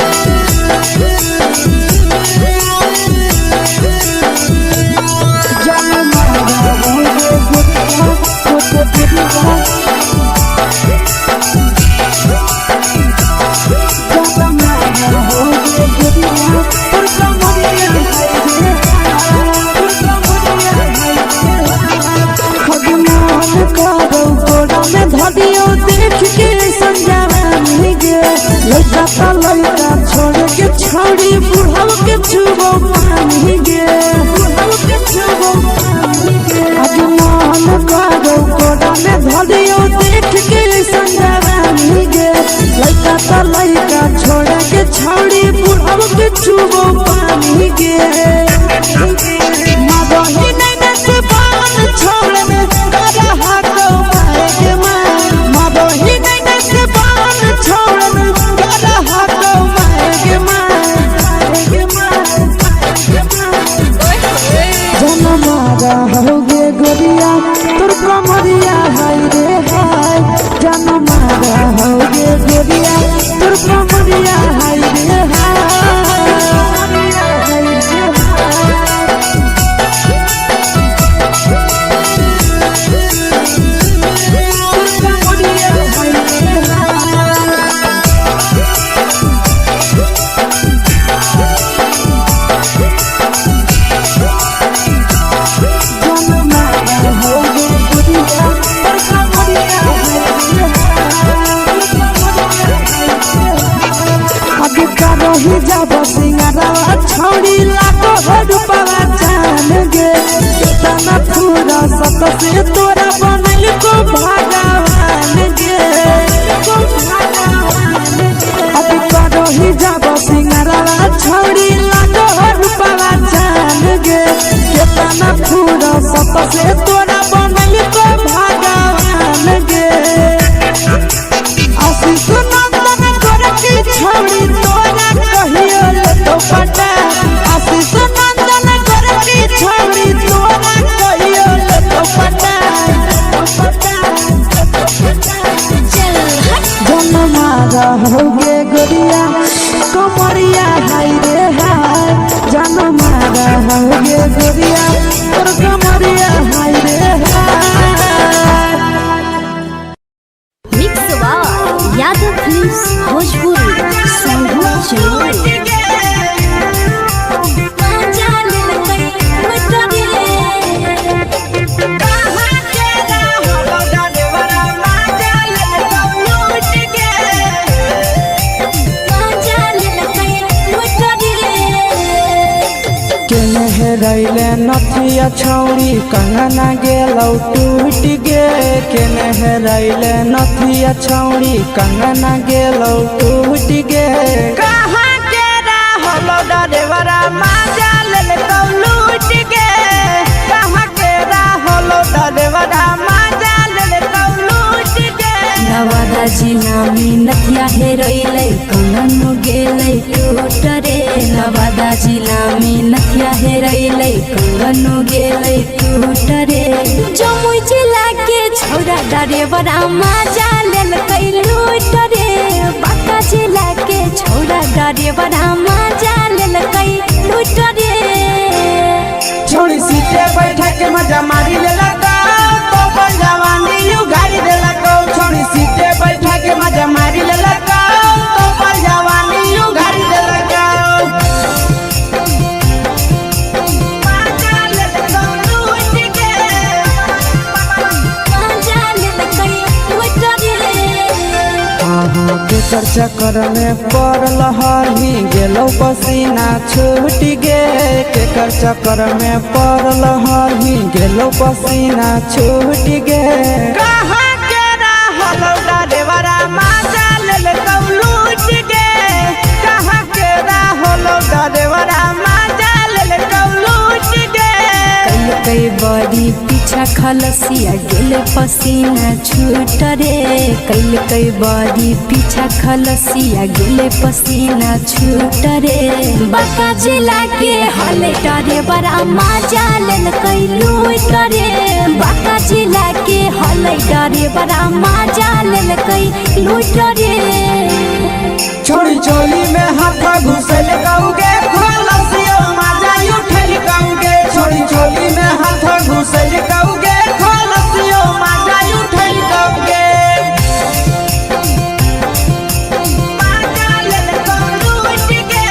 जानो मारा होगे गोरिया तोर कमरिया धदियो देख के संजावानी गे लइका ता लइका छोड़ के छौड़ी बुढ़ाव के छुबो पानी गे बुढ़ाव के छुबो पानी गे आज मन करो कोड़ा में धदियो देख के संजावानी गे लइका ता लइका छोड़ के छौड़ी बुढ़ाव के छुबो पानी गे मदही नहीं से बान छोड़ में करा हाथ मारे के मदही नहीं से बान छोड़ में करा हाथ मारे के जन मारा होगे गोरिया तोर कमरिया हाय रे हाय जन मारा होगे गोरिया तोर कमरिया हाय रे हाय ही जब सिंगारवा छौड़ी लाखो रुपवा जान गे कितना पूरा सत से तोरा बनल को भगवान गे अभी करो ही जब सिंगारवा छौड़ी लाखो रुपवा जान गे कितना पूरा सत से तोरा बनल को भगवान गे आशीष नंदन कर के छौड़ी तोरा कहियो तो पटा आशीष नंदन कर के छौड़ी तोरा कहियो तो पटा जन मारा होगे गोरिया कमरिया हेरैले नथिया छौरी कंगना गेलौ टूट गे केने हेरैले नथिया छौरी कंगना गेलौ टूट गे कहाँ के रहलो डरेवरा माजा लेलकौ लूट गे कहाँ के रहलो डरेवरा माजा लेलकौ लूट गे नवादा जिला में नथिया हेरैले कंगन गेलै टूट रे नवादा जिला में नथिया हेरैले कंगन गेलै टूट रे जमुई जिला के छौरा डरेवरा माजा लेलकै लूट रे बांका जिला के छौरा डरेवरा माजा लेलकै लूट रे छोड़ी सीटे बैठा के मजा मारी लेलकौ तो अपन जवानी यू गाड़ी देलकौ छोड़ी सीटे बैठा के मजा मारी लेलकौ तो अपन जवानी यू गाड़ी देलकौ माजा लेलकौ लूट गे माजा लेलकै लूट रे केकर चक्कर में पड़ल हही गेलौ पसीना छूट गे केकर चक्कर में पड़ल हही गेलौ पसीना छूट गे कहाँ के रहलो डरेवरा माजा लेलकौ लूट गे कहाँ के रहलो डरेवरा माजा लेलकौ लूट गे कई बड़ी पीछा खलसिया गेले पसीना छूट रे कई बड़ी पीछा खलसिया गेले पसीना छूट रे बांका जिला के हले डरे बड़ा माजा लेलकै लूट रे बांका जिला के हले डरे बड़ा माजा लेलकै लूट रे छोड़ी चोली में हाथ घुसल कौगे खलसियो माजा उठल कौगे छोड़ी चोली में हाथ घुसल कौगे खलसियो माजा उठल कौगे माजा लेलकौ लूट गे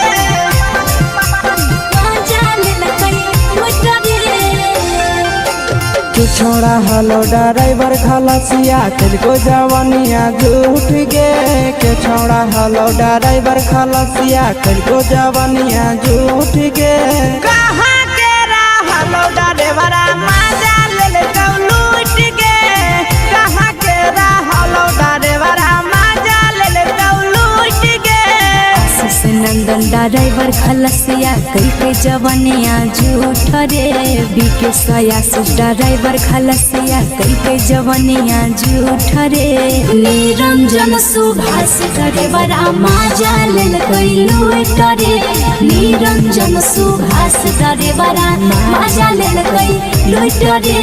माजा लेलकै लूट रे तू छोड़ा हलो ड्राइवर खलसिया तेरे जवानिया झूठ गे के छोड़ा हलो ड्राइवर खलसिया तेरे जवानिया झूठ गे कहाँ के रहलो डरेवरा माजा लेलकौ लूट गे कहाँ के रहलो डरेवरा माजा लेलकौ लूट गे आशीष नंदन ड्राइवर खलसिया कई जवानिया झूठ रे बीके आशीष ड्राइवर खलसिया कई जवानिया झूठ रे निरंजन सुभाष ड्राइवरा माजा लेलकै लूट रे निरंजन सुभाष ड्राइवरा माजा लेलकै लूट रे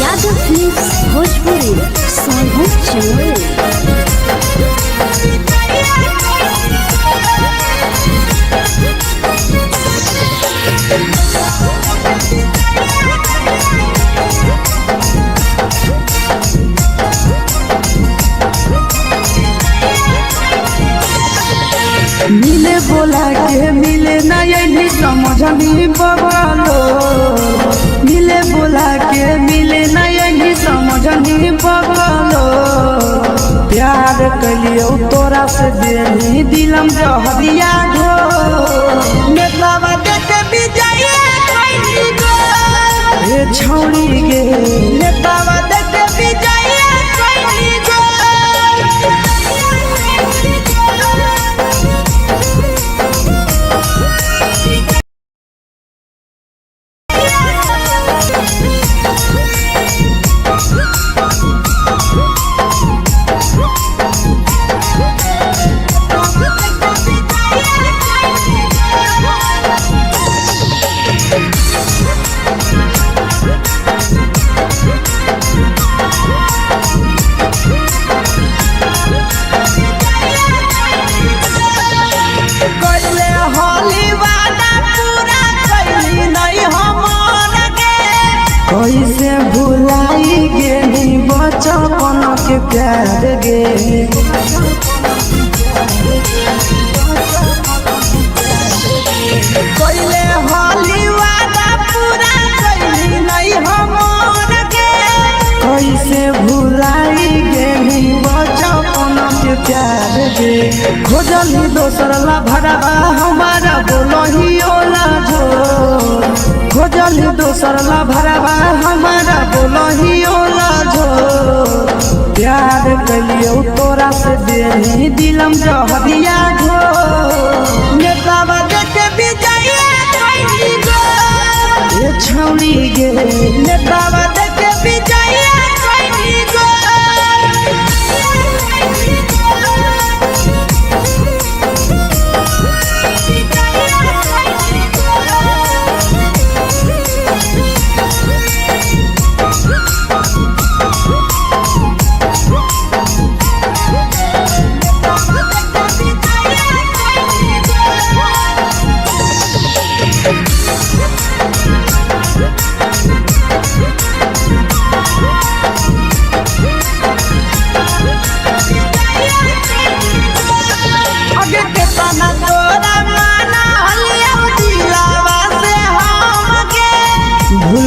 यादव फिल्म्स भोजपुरी सोनभद्र चैनल मिले बोला के मिले नहीं समझनी बगलो मिले बोला के मिले नहीं समझनी बगलो प्यार कलियो तोरा से देनी दिलम जहरिया घो नेतवा देखे विजय कैली गो ए छौड़ी गे नेतवा देखे विजय कैली गो कैसे भुलाई गेली बचपन के प्यार गे कैले होली वादा पूरा कैली नहीं हमर गे कैसे भुलाई गेली प्यार गे खोजली दोसर ला भरवा हमारा बोलही ओला झो खोजली दोसर ला भरवा हमारा बोलही ओला झो प्यार कलियो तोरा से देही दिलम जहरिया झो नेतावा देखे बिजैया कैली गो ये छौरी गे नेतावा देखे बिजैया कैली गो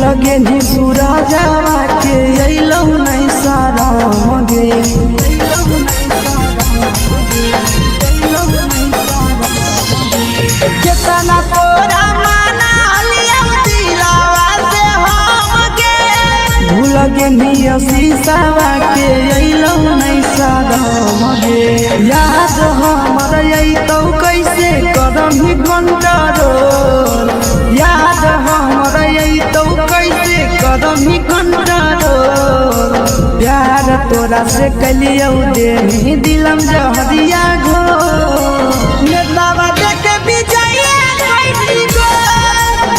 लगे नी सूरजवा के अइलौ नहीं सारा गे केतना तोरा माना लिया दिलावा से हम गे भूल गे नी शीशावा के अइलौ नहीं सारा गे याद हमर अइतौ कैसे करही घंटा रोल याद हमर अइतौ कैसे कदमी कंटारो प्यार तोरा से कलियो देही दिलम जहरिया घो नेतावा देखे बिजैया कैली गो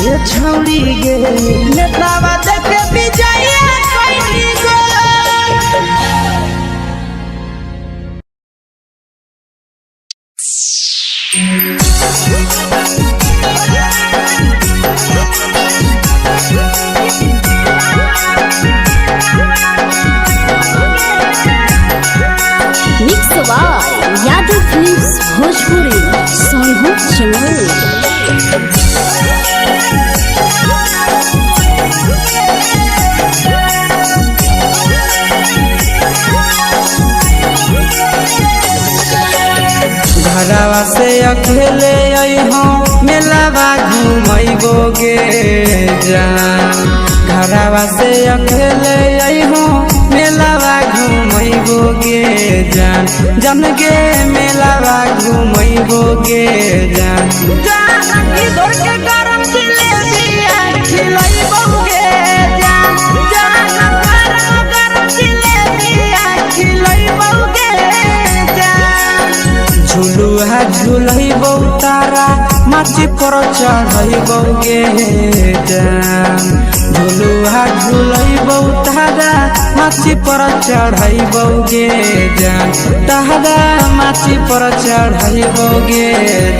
ये छौरी गे नेतावा देखे बिजैया कैली गो यादव फिल्म्स भोजपुरी सोनभद्र चैनल घरवा से अकेले अइहो मेलावा घूमैबो गे जान घरवा से अकेले अइहो मेलावा घूमैबो गे जान जन गे मेलावा घूमैबो गे जान जानकी दौड़ के गरम जिलेबिया खिलैबो गे जान गरम जिलेबिया खिलैबो गे जान झुलुहा झुलैबो तारा माची पर चढ़ैबो गे जान झुलुहा झुलैबो तारा माची पर चढ़ैबो गे जान तारा माची पर चढ़ैबो गे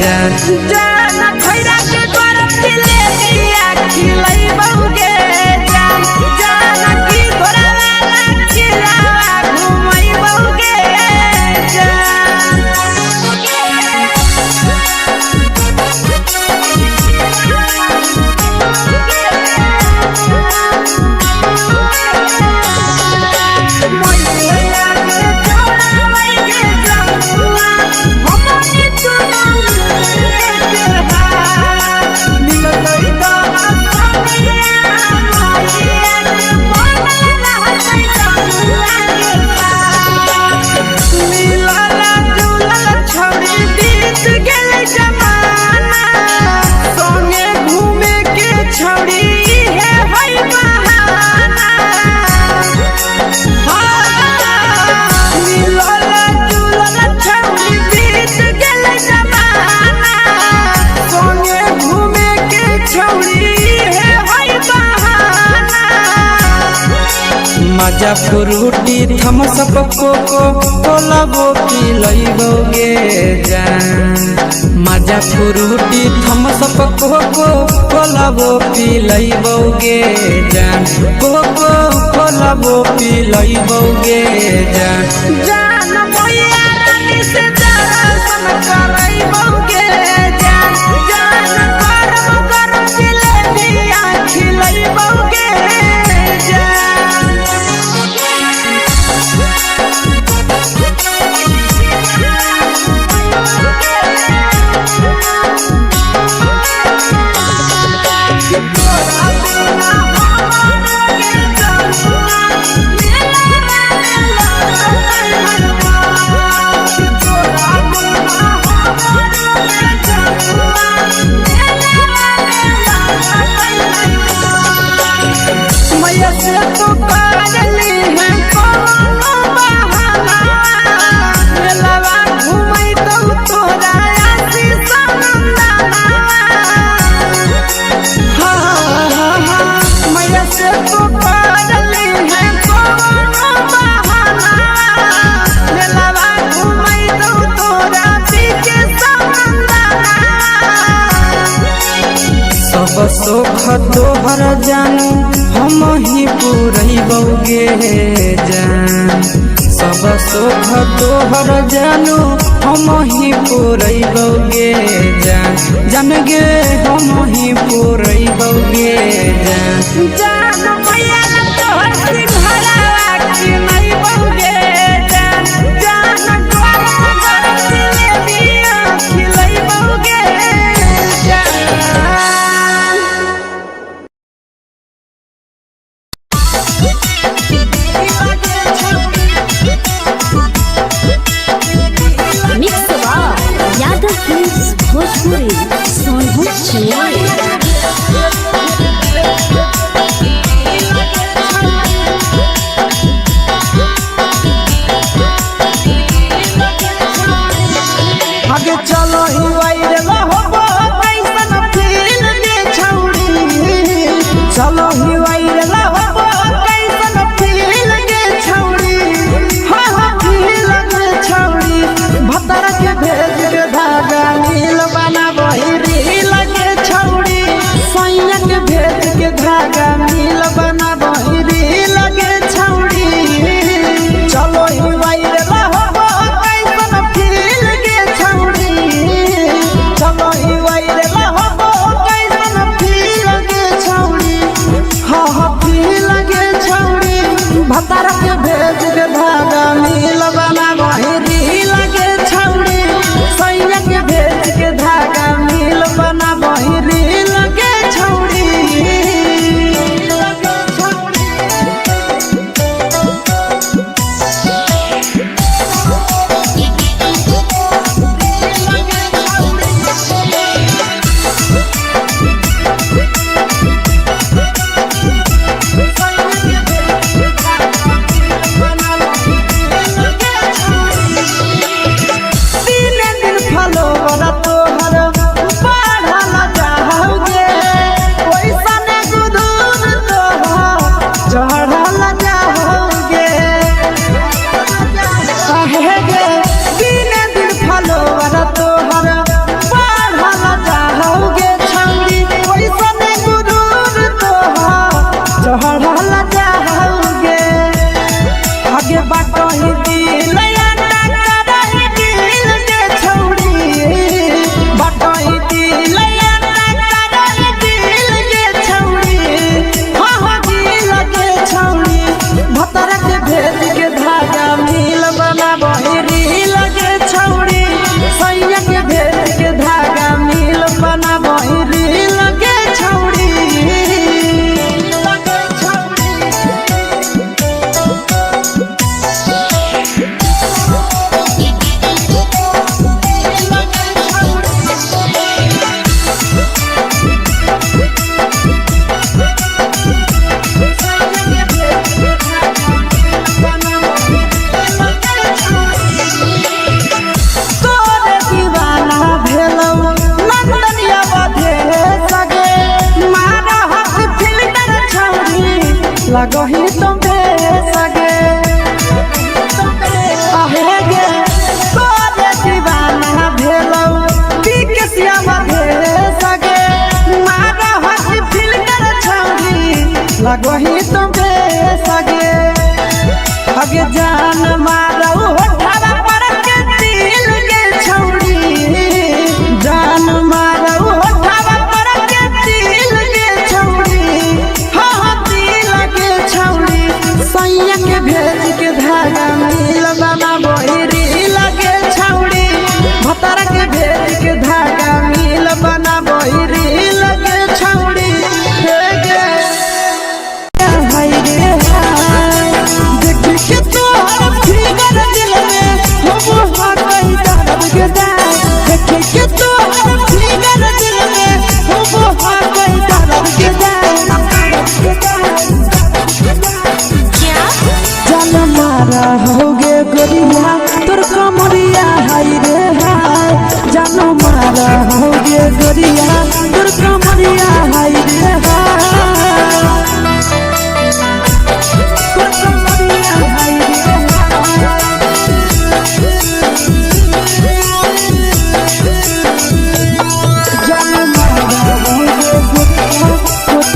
जान जान खैरा के गरम जिलेबिया खिलैबो गे जान जानकी घोड़ावाला खिलावा घुमैबो गे मजा फ्रूटी थमसप कोको कोलाबो पिलैबो गे जान मजा फ्रूटी थमसप कोको कोलाबो पिलैबो गे जान कोको कोलाबो पिलैबो गे जान जान मोया रानी से दर्शन करैबो गे जान गरम गरम जिलेबिया खिलैबो गे जान तोहर जानू हम ही पूरैबौगे जान सब सुख तोहर जानू हम ही पूरैबौगे जान जान गे हम ही पूरैबौगे जान जान भैया तोहर सिंघरावा की नहीं बौगे जान जान तोहर जिलेबिया खिलाई बौगे जान मिक्स यादव फिल्म्स भोजपुरी सोनू चिड़िया आगे चलो ही वायरल होबो कैसन फील दे छौड़ी चलो ही वायरल होबो कैसन फील दे छौड़ी हां हां फील दे छौड़ी भतर के भेज के धागा नील बना बहिरी लगे छौड़ी सैया के भेज के धागा नील बना बहिरी लगे छौड़ी चलो ही वायरल होबो कैसन फील दे छौड़ी चलो ही वायरल होबो कैसन फील दे छौड़ी हां हां फील दे छौड़ी भतर के भेज के धागा नील बना बहिरी लगे छौड़ी सैया के भेज के धागा नील बना बहिरी लगे छौड़ी लगे छौड़ी लगही तुम्हे सगे आहे गे तोरे दीवाना भेलौ बिकसिया मधे सगे मारा हसी फिल्टर छौरी लगही तुम्हे सगे अगे जान मारौ होठवा पर के दिल के छौरी जान मारौ होठवा पर के दिल के छौरी हां दिल के छौरी सैया के भेज के धागा मिल बना बहिरी लगे छौरी भतर के भेज के धागा मिल बना बहिरी लगे छौरी हे गे हाय रे हाय देख के तोहर फिगर दिल में हम हाथई दर्द के दाग देख के तोहर फिगर दिल में हम हाथई दर्द के दाग जान मारा होगे गोरिया तोर कमरिया हाय रे हाय जान मारा होगे गोरिया तोर कमरिया हाय रे हाय तोर कमरिया हाय रे हाय जान मारा होगे गोरिया तोर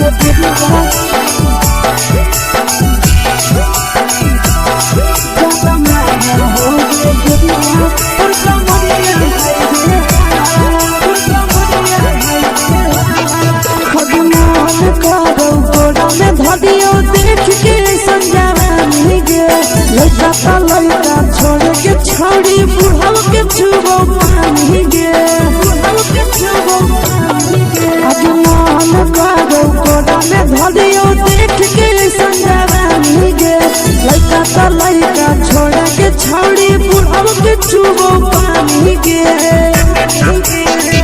लड़का तो लड़का छोड़ के छौड़ी बुढ़ाव के चुबो पानी के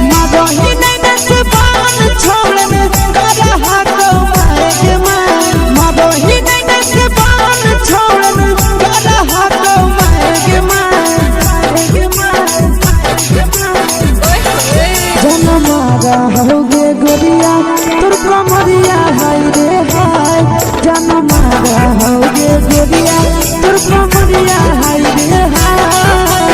मदही नैना से बान छोड़ में करा हाको माए के माँ मदही नैना से बान छोड़ में करा हाको माए के माँ जनमारा होगे गोरिया तोर कमरिया हाय रे हाय जनमारा होगे गोरिया तोर कमरिया हाय रे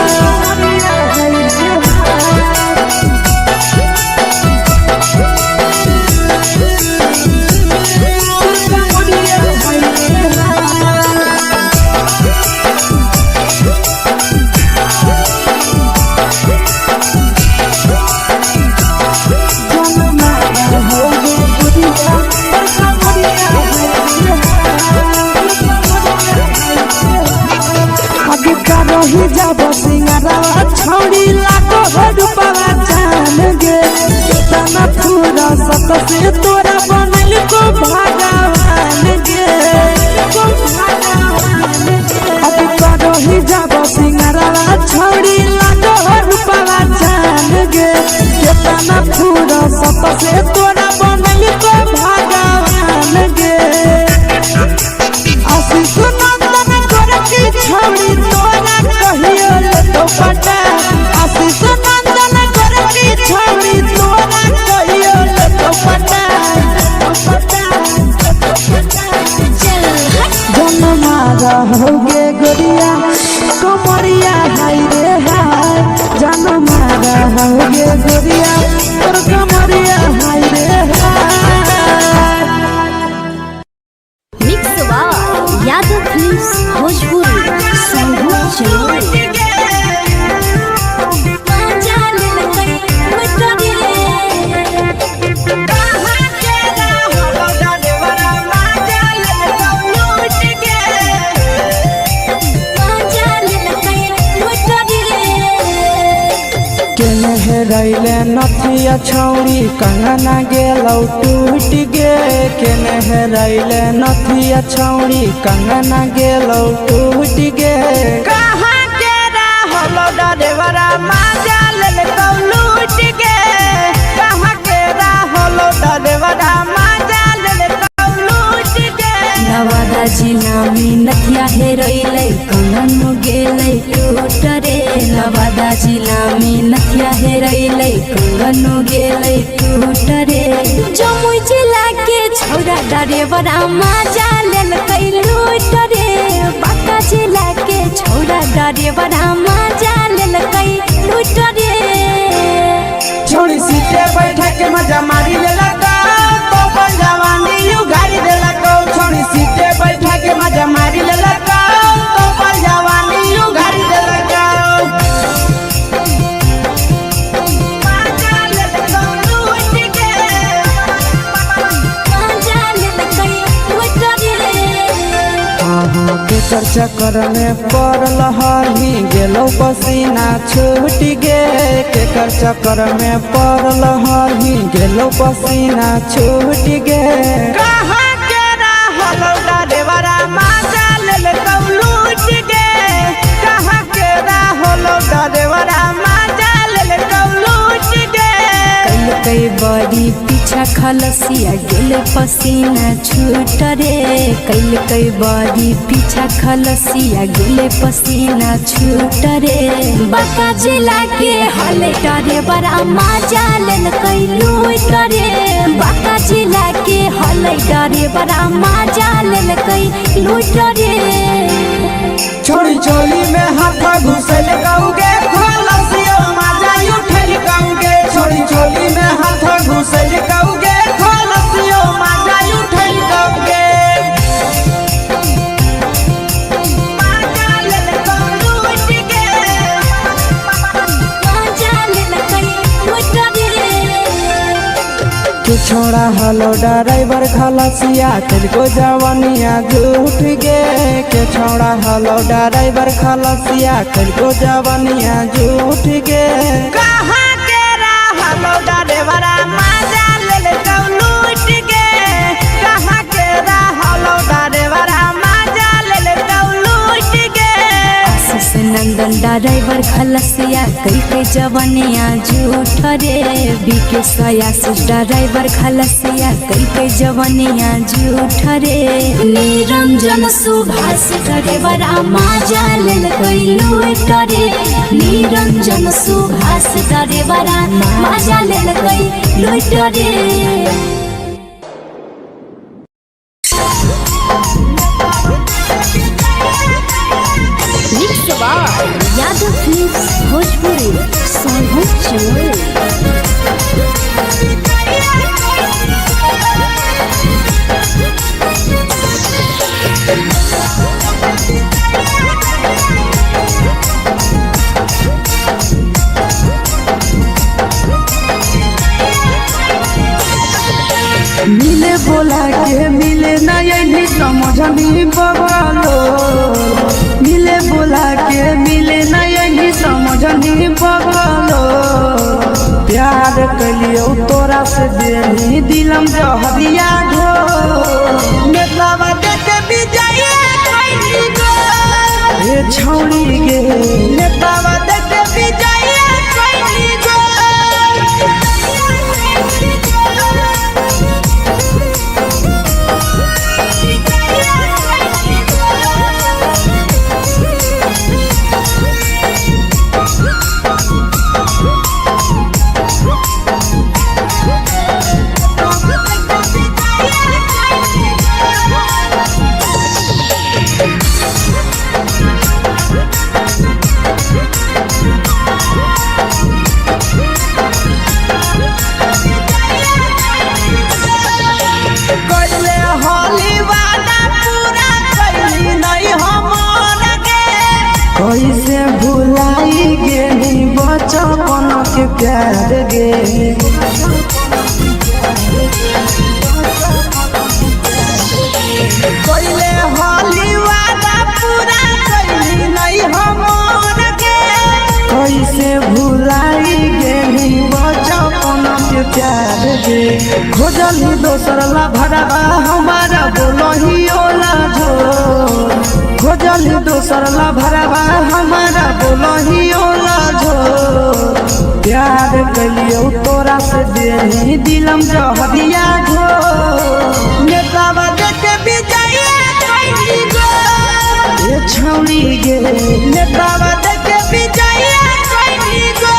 रही जब सिंगारा छौड़ी लाखों रुपया जान गे तना पूरा सत से तोरा बनल को भगवान गे अब रही जब सिंगारा छौड़ी लाखों रुपया जान गे तना पूरा सत से तोरा बनल को भगवान गे आशीष नंदन गोरखी छौड़ी तोरा कहियो तो पटा आशीष नंदन गोरखी छौड़ी तोरा कहियो तो पटा जनमारा होगे गोरिया कमरिया हाय रे हाय जनमारा होगे गोरिया तोर कमरिया हाय रे हाय। मिक्स यादव फिल्म्स भोजपुरी संगीत चलो रैले नथिया छौड़ी कंगना गेलौ टूट गे केने हेरैले नथिया छौड़ी कंगना गेलौ टूट गे कहाँ के रहलो डरेवरा माजा लेल कौ लूट गे कहाँ के रहलो डरेवरा माजा लेल कौ लूट गे नवादा जिला में नथिया हेरैले कंगन गेलै टूट रे नवादा जिला में नथिया हेरैले कंगन गेलै टूट रे जमुई जिला के छौरा डरेवरा माजा लेल कै लूट रे बांका जिला के छौरा डरेवरा माजा लेल कै लूट रे छोड़ी सीटे बैठा के मजा मारी लेला तो अपन जवानी यू गाड़ी देला को छोड़ी सीटे बैठा के मजा मारी लेला तो अपन जवानी यू गाड़ी देला केकर चक्कर में पड़ल हही गेलौ पसीना छूट गे केकर चक्कर में पड़ल हही गेलौ पसीना छूट गे कहाँ के रहलो डरेवरा माजा लेल कौ लूट गे कहाँ के रहलो डरेवरा माजा लेल कौ लूट गे कई बड़ी पीछा खलसिया गेल पसीना छूट रे कई बड़ी पीछा खलसिया गेल पसीना छूट रे बांका जिला के हले डरे बड़ा माजा लेल कई लूट रे बांका जिला के हले डरे बड़ा माजा लेल कई लूट रे छोड़ी चोली में हाथ घुसल गौगे खलसियो माजा उठल गौगे छोड़ी चोली में हाथ घुसल गौगे खलसियो माजा उठल गौगे माजा लेल कौ लूट गे माजा लेल कई लूट रे कि छोड़ा हलो ड्राइवर खलसिया तेलको जवानिया झूठ गे के छोड़ा हलो ड्राइवर खलसिया तेलको जवानिया झूठ गे कहाँ के रहलो डरेवरा माजा लेल कौ लूट गे कहाँ के रहलो डरेवरा माजा लेल चंदन ड्राइवर खलसिया कई के जवनिया झूठ रे बीके सयासिस ड्राइवर खलसिया कई के जवनिया झूठ रे निरंजन सुभाष ड्राइवर माजा लेल कई लूट रे निरंजन सुभाष ड्राइवर माजा लेल कई लूट रे। यादव फिल्म्स भोजपुरी सोनभद्र चमोली। मिले बोला के मिले ना यही समझनी बगलो मिले बोला के मिले ना यही समझनी बगलो प्यार कलियो तोरा से देनी दिलम जहरिया ढो नेतावा देखे विजय कैली गो ए छौड़ी गे नेतावा देखे विजय कैली गो। कैसे भुलाई गेली बचपन के प्यार गे कैले होली वादा पूरा कैली नहीं हमर गे कैसे भुलाई गेली बचपन के प्यार गे खोजली दोसर ला भरवा हमारा बोलही ओला झोर खोजली दोसर ला भरवा हमारा बोलही ओला झोर प्यार कलियो तोरा से देनी दिलम जहरिया ढो नेतावा देखे विजय कैली गो ए छौड़ी गे नेतावा देखे विजय कैली गो।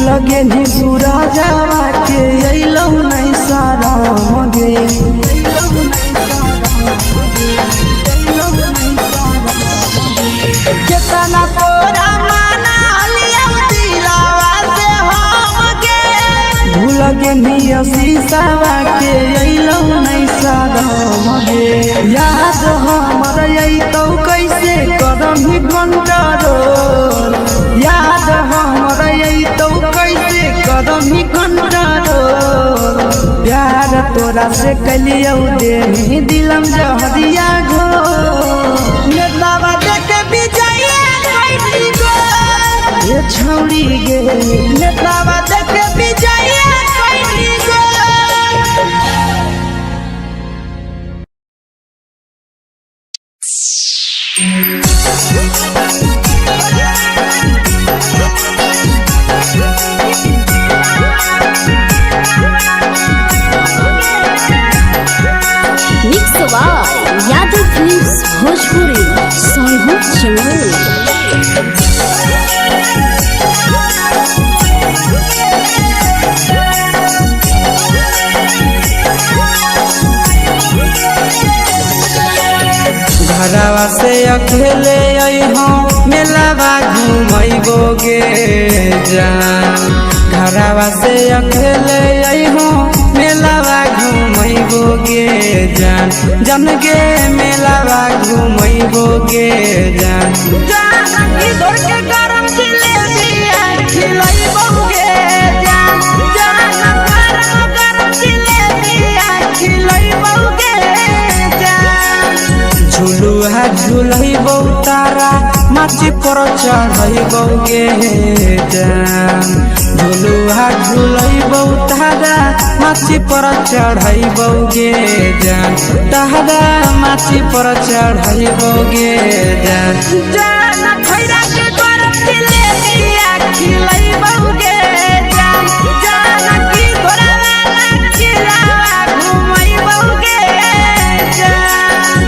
लगे नी सूरजवा के अइलौ नहीं सारा मगे केतना तोरा माना लिया दिलावा से हम गे भूल गे नी शीशावा के अइलौ नहीं सारा मगे याद हमर अइतौ कैसे करही कंट्रोल याद हमर अइतौ कैसे करही कंट्रोल प्यार तोरा से कलियो देनी दिलम जहरिया घो नेतावा देखे विजय कैली गो ए छौड़ी गे नेतावा देखे विजय कैली गो। यादव फिल्म्स भोजपुरी सोनभद्र चमोली। घरवा से अकेले अइहो मेलावा घुमैबो गे जान घरवा से अकेले अइहो मेलावा घूमैबो गे जान जन गे मेलावा घूमैबो गे जान जानकी दौड़ के गरम जिलेबी खिलैबो गे जान गरम जिलेबी खिलैबो गे जान झुलुहा झुलैबो तारा माची पर चढ़ैबो गे जान झुलुहा झुलैबो तारा माची पर चढ़ैबो गे जान तारा माची पर चढ़ैबो गे जान जान खैरा के गरम जिलेबी खिलैबो गे जान जानकी घोड़ावाला खिलावा घुमैबो गे जान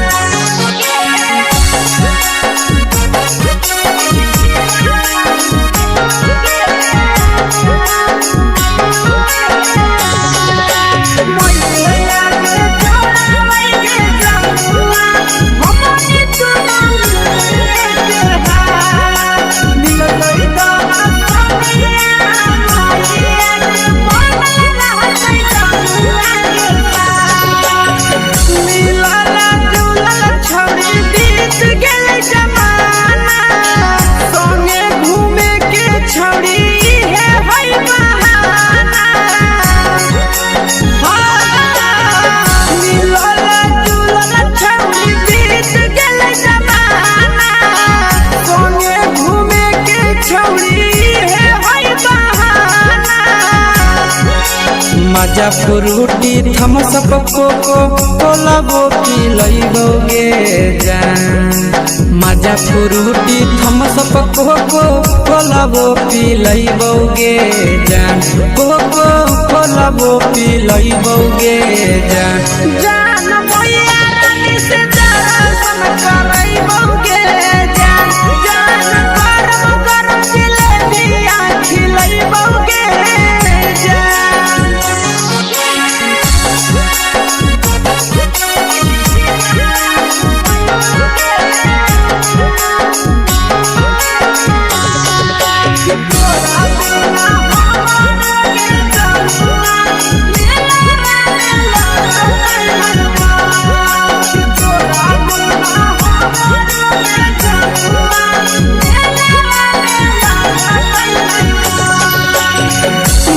मजा फ्रूटी थम्सअप कोको कोलाबो पिलैबो गे जान मजा फ्रूटी थम्सअप कोको कोलाबो पिलैबो गे जान कोको कोलाबो पिलैबो गे जान जान मैया रानी से दर्शन करैबो गे जान गरम गरम जिलेबी खिलैबो गे जान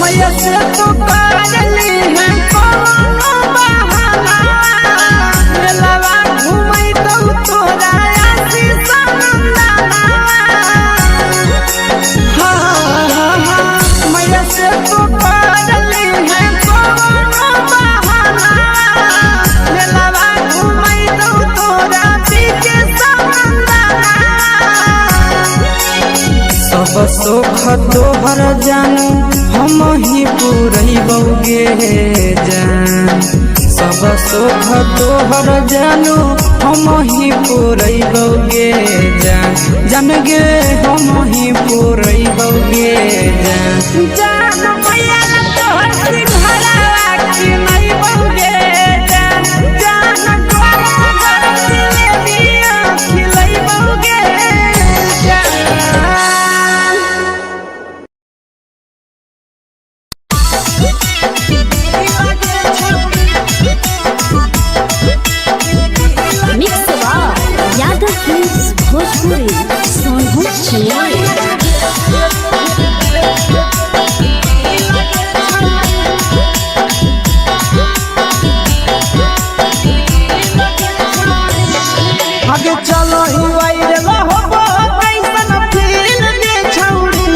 मैया से तो करली है कोनो बहाना मेलावा घुमै तो तोरा आशीष नंदना मैया से तो करली है कोनो बहाना मेलावा घुमै तो तोरा पीके नंदना सब सुख तोहर जानू हम ही पुरैबो गे जान सब सुख तोहर जानू हम ही पुरैबो गे जान जन गे हम ही पुरैबो गे जान जान मैया तोहर सिंघरावा खिलैबो गे जान गरम गरम जिलेबी खिलैबो गे जान मिक्स यादव फिल्म्स भोजपुरी सोनू आगे चलो ही वायरल होबो कैसन फील दे छौड़ी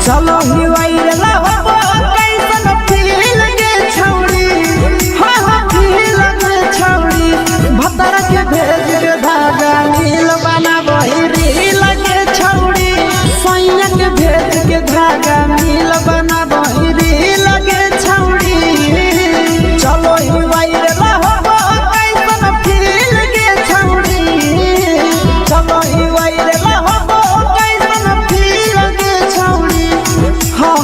चलो ही वायरल होबो कैसन फील दे छौड़ी हाँ फील दे छौड़ी भतर के भेज के धागा नील बना बहिरी लगे छौड़ी सैया के भेज के धागा नील बना बहिरी लगे छौड़ी चलो ही वायरल होबो कैसन फील दे छौड़ी चलो ही वायरल होबो कैसन फील दे छौड़ी हाँ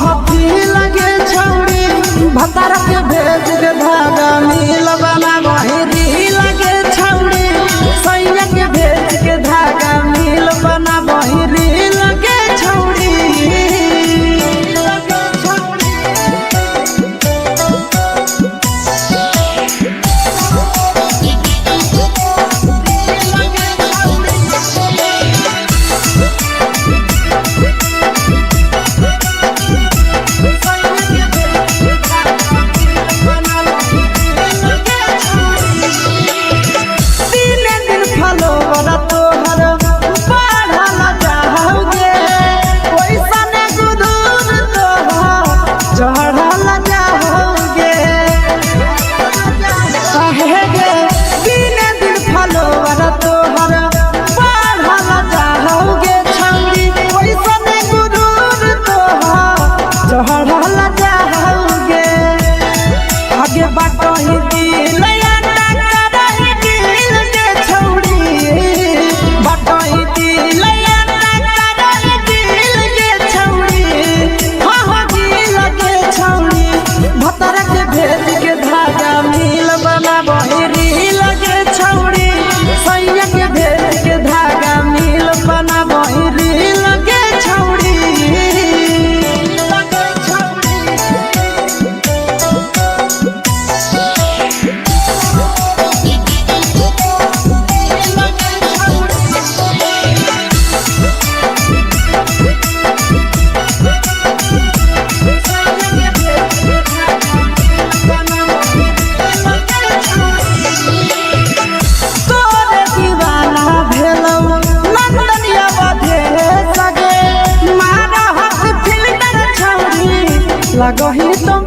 लगो ही तुम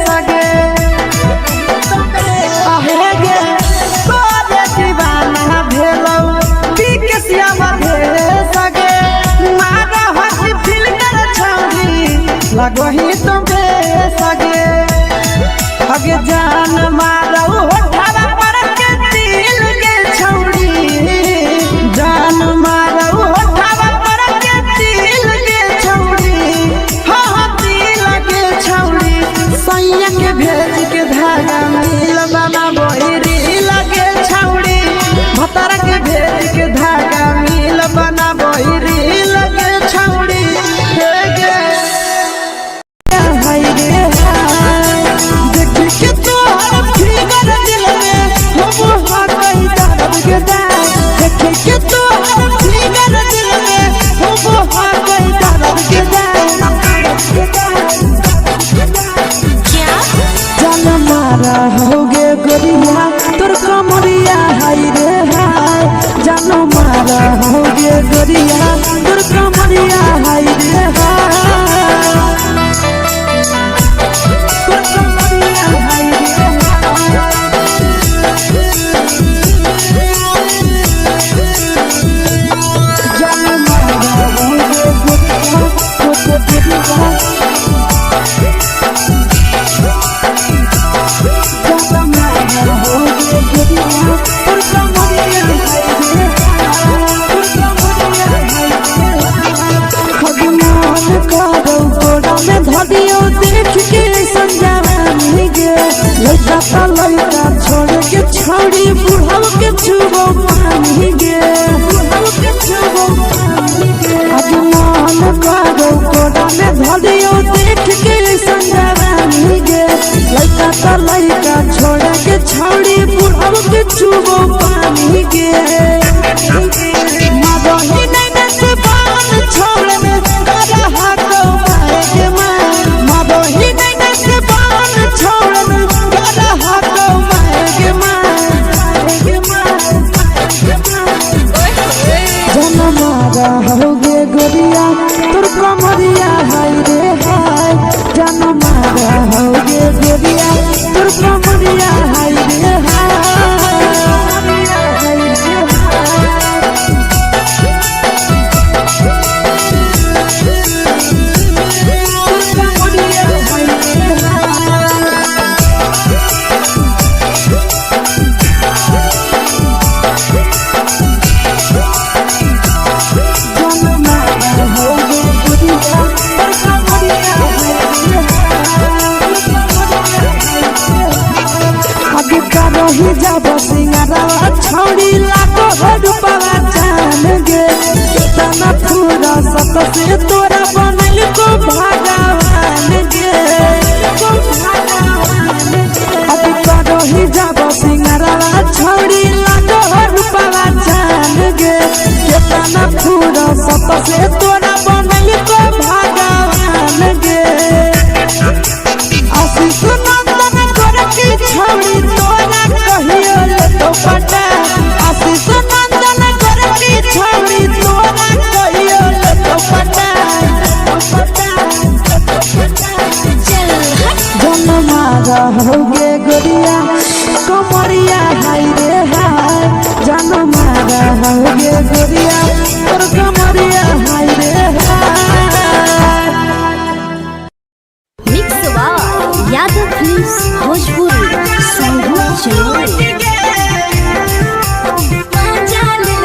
सगे आहे गे तोरे दीवाना भेलौ बिकसिया भेल सगे मारा हसी फिल्टर छौरी लगो ही तुम सगे अगे जान मारौ होठवा पर के दिल के छौरी जान मारौ होठवा पर के दिल के छौरी हाँ दिल के छौरी सैया के भेज के धागा मिल बना बोरी लगे छौरी भतर के भेज के धागा मिल बना बोरी लगे छौरी हे गे हाय रे देख के तोहर फिगर दिल में हम हाथ कहीं दर्द के देख के तोहर फिगर दिल में हम हाथ कहीं दर्द के जान मारा होगे गोरिया तोर कमरिया हाय रे हाय जान मारा होगे गोरिया तोर कमरिया हाय रे हाय तोर कमरिया हाय रे जान मारा होगे गोरिया तोर कमरिया देख के संजानी गे लड़का लड़का छोड़ के छौड़ी बुढ़ाव के छुबो पानी गे बुढ़ाव के छुबो पानी गे अजमान करो कोड़ा में धरियो देख के संजानी गे लड़का लड़का छोड़ के छौड़ी बुढ़ाव के छुबो पानी गे मादही नहीं से बान छोड़ में करा हाथों मारे के मादही नहीं से बान छोड़ में करा हाथों मारे के जन मारा होगे गोरिया तोर कमरिया हाय रे हाय जन मारा होगे गोरिया तोर कमरिया हाय रे हाय ही जब सिंगारवा छौड़ी लाखो रुपवा जान गे कितना पूरा सत से तोरा बनल को भगवान गे अभी करो ही जब सिंगारवा छौड़ी लाखो रुपवा जान गे कितना पूरा सत से तोरा बनल को भगवान गे आशीष नंदन कर की छौड़ी तोरा कहियो तो पटा आशीष नंदन कर की छौड़ी तोरा कहियो तो पटा जन मारा होगे गोरिया कमरिया हाय रे हाय जन मारा होगे गोरिया तोर कमरिया हाय रे हाय मिक्स वा यादव फिल्म्स भोजपुरी संगीत चैनल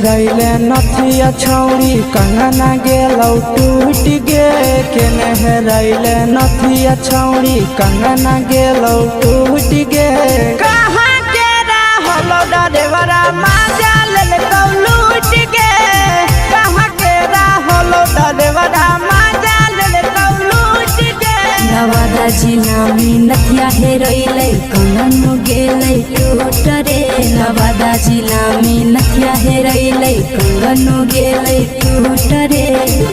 रैले नथिया छौड़ी कंगना गेलौ टूट गे केने रैले नथिया छौड़ी कंगना गेलौ टूट गे कहाँ के रहलो डरेवरा माजा लेलकौ लूट गे कहाँ के रहलो डरेवरा माजा लेलकौ लूट गे नवादा जिला में नथिया हेरैलै कंगन गेलै टूट रे नवादा जिला में नथिया हेरैलै कंगन गेलै टूट रे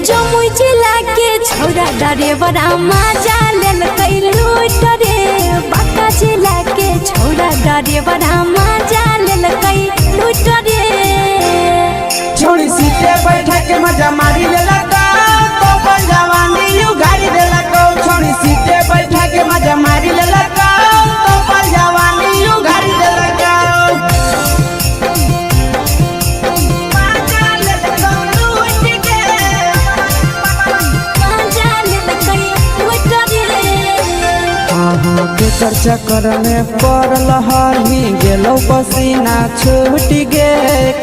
जमुई जिला के छौरा ड्राइवरा मजा लेलकै लूट रे बांका जिला के छौरा ड्राइवरा मजा लेलकै लूट रे छोड़ी सीटे बैठा के मजा मारी लेलका तो अपन जवानी यू गाड़ी देलका छोड़ी सीटे बैठा के मजा मारी लेलका तो अपन जवानी यू गाड़ी देलका मजा लेलका लूट के मजा लेलकै लूट रे केकर चक्कर में पड़ल हही गेलौ पसीना छूट गे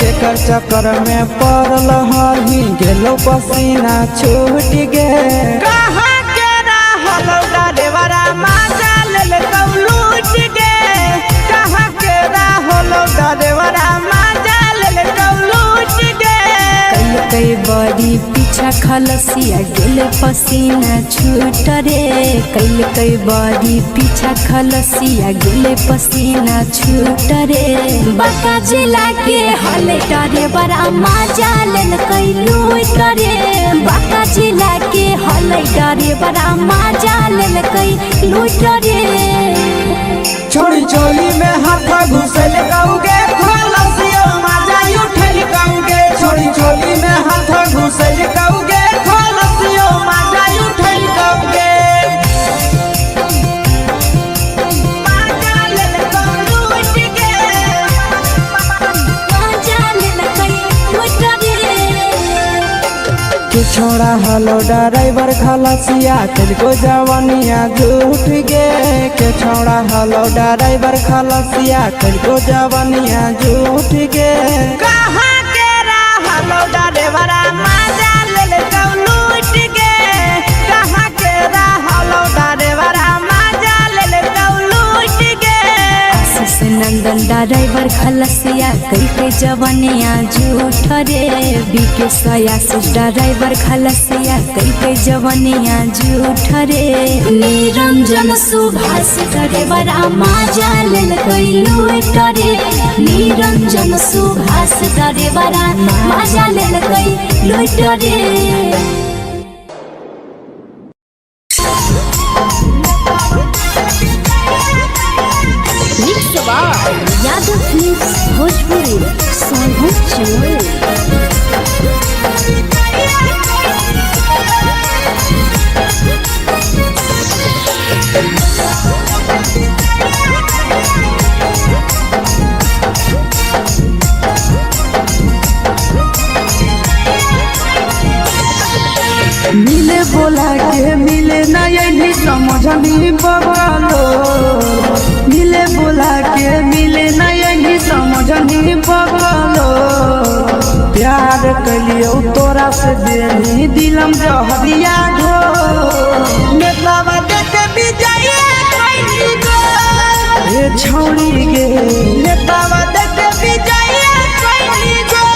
केकर चक्कर में पड़ल हही गेलौ पसीना छूट गे कहाँ के रहल ड्राइवरा मजा लेलका लूट के कहाँ के रहल ड्राइवरा मजा लेलका लूट के कई बड़ी पीछा खलसिया गेल पसीना छूट रे कई बड़ी पीछा खलसिया गेल पसीना छूट रे बांका जिला के हले ड्राइवरा मजा लेलकै लूट रे बांका जिला के हले ड्राइवरा मजा लेलकै लूट रे छोड़ी चोली में हाथ घुसल कौगे खलसियो मजा उठल कौगे छोड़ी चोली में हाथ घुसल कौगे खलसियो मजा उठल कौगे मजा लेलका लूट के मजा लेलकै लूट रे के छोड़ा हलो ड्राइवर खलसिया तेलको जवानिया झूठ गे के छोड़ा हलो ड्राइवर खलसिया तेलको जवानिया झूठ गे कहाँ के रहल ड्राइवरा मजा लेलका लूट के कहाँ के रहल ड्राइवरा मजा लेलका लूट के आशीष नंदन ड्राइवर खलसिया कई जवनिया झूठ रे बीके आशीष ड्राइवर खलसिया कई जवनिया झूठ रे निरंजन सुभाष ड्राइवरा मजा लेलकै लूट रे निरंजन सुभाष ड्राइवरा मजा लेलकै लूट रे यादव फिल्म्स भोजपुरी सोनभद्र चैनल मिले बोला के मिले नहीं समझनी बगलो मिले बोला के मिले नहीं समझनी बगलो प्यार कलियो तोरा से देनी दिलम जहरिया घो नेतावा देख विजय कैली गो ए छौड़ी गे नेतावा देख विजय कैली गो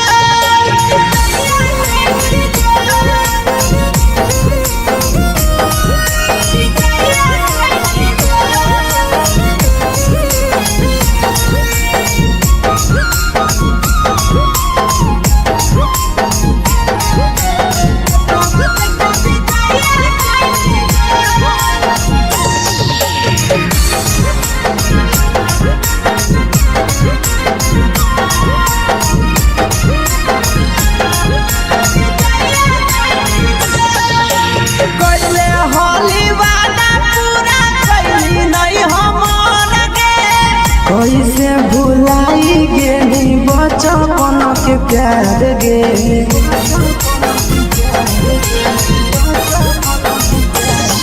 कैसे भुलाई गेली बचपन के प्यार गे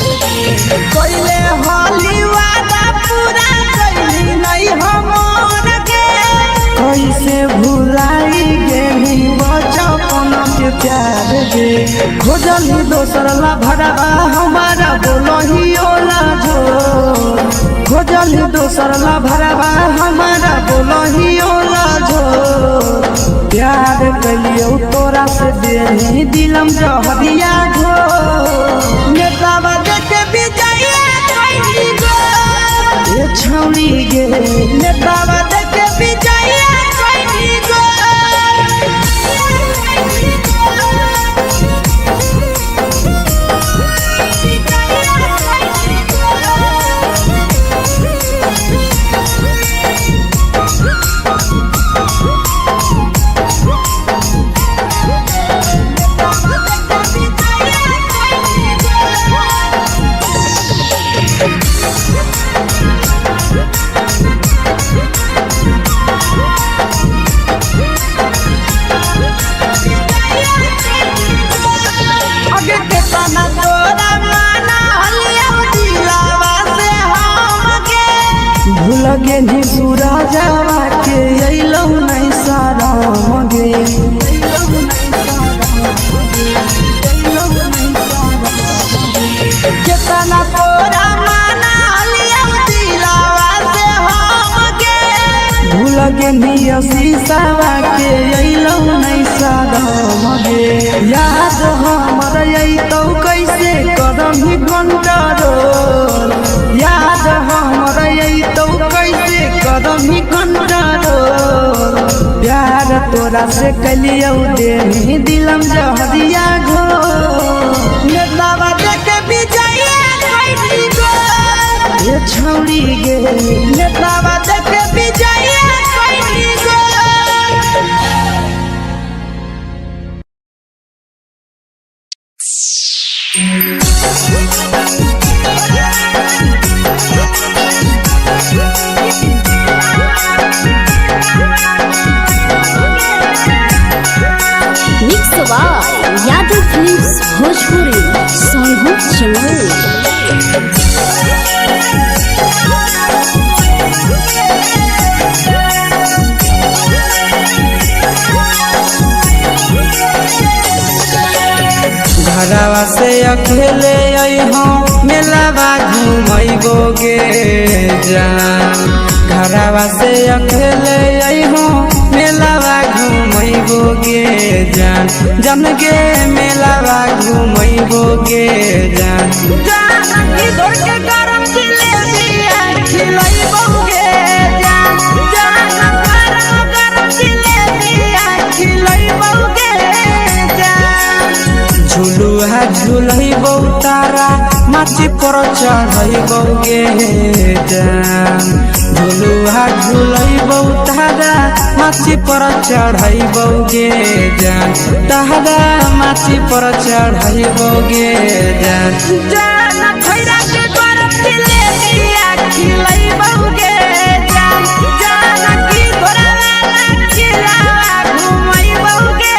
कैले होली वादा पूरा कैली नहीं हमर के कैसे भुलाई गेली बचपन के प्यार गे खोजली दोसर ला भरवा हमारा बोलही ओला जो खोजली दोसर ला भरवा हमारा बोलही ओला जो प्यार कलियो तोरा से देनी दिलम जहरिया घो नेतावा देख विजय के निसुरा जावा के अइलौ नहीं सारा मगे केतना तोरा माना लिया दिलावा से हमके भूल के निया शीशावा के अइलौ नहीं सारा मगे याद हमर अइतौ कैसे कदम ही कंट्रोल याद हमर अइतौ कैसे कदम ही कंट्रोल प्यार तोरा से कलियौ देनी दिलम जहरिया घो नेतावा देखे विजय कैली गो ये छौड़ी गे नेतावा देखे विजय कैली गो mix by Yadav films Bhojpuri Sonu channel. घरवा से अकेले अइहों मेलावा घूमैबोगे जान घरवा से अकेले अइहों मेलावा घूमैबोगे जान जम गे मेलावा घूमैबोगे जान जानकी दौड़ के गरम जिलेबिया खिलैबोगे जान गरम जिलेबिया खिलैबोगे जान झुलुहा झुलैबौ तारा माची पर चढ़ैबोगे जान झुलुहा झुलैबौ तारा माची पर चढ़ैबोगे जान तारा माची पर चढ़ैबोगे जान जान खैरा के गरम जिलेबिया खिलैबोगे जान जानकी घोड़ा खिलावा घुमैबोगे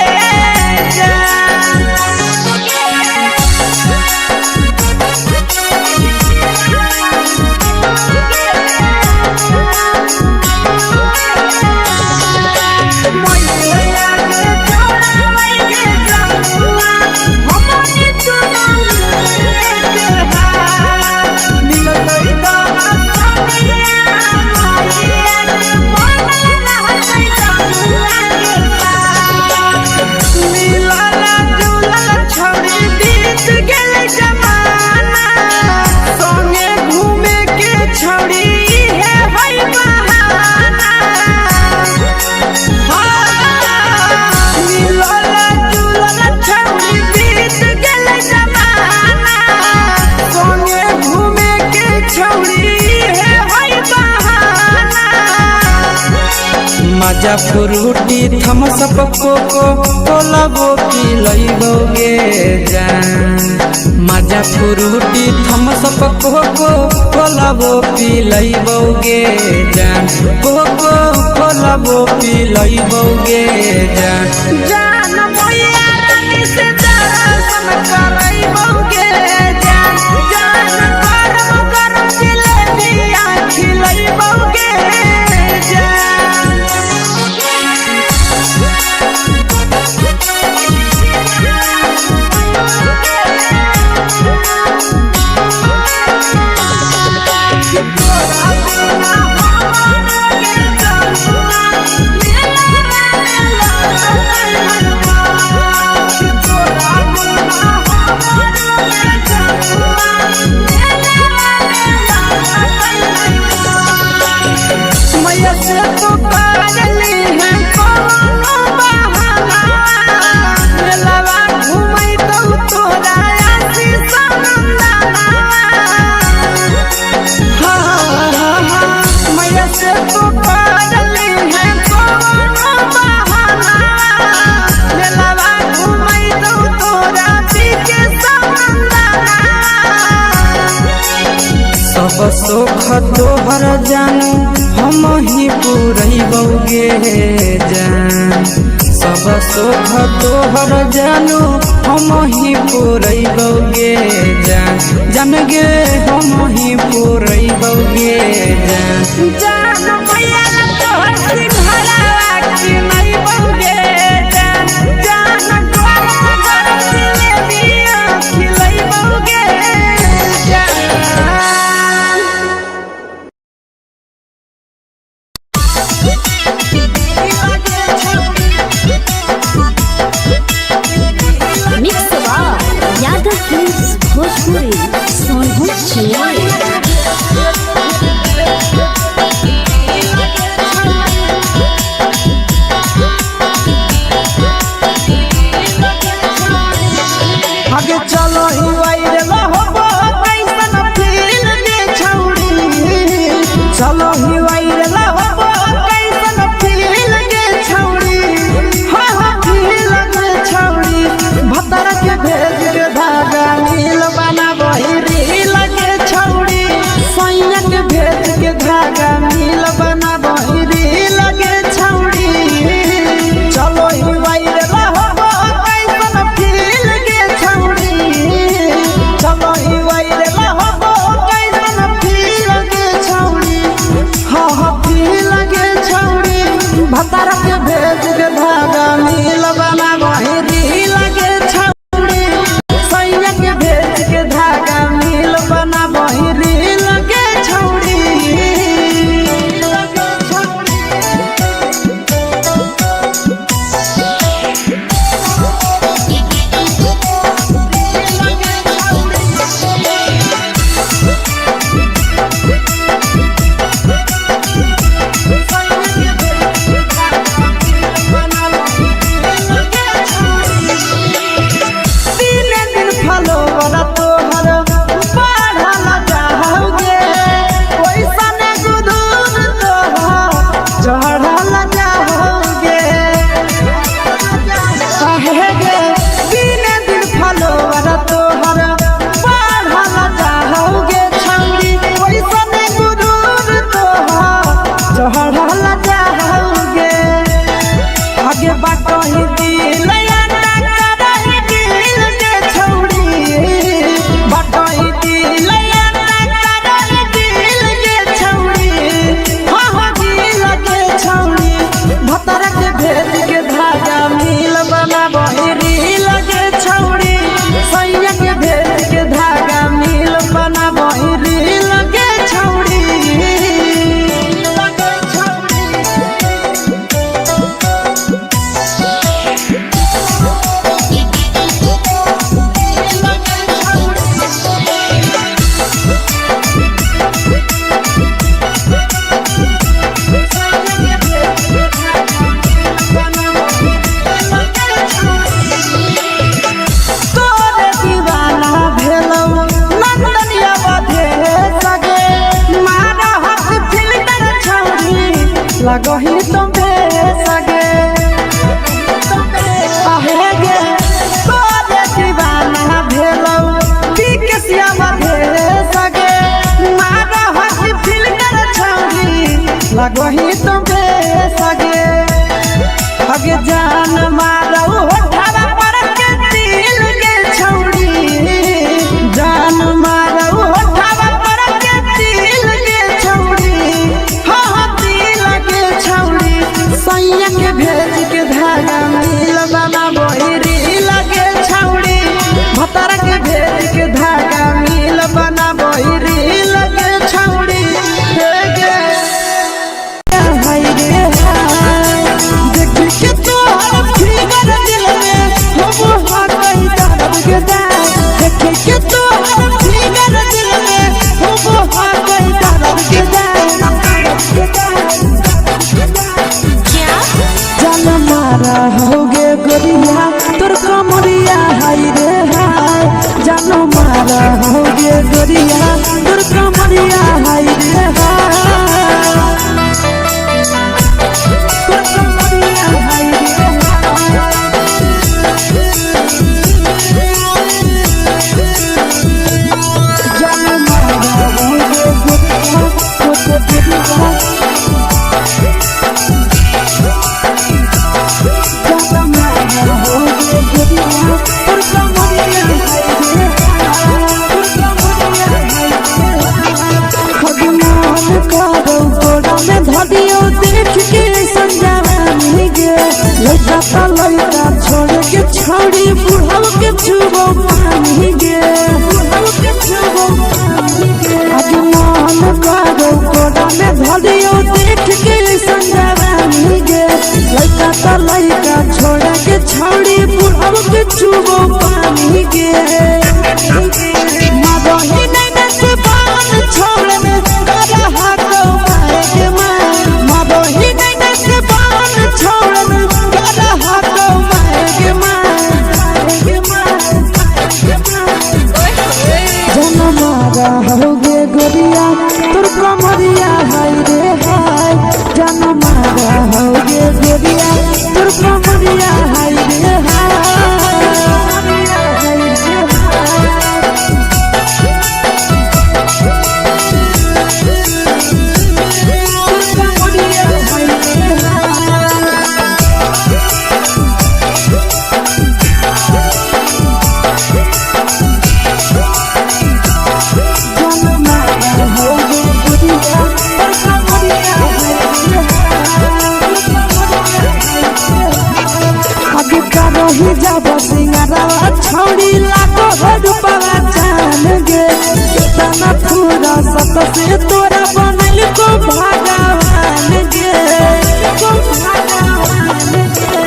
मजा फ्रूटी थम्स अप कोको कोला वो पी लइबोगे जान मजा फ्रूटी थम्स अप कोको कोला वो पी लइबोगे जान कोको कोला वो पी लइबोगे जान जान भैया रानी से दर्शन करैबोगे जान गरम गरम जिलेबिया खिलैबोगे मैया से तो पागली है कोनो बहाना मेलावा घूमै तो तोरा आशीष नंदना मैया से तो पागली है कोनो बहाना मेलावा घूमै तो तोरा पीछे नंदना सब सुख तोहर जानू हम ही पुरैबोगे जान सब सुख तोहर जानू हम ही पुरैबोगे जान जान गे हम ही पुरैबोगे जान जान मैया तोहर सिंघरावा की नहीं बहुगे जान जान द्वार दिले दिया खिलई बहुगे जान मिक्स यादव फिल्म्स भोजपुरी सोनू चिड़िया आगे चलो ही वायरल होबो कैसन फील दे छौड़ी चलो ही वायरल होबो कैसन फील दे छौड़ी हा हा फील दे छौड़ी भतर के भेज के धागा नील बना बहिरी लगे छौड़ी सैया के भेज के धागा नील बना बहिरी लगे छौड़ी चलो ही वायरल होबो कैसन फील दे छौड़ी चलो ही वायरल होबो कैसन फील दे छौड़ी हा हा फील दे छौड़ी भतर के भेज के धागा नील बना बहिरी लगे छौड़ी सैया के भेज के धागा नील बना बहिरी लगे छौड़ी तीने दिन फलोवर तोहर बढ़ल जाओगे ओइसने गुरूर तोहर चढ़ल जाओगे कहेगे तीने दिन फलोवर तोहर बढ़ल जाओगे छौड़ी ओइसने गुरूर तोहर चढ़ल जाओगे आगे बाटही दिल भेज के धागा मील बना बहिरी लगे छौड़ी सैया के भेज के धागा मील बना बहिरी लगे छौड़ी तोरे दीवाना भेलौ नंदनिया बधे सगे मारा हाथ फिल्टर छौड़ी लगही तुम्हे सगे आहे गे तोरे दीवाना भेलौ बिकसिया बधे सगे मारा हाथ फिल्टर छौड़ी लगही तुम्हे सगे आगे जान मारौ होठवा पर के दिल के छौड़ी जान मारौ होठवा पर के दिल के छौड़ी हा हा दिल के छौड़ी सैया के भेज के धागा नील बना बहिरी लगे छौड़ी भतर के भेज के धागा नील बना बहिरी लगे छौड़ी हे गे हाय रे हाय देख के तोहर फिगर दिल में हम हाथ कहीं दर्द के जाए देख के तोहर फिगर दिल में हम हाथ कहीं दर्द के जाए जान मारा होगे गोरिया तोर कमरिया हाय रे हाय जान मारा होगे गोरिया तोर कमरिया हाय रे हाय तोर कमरिया हाय रे जान मारा होगे गोरिया तोर कमरिया खगन लड़का ता लड़का छोड़ के छौड़ी बुढ़ाव के छुबो पानी गे आज मन करो कोड़ा में धलियो देख के संजवानी गे लड़का ता लड़का छोड़ के छौड़ी बुढ़ाव के छुबो पानी गे मदही नहीं से बान छोड़ में करा हाथों मारे के मदही नहीं से बान छोड़ में करा हाथों मारे के जनमारा होगे गोरिया तोर कमरिया हाय रे हाय जनमारा होगे गोरिया तोर कमरिया हाय रे ही जब सिंगारा छौड़ी लाखो रुपया जान गे कितना पूरा सत से तोरा बनल को भगवान गे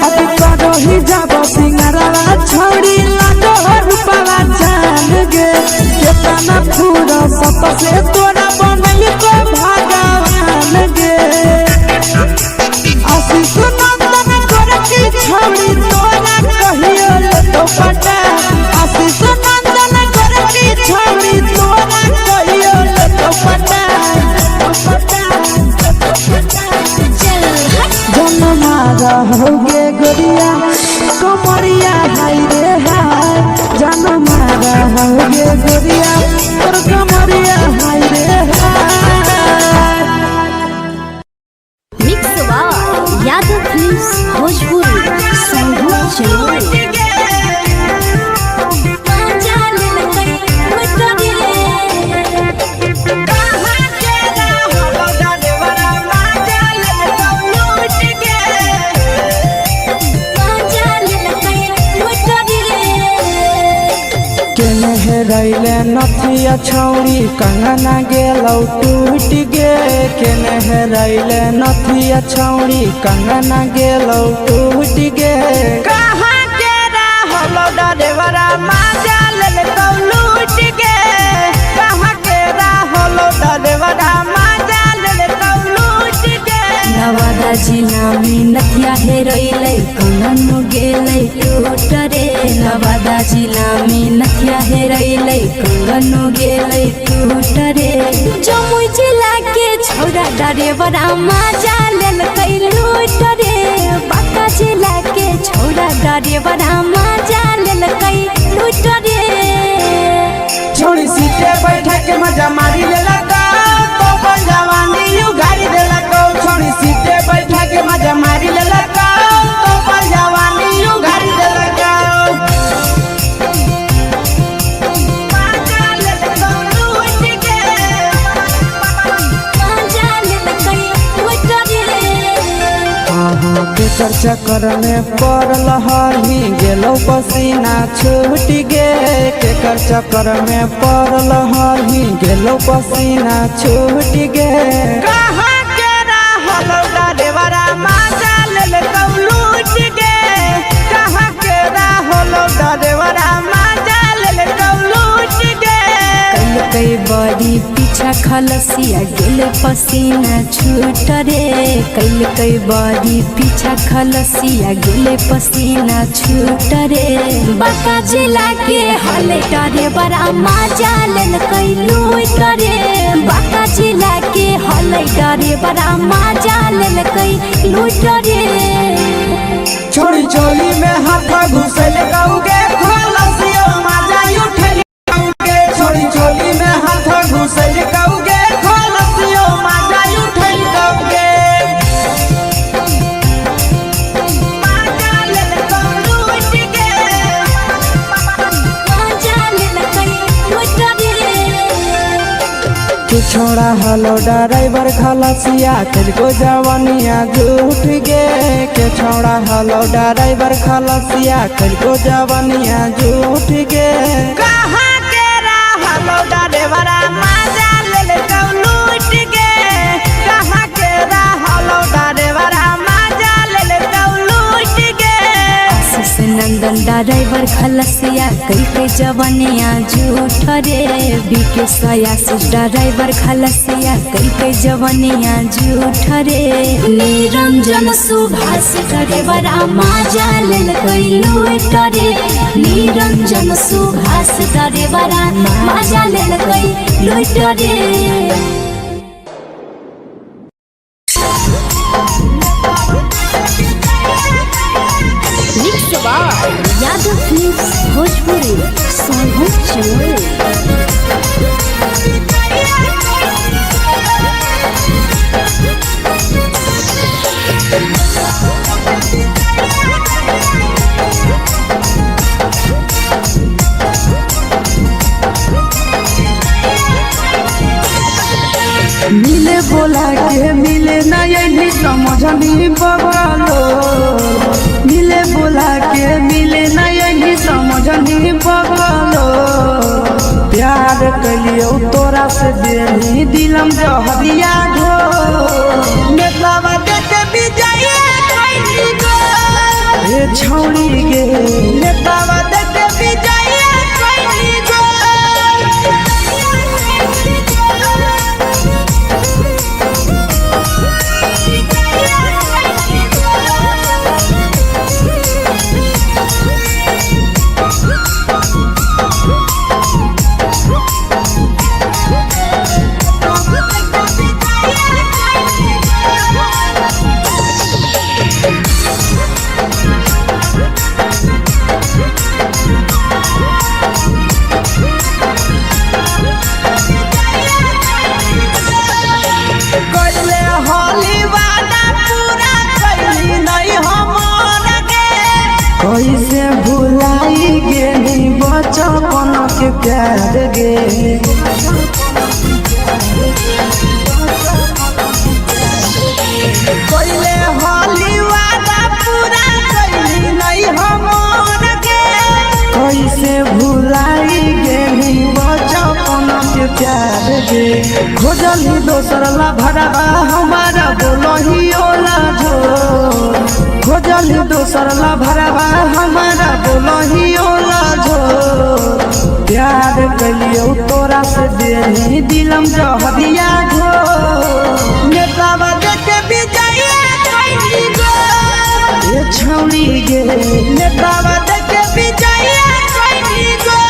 अभी करो ही जब सिंगारा छौड़ी लाखो रुपया जान गे कितना पूरा सत से तोरा बनल को भगवान गे आशीष नंदन कर की छौड़ी तोरा कहियो तो पटा आशीष नंदन कर की छौड़ी तोरा कहियो तो पटा जनमारा होगे गोरिया कमरिया हाय रे हाय जनमारा होगे गोरिया तोर कमरिया हाय रे हाय mix by Yadav films Bhojpuri संगीत चैनल रैले नथिया छौड़ी कंगना गेलौ टूट गे केने रैले नथिया छौड़ी कंगना गेलौ टूट गे कहाँ के रहलो डरेवरा माजा लेलकौ लूट गे कहाँ के रहलो डरेवरा माजा लेलकौ लूट गे नवादा जिला में नथिया हेरैलै कंगन गेलै टूट रे नवादा जिला में नथिया हेरैलै कंगन गेलै टूट रे जमुई जिला के छौड़ा डरेवरा माजा लेलकै लूट रे बांका जिला के छौड़ा डरेवरा माजा लेलकै लूट रे छोड़ी सीटे बैठा के मजा मारी लेलकौ तो अपन जवानी यू गाड़ी देलकौ छोड़ी सीटे बैठा के मजा मारी लेलकौ तो अपन जवानी यू गाड़ी देलकौ केकर चक्कर में पड़ल हही गेलौ पसीना छूट गे केकर चक्कर में पड़ल हही गेलौ पसीना छूट गे कहाँ के रहलो डरेवरा माजा लेलकौ लूट गे कहाँ के रहलो डरेवरा माजा लेलकौ लूट गे कई बड़ी पीछा खलसिया गेल पसीना छूट रे कई बड़ी पीछा खलसिया गेल पसीना छूट रे बांका जिला के हले डरे बड़ा माजा लेलकै लूट रे बांका जिला के हले डरे बड़ा माजा लेलकै लूट रे छोड़ी चोली में हाथ घुसल कौगे खलसियो माजा उठल कौगे छोड़ी चोली में हाथ घुसल कौगे खलसियो माजा उठल कौगे माजा लेलकौ लूट गे माजा लेलकै लूट रे के छोड़ा हलो ड्राइवर खलसिया तेलको जवानिया झूठ गे के छोड़ा हलो ड्राइवर खलसिया तेलको जवानिया झूठ गे कहाँ के हलो ड्राइवर मजा ले लूट गे कहाँ के हलो ड्राइवर मजा ले लूट गे आशीष नंदन ड्राइवर खलसिया कई के जवानिया झूठ रे बीके आशीष ड्राइवर खलसिया कई के जवानिया झूठ रे निरंजन सुभाष ड्राइवर मजा ले लूट रे निरंजन सुभाष ड्राइवर मजा ले लूट रे यादव फिल्म्स भोजपुरी सोनू चोर मिले बोला के मिले ना यही समझनी बगलो मिले बोला के मिले ना यही समझनी बगलो प्यार कलियो तोरा से देनी दिलम जहरिया घो नेतावा देते विजय कैली गो ए छौड़ी गे नेतावा देते विजय कैली गो कैसे भुलाई गेली बचपन के प्यार गे पहले होली वादा पूरा कैली नहीं हमर के कैसे भुलाई गेली बचपन के प्यार गे खोजली दोसर ला भरवा हमारा बोलही ओला झो खोजली दोसर ला भरवा हमारा बोलही ओला झो प्यार कलियो तोरा से देनी दिलम जहरिया घो नेतावा देते विजय कैली गो ए छौड़ी गे नेतावा देते विजय कैली गो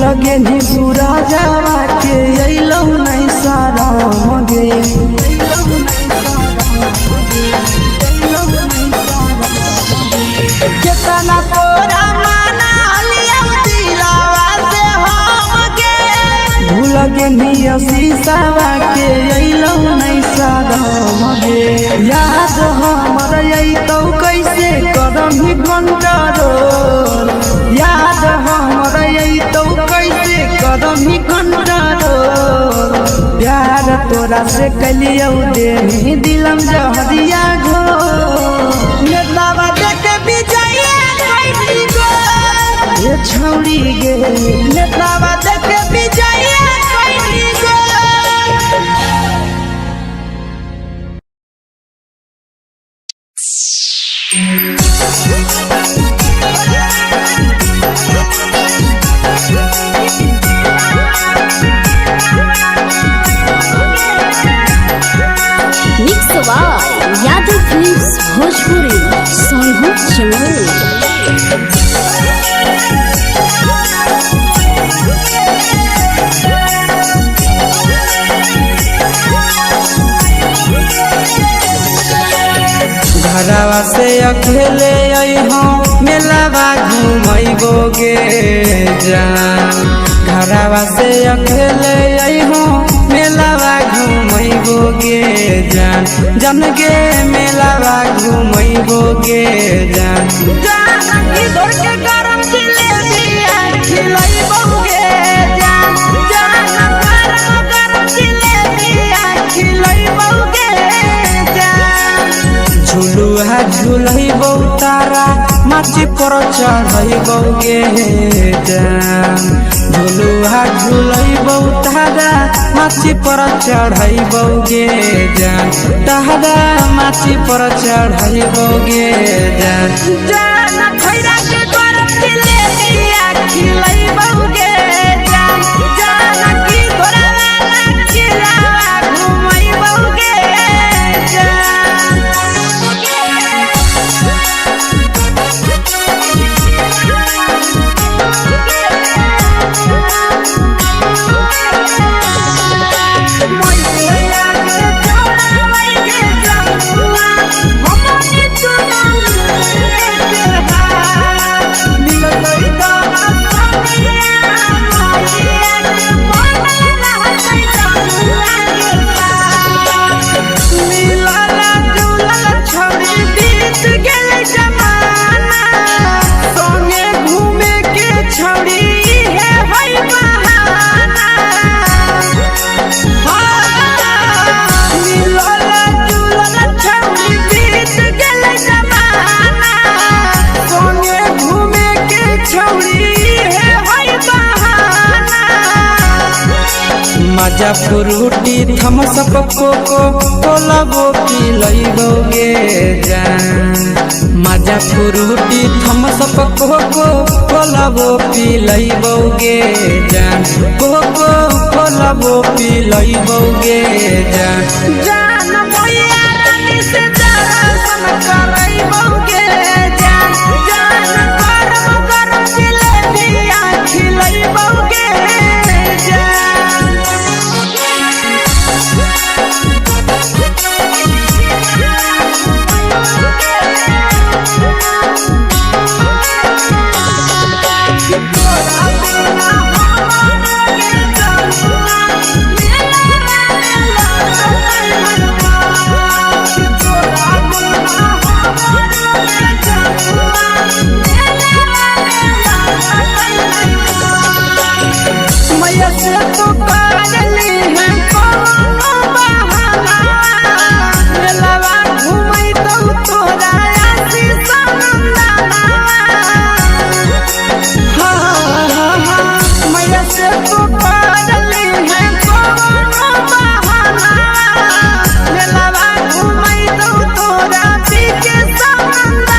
लगे नी पूरा जावा के अइलौ नहीं सारा मगे केतना तोरा माना लिया दिलावा से हम के लगे नी शीशावा के अइलौ नहीं सारा मगे याद हमर अइतौ कैसे करम कंट्रोल याद हमर अइतौ कैसे करम कंट्रोल प्यार तोरा से कलियो देनी दिलम जहरिया घो नेतावा देते विजय कैली गो ए छौड़ी गे नेतावा देते विजय कैली गो यादव फिल्म्स भोजपुरी सोनू चमोली। घरवा से अकेले अइहो मेलावा घूमैबोगे जान। घरवा से अकेले अइहो मेलावा घूमैबोगे जान। जन गे मेलावा घूमैबोगे जान। झुलुहा झुलैबौ तारा माची पर चढ़ैबौगे जान। झुलुहा झुलैबौ तारा माची पर चढ़ैबौगे जान। तारा माची पर चढ़ैबौगे जान। जान खैरा के गरम जिलेबिया खिलैबौगे जान। जान की घोड़ावाला खिलावा घुमैबौगे जान। मजा फ्रूटी थम्स अप कोको कोला वो पिलैबौगे जान। मजा फ्रूटी थम्स अप कोको कोला वो पिलैबौगे जान। कोको कोला वो पिलैबौगे जान। जान मोया रानी से दर्शन करैबौगे जान। जान गरम गरम जिलेबिया खिलैबौगे जान। मैया से तो काजली है कोनो बहाना। मेलावा घूमै तो तोरा आसी सनंदना। मैया से तो काजली है कोनो बहाना। मेलावा घूमै तो तोरा पीके सनंदना।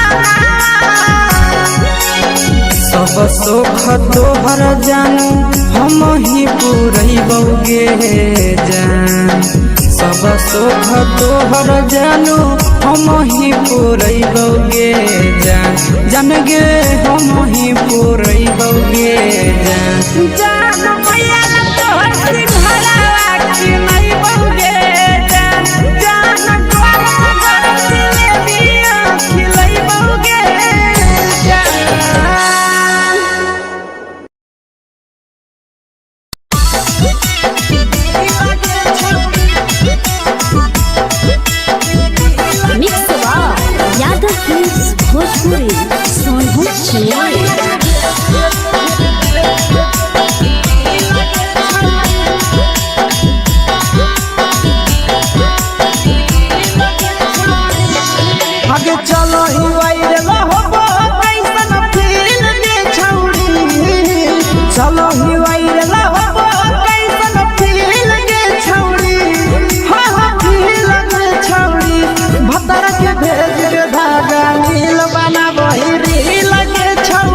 सब सुख तोहर जानू हम ही पुरैबौगे जान। सब सुख तोहर जानू हम ही पुरैबौगे जान। जान गे हम ही पुरैबौगे जान। जान मैया तोहर सिंघरावा खिलैबौगे जान। जान गरम गरम जिलेबिया खिलैबौगे जान। Mix Yadav films Bhojpuri Sonu Chamoli. आगे चलो ही वायरल होबो कैसन फील दे छौड़ी। चलो ही वायरल होबो कैसन फील दे छौड़ी। हाँ हाँ फील दे छौड़ी। भतर के भेज के धागा नील बनाबो ही रील के छौड़ी।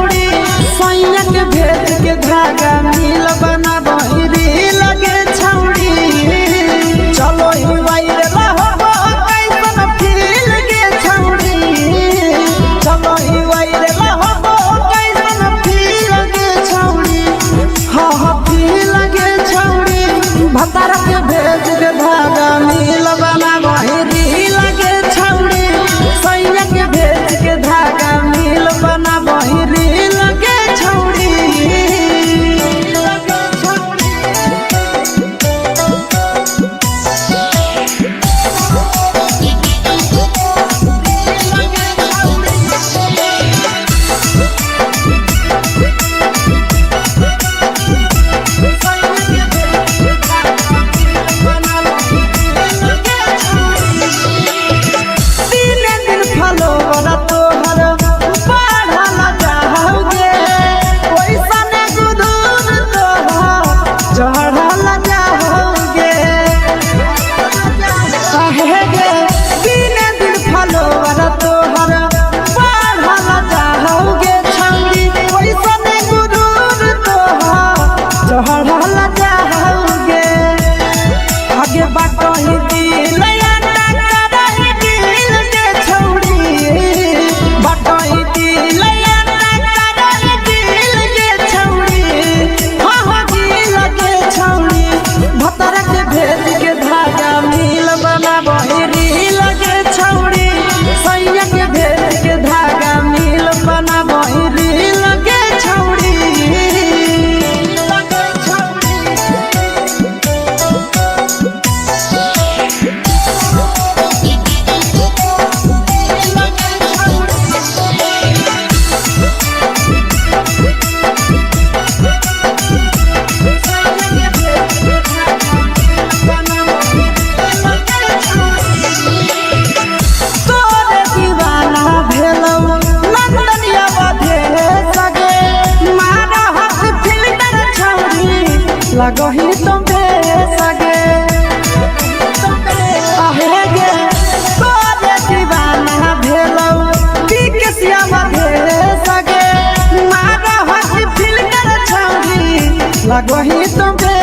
लगही तुमे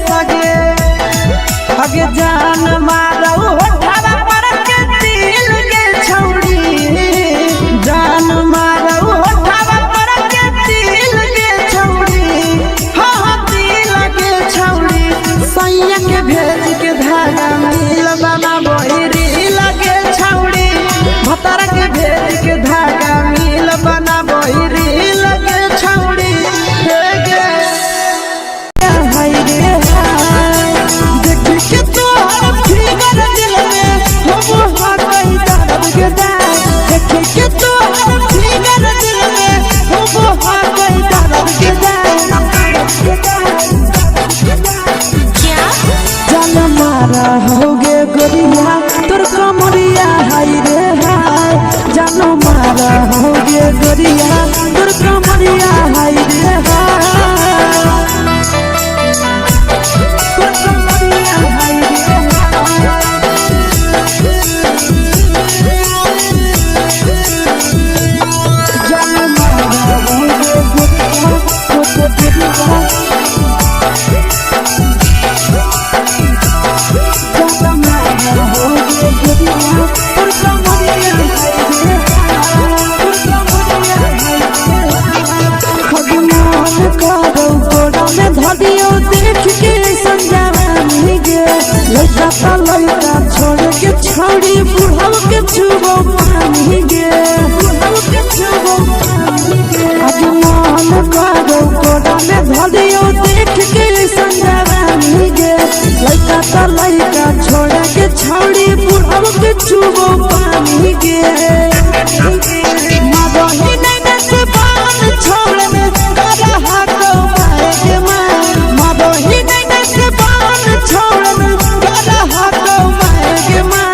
सगे अगे जान मारो होठवा पर के दिल के छौड़ी जान मारो होठवा पर के दिल के छौड़ी हाँ दिल के छौड़ी सैया के भेज के धागा मिल बना बहिरी लगे छौड़ी भतर के भेज के धागा मिल बना बहिरी लगे छौड़ी हे गे हाय रे देख के तोहर फिगर दिल में हो हाथ कहीं दर्द के देख के तोहर फिगर दिल में हो हाथ कहीं दर्द के जान मारा होगे गोरिया तोर कमरिया हाय रे हाय जान मारा होगे गोरिया तोर कमरिया हाय रे हाय तोर कमरिया हाय रे जान मारा होगे गोरिया तोर कमरिया लड़का छोड़ के छौड़ी बुढ़ाव के छुबो पानी गे आज मन करो कोड़ा में धरियो देख के संजवानी गे लड़का छोड़ के छौड़ी बुढ़ाव के छुबो पानी गे मदही नहीं से बान छोड़ में करा हाथो मारे के मां मदही नहीं से बान छोड़ में करा हाथो मारे के मां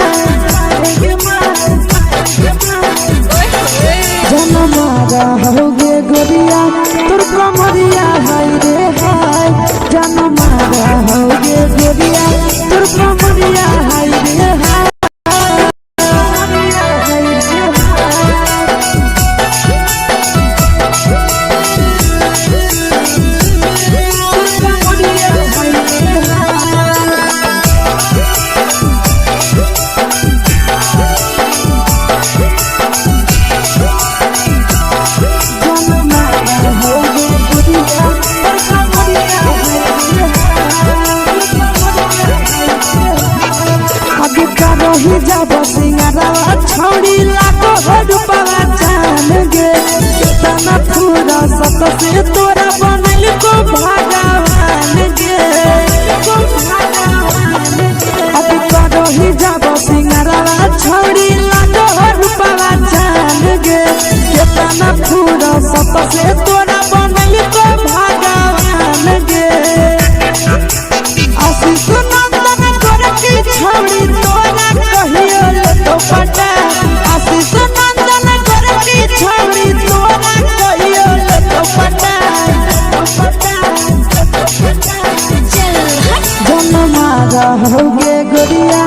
जन मारा होगे गोरिया तोर कमरिया हाय रे हाय जन मारा होगे गोरिया तोर कमरिया हाय रे हाय ही जब सिंगारा छौड़ी लाको रुपवा जान गे कितना पूरा सत से तोरा बनल को भगवान गे अभी करो ही जब सिंगारा छौड़ी लाको रुपवा जान गे कितना पूरा सत से तोरा बनल को भगवान गे आशीष नंदन कर की छौड़ी तोरा कहियो तो पटा आशीष नंदन कर की छौड़ी तोरा कहियो तो पटा जन मारा होगे गोरिया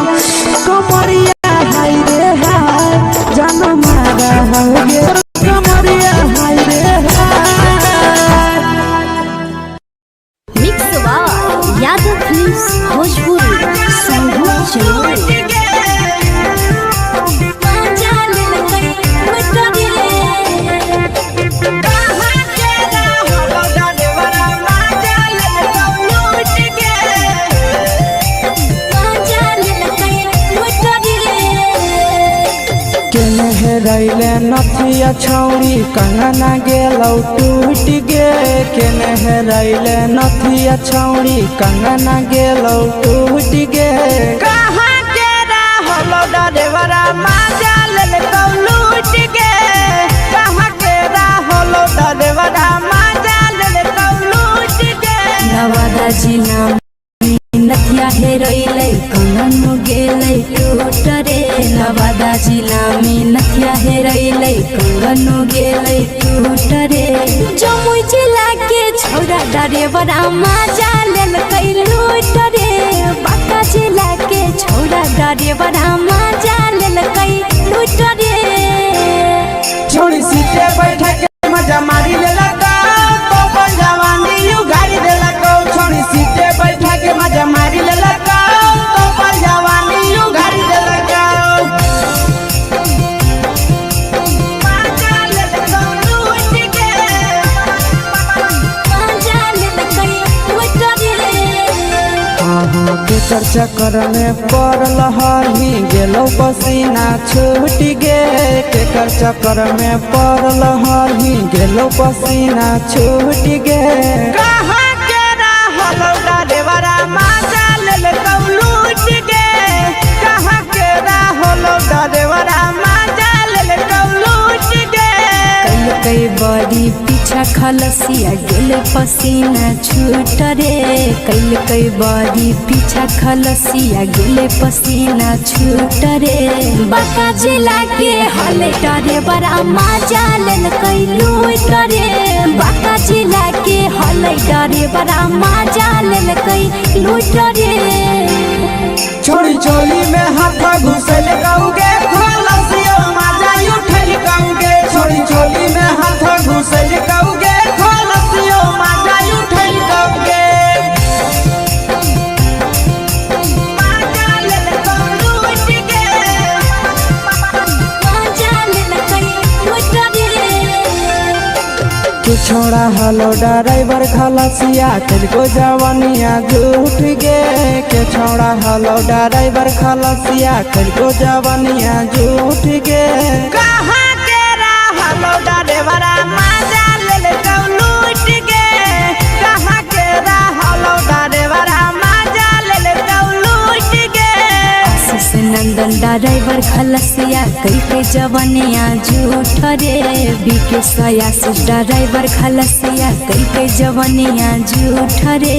कमरिया हाय रे हाय जन मारा होगे कमरिया हाय रे हाय मिक्स वाह यादव फिल्म्स भोजपुरी संगीत चैनल रैले नथिया छौड़ी कंगना गेलौ टूट गे केने रैले नथिया छौड़ी कंगना गेलौ टूट गे कहाँ के रहलो डरेवरा माजा लेलकौ लूट गे कहाँ के रहलो डरेवरा माजा लेलकौ लूट गे नवादा जिला नथिया हेरोइलै कंगन गेलै टूट रे नवादा जिला में नथिया हेरोइलै कंगन गेलै टूट रे जमुई जिला के छौड़ा डरेवरा माजा लेलकै लूट रे बांका जिला के छौड़ा डरेवरा माजा लेलकै लूट रे छोड़ी सीटे बैठा के मजा मारी लेलकौ तो जवानी यू गाड़ी देलकौ केकर चक्कर में पड़ल हही गेलो पसीना छूट गे केकर चक्कर में पड़ल हही गेलो पसीना छूट गे कहाँ के रहलो डरेवरा माजा लेल कौलूट गे कहाँ के रहलो डरेवरा माजा लेल कौलूट गे कई बड़ी पीछा खलसिया गेल पसीना छूट रे कई बड़ी पीछा खलसिया गेल पसीना छूट रे बाका जिला के हले डरे बड़ा मजा लेल कई लूट रे बाका जिला के हले डरे बड़ा मजा लेल कई लूट रे छोड़ी चोली में हाथ घुसल कौगे खलसियो माजा उठल कौगे छोड़ी चोली में हाथ घुसल कौगे खलसियो माजा उठल कौगे माजा लेल कौलूट गे मजा लेल कई लूट रे तू छोड़ा हलो ड्राइवर खलसिया तेलको जवानिया झूठ गे के छोड़ा हलो ड्राइवर खलसिया तेलको जवानिया झूठ गे कहाँ के रहलो डरेवरा माजा लेल कौलूट गे कहाँ के रहलो डरेवरा माजा लेल कौलूट गे आशीष नंदन ड्राइवर खलसिया कई के जवानिया झूठ रे बीके आशीष ड्राइवर खलसिया कई के जवानिया झूठ रे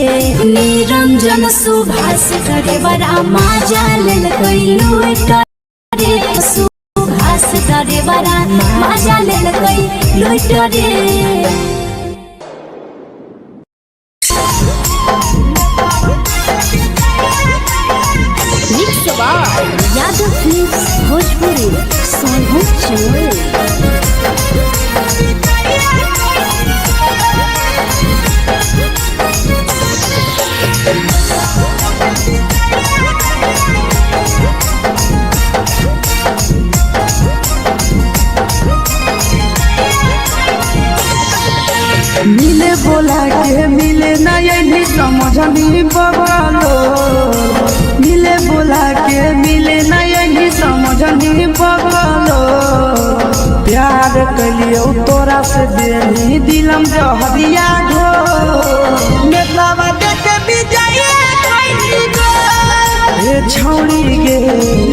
निरंजन सुभाष ड्राइवर मजा लेल कई लूट रे सुभाष ड्राइवर मजा लेल कई लूट रे यादव फिल्म्स भोजपुरी सोनू चोर मिले बोला के मिले ना यही समझनी बगलो मिले बोला के मिले ना यही समझनी बगलो प्यार कलियो तोरा से देनी दिलम जहरिया घो नेतावा देखे विजय कैली गो ए छौड़ी गे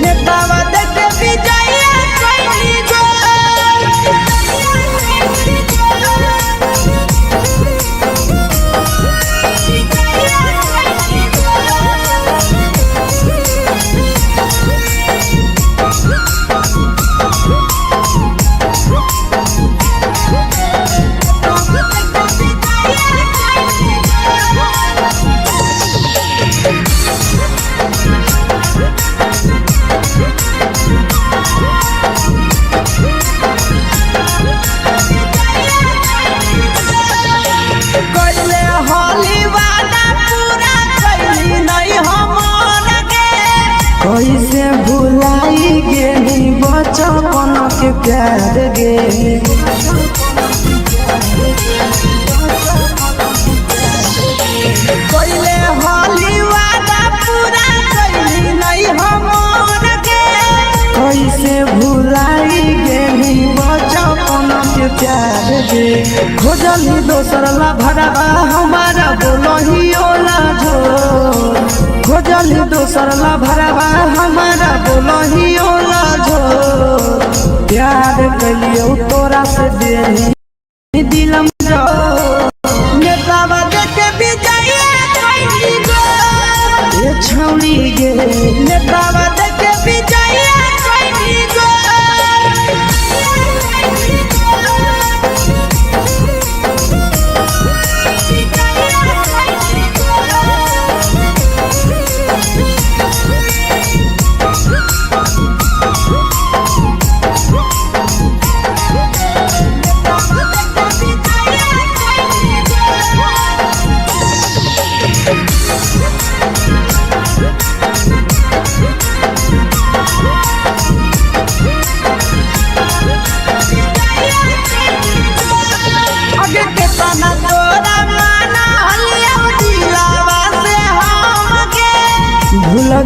नेतावा देखे विजय कैली गो कैले होली वादा पूरा कैली नहीं हमन गे कैसे भुलाई गेली बचपन के प्यार गे कैले होली वादा पूरा कैली नहीं हमन गे कैसे भुलाई गेली बचपन के प्यार गे खोजली दोसर ला भरवा हमारा बोलही ओला झो खोजली दोसर ला भरवा हमारा बोलही ओला झो प्यार कलियो तोरा से देनी दिलम जो नेतावा देखे विजय कैली गो ए छौड़ी गे नेतावा देखे विजय कैली गो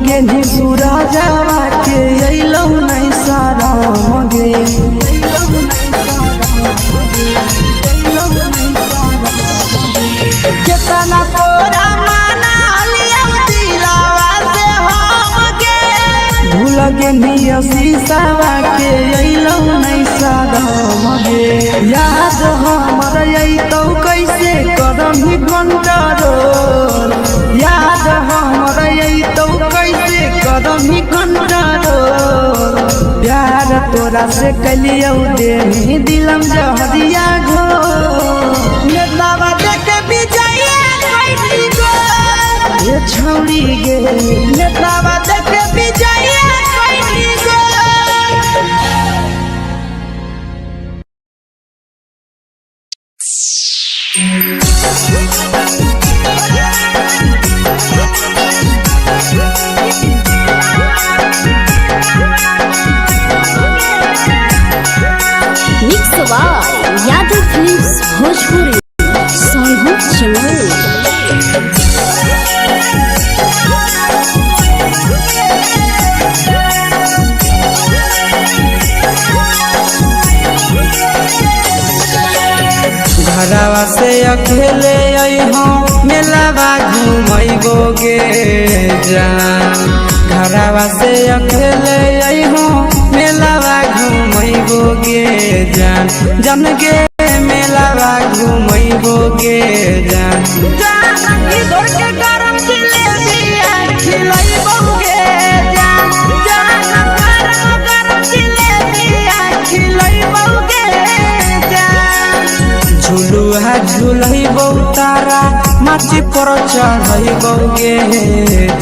लगे नी सूरजवा के अइलौ नहीं साराम गे केतना तोरा माना लिया दिलावा से हम गे भूल गे नी शीशावा के अइलौ नहीं साराम गे याद हमर अइतौ कैसे करम कंट्रोल याद हमर अइतौ कैसे करम कंट्रोल प्यार तोरा से कलियौ देनी दिलम जहरिया घो नेतावा देख विजय कैली गो ये छौड़ी गे नेतावा देख विजय कैली गो mix by Yadav films Bhojpuri Sonu चमन। घरवा से अकेले अइहो मेलावा घूमैबो गे जान घरवा से अकेले अइहो मेलावा घूमैबो गे जान जन गे मेलावा घूमैबो गे जान जानकी दौड़ के गरम जिलेबिया खिलैबो गे जान गरम जिलेबिया खिलैबो गे जान झुलुहा झुलैबो तारा माची पर चढ़ैबो गे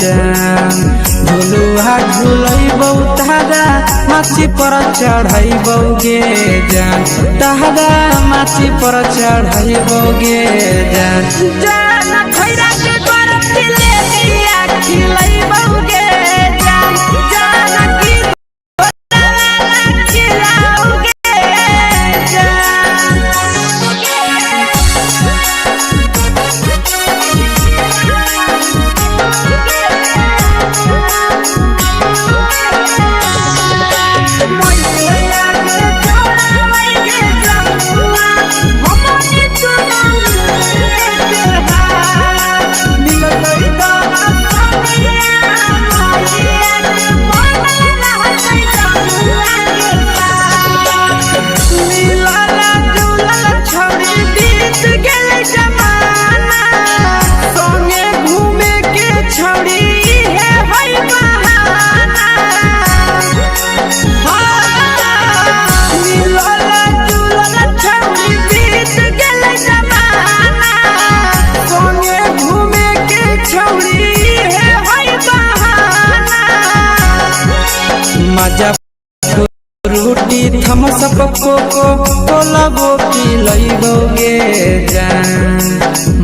जान झुलुहा झुलैबो तारा माची पर चढ़ैबो गे जान तारा माची पर चढ़ैबो गे जान जान खैरा के गरम जिलेबिया खिलैबो गे जान जानकी खिलाओ गे जान मजा फ्रूटी थम्स अप कोको कोलाबो पिलैबो गे जान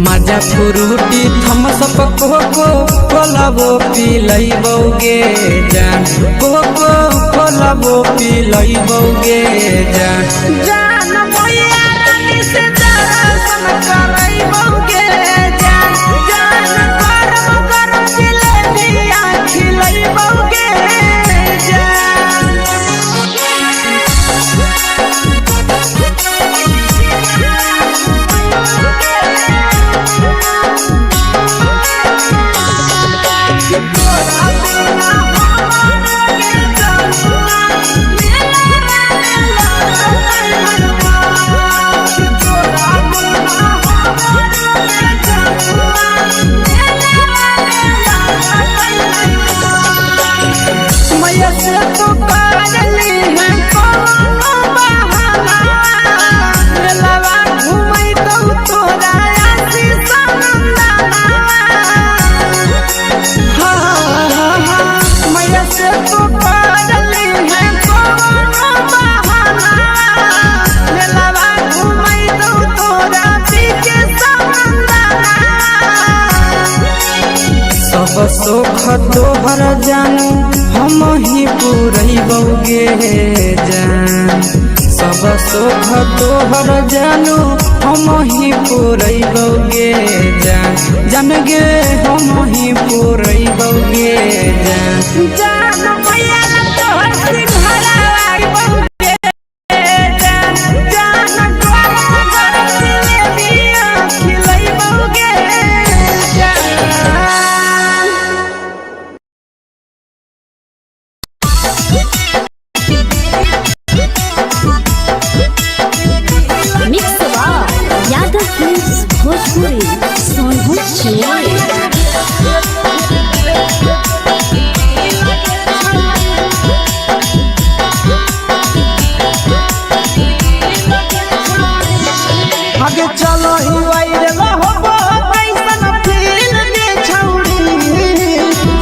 मजा फ्रूटी थम्स अप कोको कोलाबो पिलैबो गे जान कोको कोलाबो पिलैबो गे जान जान मैया रानी से दर्शन करैबो गे जान गरम गरम जिलेबिया खिलैबो गे जान मैया से तो करली है कोनो बहाना मेलावा घूमै तो तोरा आसी सनंदना मैया से तो करली है कोनो बहाना मेलावा घूमै तो तोरा पीके सनंदना सब सुख तोहर जानू हम ही पूरैबो गे जान सब शोख तोहर जानू हम ही पुरैबौगे जान जान गे हम ही पुरैबौगे जान जान मैया तोहर सिंघारा आइबौगे जान जान तोहर जिलेबिया खिलैबौगे जान मिक्सवा यादव फिल्म्स भोजपुरी सोनू चिड़िया आगे चलो ही वायरल होबो कैसन फील दे छौड़ी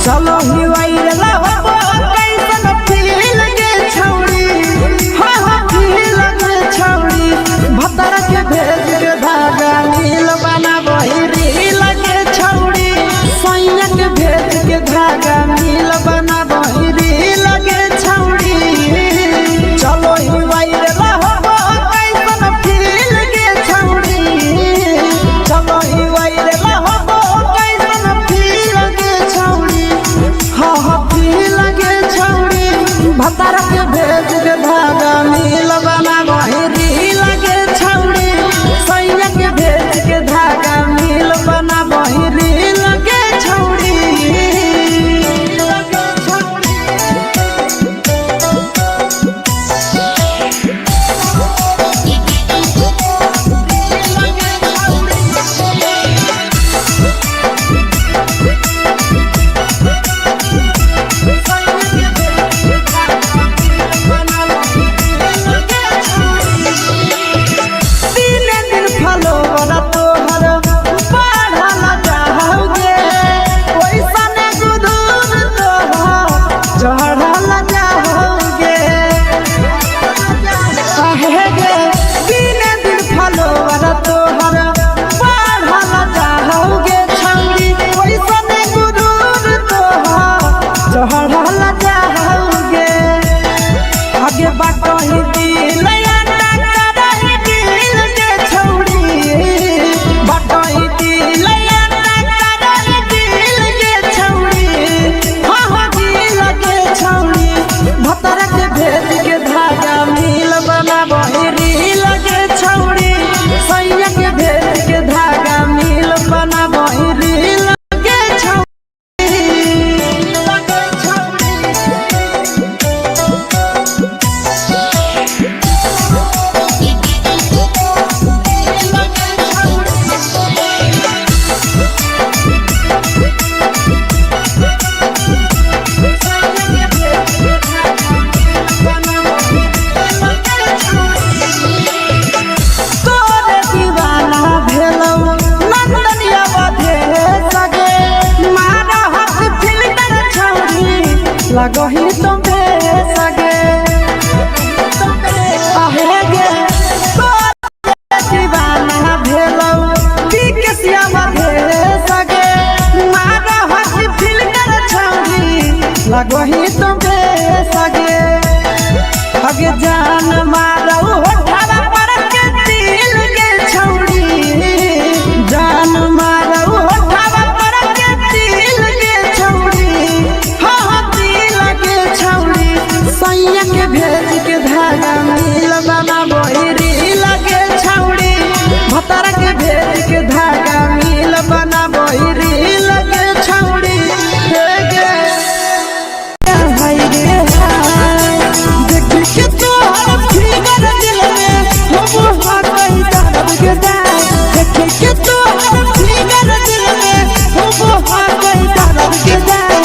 चलो ही वायरल होबो कैसन फील दे छौड़ी हाँ हाँ फील दे छौड़ी भतर के भेज के धागा नील बना बहिरी लगे छौड़ी सैया के भेज के धागा नील बना बहिरी लगे छौड़ी चलो ही वायरल होबो कैसन फील दे छौड़ी चलो ही वायरल होबो कैसन फील दे छौड़ी हाँ हाँ फील दे छौड़ी भतर के भेज के धागा नील बना बहिरी लगे छौड़ी सैया के भेज के धागा नील बना बहिरी लगे छौड़ी लगे छौड़ी दिने दिन फलोवर तोहर बढ़ल जाओगे ओइसने गुदूर तोहर चढ़ल जाओगे आहे गे दिने दिन फलोवर तोहर बढ़ल जाओगे छौड़ी ओइसने गुदूर तोहर चढ़ल जाओगे आगे बाटही दिल टकराही दिल के छौड़ी बाटही दिल टकराही दिल के छौड़ी हाँ हाँ दिल के छौड़ी भतर के भेज के धागा मिल बना बहिरी लगे छौड़ी सैया के भेज के धागा मिल बना बहिरी लगे छौड़ी लगे छौड़ी तोरे दीवाना भेलौ नंदनिया बधे सगे मारा हाथ फिल्टर छौड़ी लगही तुम्हे सगे आहे गे तोरे दीवाना भेलौ बिकसिया बधे सगे मारा हाथ फिल्टर छौड़ी लगही तुम्हे सगे अगे जान मारौ होठवा पर के दिल के छौड़ी जान मारौ होठवा पर के दिल के छौड़ी हाँ हाँ दिल के छौड़ी सैया के भेज के धागा मिल बना बहिरी लगे छौड़ी भतर के भेज के धागा मिल बना बहिरी लगे छौड़ी हे गे हाय रे हाय देखी के तोहर फिगर दिल में हम हाकई दर्द के दाय देखी के तोहर फिगर दिल में हम हाकई दर्द के दाय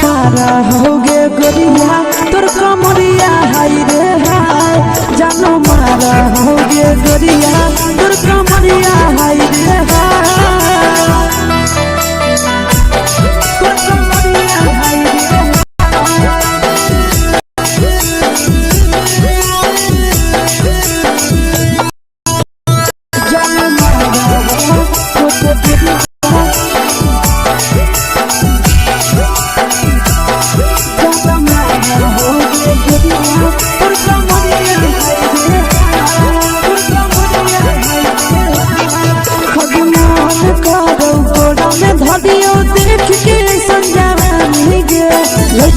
सारा होगे गोरिया तोर कमरिया हाय रे हाय जानो मारा होगे गोरिया तोर कमरिया हाय रे हाय तोर कमरिया हाय रे जानो मारा होगे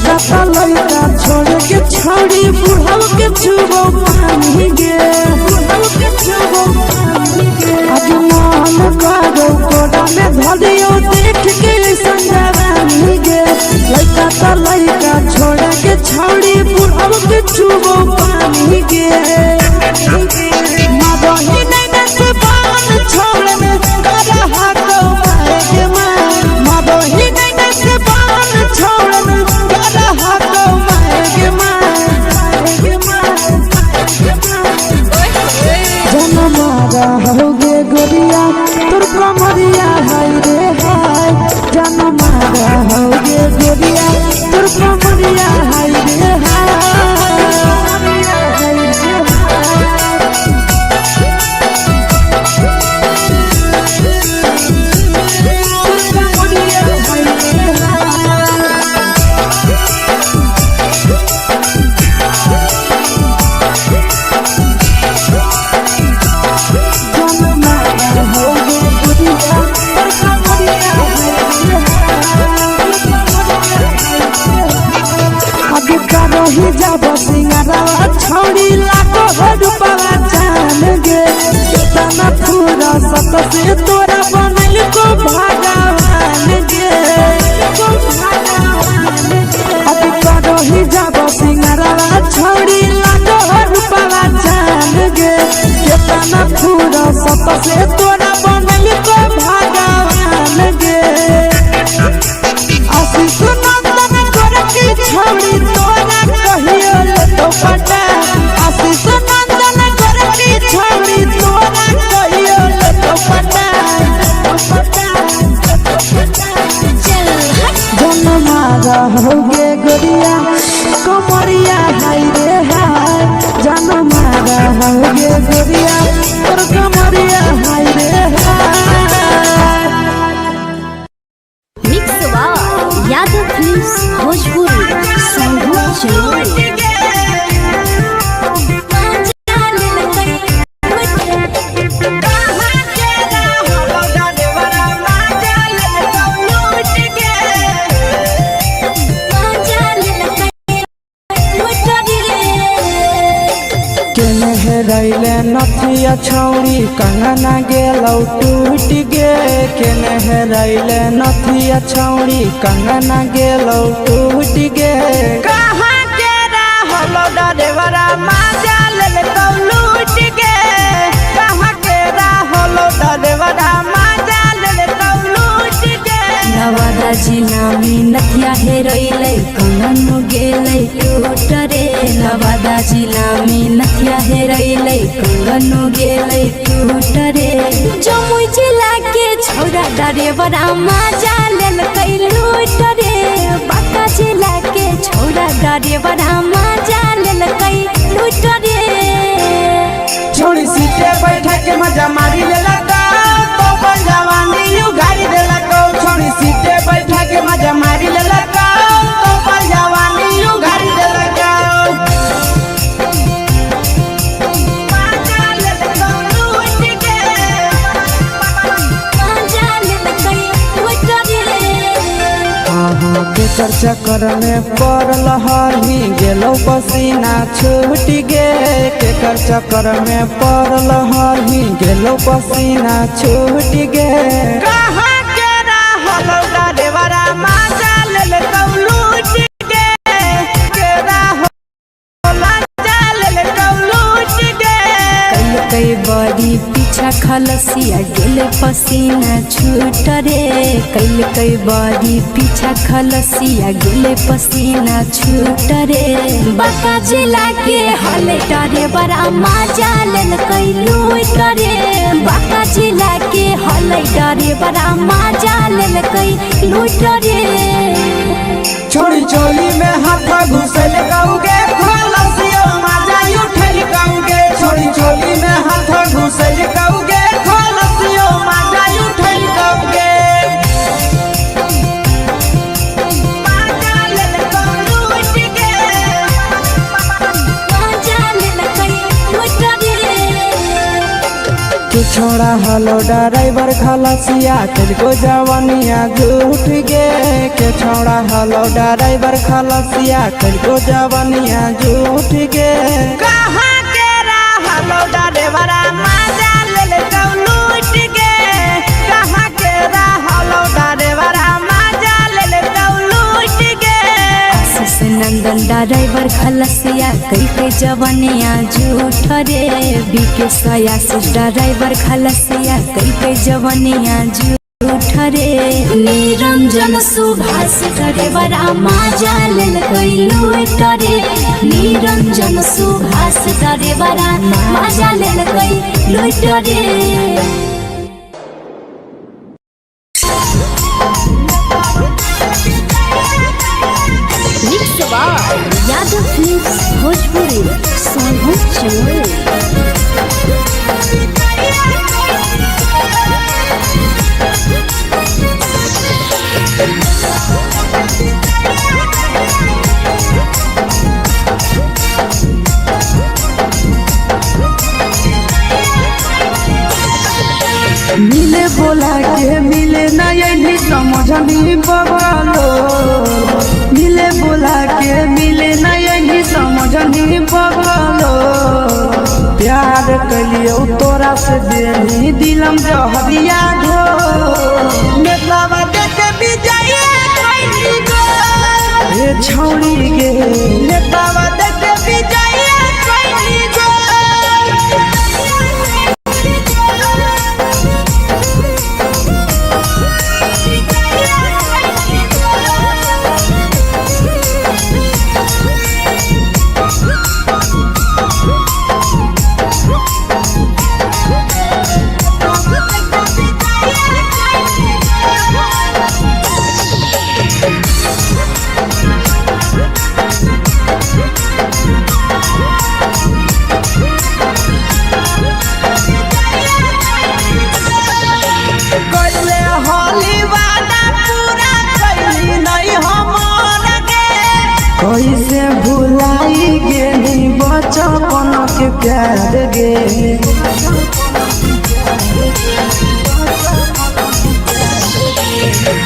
लड़का ता लड़का छोड़ के छौड़ी बुढ़ाव के छुबो पानी गे आज मन करो कोड़ा में धलियो देख के संजवानी गे लड़का ता लड़का छोड़ के छौड़ी बुढ़ाव के छुबो पानी गे मदही नहीं से बान छोड़ में करा हाथों मारे मां मदही नहीं से बान छोड़ में करा हाथों मारे मां जनमारा होगे गोरिया तोर कमरिया हाय रे हाय जनमारा होगे गोरिया तोर कमरिया हाय रे हाय ही जब सिंगारा छौड़ी लाखो रुपया जान गे कितना पूरा सत से तोरा बनल को भगवान गे अभी करो ही जब सिंगारा छौड़ी लाखो रुपया जान गे कितना पूरा सत से तोरा बनल को भगवान गे आशीष नंदन गोरखी छौड़ी तोरा कहियो ले तो पटा आशीष नंदन गोरखी छौड़ी तोरा कहियो ले तो पटा जनमारा होगे गोरिया कमरिया हाय रे हाय जनमारा होगे गोरिया तोर कमरिया हाय रे हाय मिक्स यादव फिल्म्स भोजपुरी संगीत चैनल रैले नथिया छौड़ी कंगना गेलौ टूट गे केने रैले नथिया छौड़ी कंगना गेलौ टूट गे कहाँ के रहलो डरेवरा माजा ले तो लूट गे कहाँ के रहलो डरेवरा माजा ले तो लूट गे नवादा जिला में नथिया हेरैले कंगन गेलै टूट रे नवादा जिला में नथिया हेरैले कंगन गेलै टूट रे जमुई जिला के छौरा डरेवरा माजा लेलकै लूट रे बांका जिला के छौरा डरेवरा माजा लेलकै लूट रे छोड़ी सीटे बैठा के मजा मारी लेला तो बन जवानी यू गाड़ी देला को छोड़ी सीटे बैठा के मजा मारी लेला तो बन जवानी यू गाड़ी देला केकर चक्कर में पड़ल हरही गेलौ पसीना छूट गे केकर चक्कर में पड़ल हरही गेलौ पसीना छूट गे कहाँ के रहलो डरेवरा माजा ले तो लूट गे के रहलो माजा ले तो लूट गे कई बड़ी पीछा खलसिया गेले पसीना छूट रे कई बड़ी पीछा खलसिया गेले पसीना छूट रे बांका जिला के हले डरे बड़ा माजा लेल कई लूट रे बांका जिला के हले डरे बड़ा माजा लेल कई लूट रे छोड़ी चोली में हाथ घुसल कौगे खलसियो माजा उठल कौगे छोड़ी चोली में हाथ घुसल कौगे खलसियो माजा उठल कौगे माजा ले तो लूट गे माजा लेल कई लूट रे कुछ छौड़ा हलो ड्राइवर खलसिया तुझको जवानिया झूठ गे के छौड़ा हलो ड्राइवर खलसिया तुझको जवानिया झूठ गे कहाँ के रहलो ड्राइवर मजा ले लूट गे कहाँ के रहलो ड्राइवर मजा ले लूट गे आशीष नंदन ड्राइवर खलसिया कई के जवानिया झूठ रे विकेश आशीष ड्राइवर खलसिया कई के जवानिया झूठ रे निरंजन सुभाष ड्राइवर मजा ले लूट रे निरंजन सुभाष ड्राइवर मजा ले लूट रे यादव फिल्म्स भोजपुरी सोनू चोर मिले बोला के मिले नहीं समझनी बगलो मिले बोला के मिले नहीं समझनी बगलो प्यार कलियो तोरा से देनी दिलम जहरिया घो नेतावा देख विजय कैली गो ए छौड़ी गे नेतावा देख विजय कैली गो कैसे भुलाई गेली बचपन के प्यार गे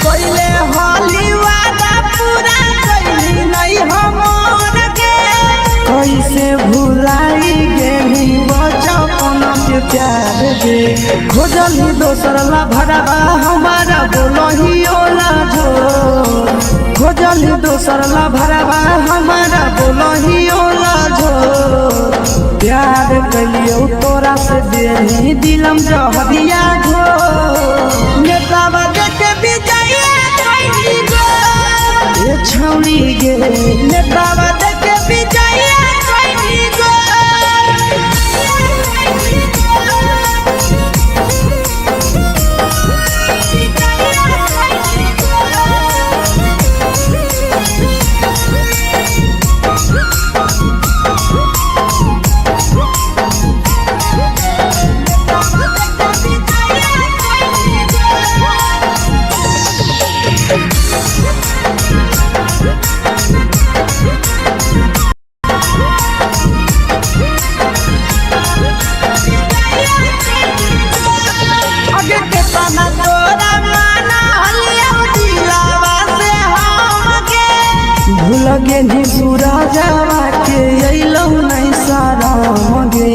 कोइले होली वादा पूरा कैली नहीं हमर गे कैसे भुलाई गेली बचपन के प्यार गे खोजली दोसर ला भरवा हमारा बोलही ओला झो खोजली दोसर ला भरवा हमारा बोलही ओला झो प्यार कलियो तोरा से देनी दिलम जहरिया घो नेतावा देख विजय कैली गो ए छौड़ी गे नेतावा देख विजय कैली गो लगे नी पूरा जावा के अइलौ नहीं सारा गे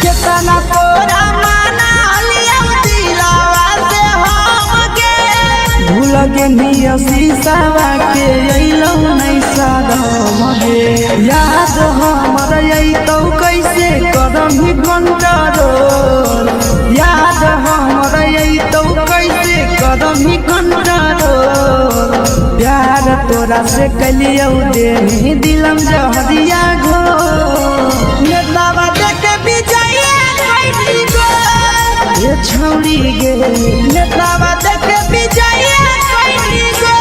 केतना तोरा माना लिया दिलावा से हम गे भूल गे नी शीशावा के अइलौ नहीं सारा गे याद हमर अइतौ कैसे करम कंट्रोल याद हमर अइतौ कैसे करम कंट्रोल प्यार तोरा से कलियौ देनी दिलम जहरिया घो नेतावा देख विजय कैली गो ए छौड़ी गे नेतावा देख विजय कैली गो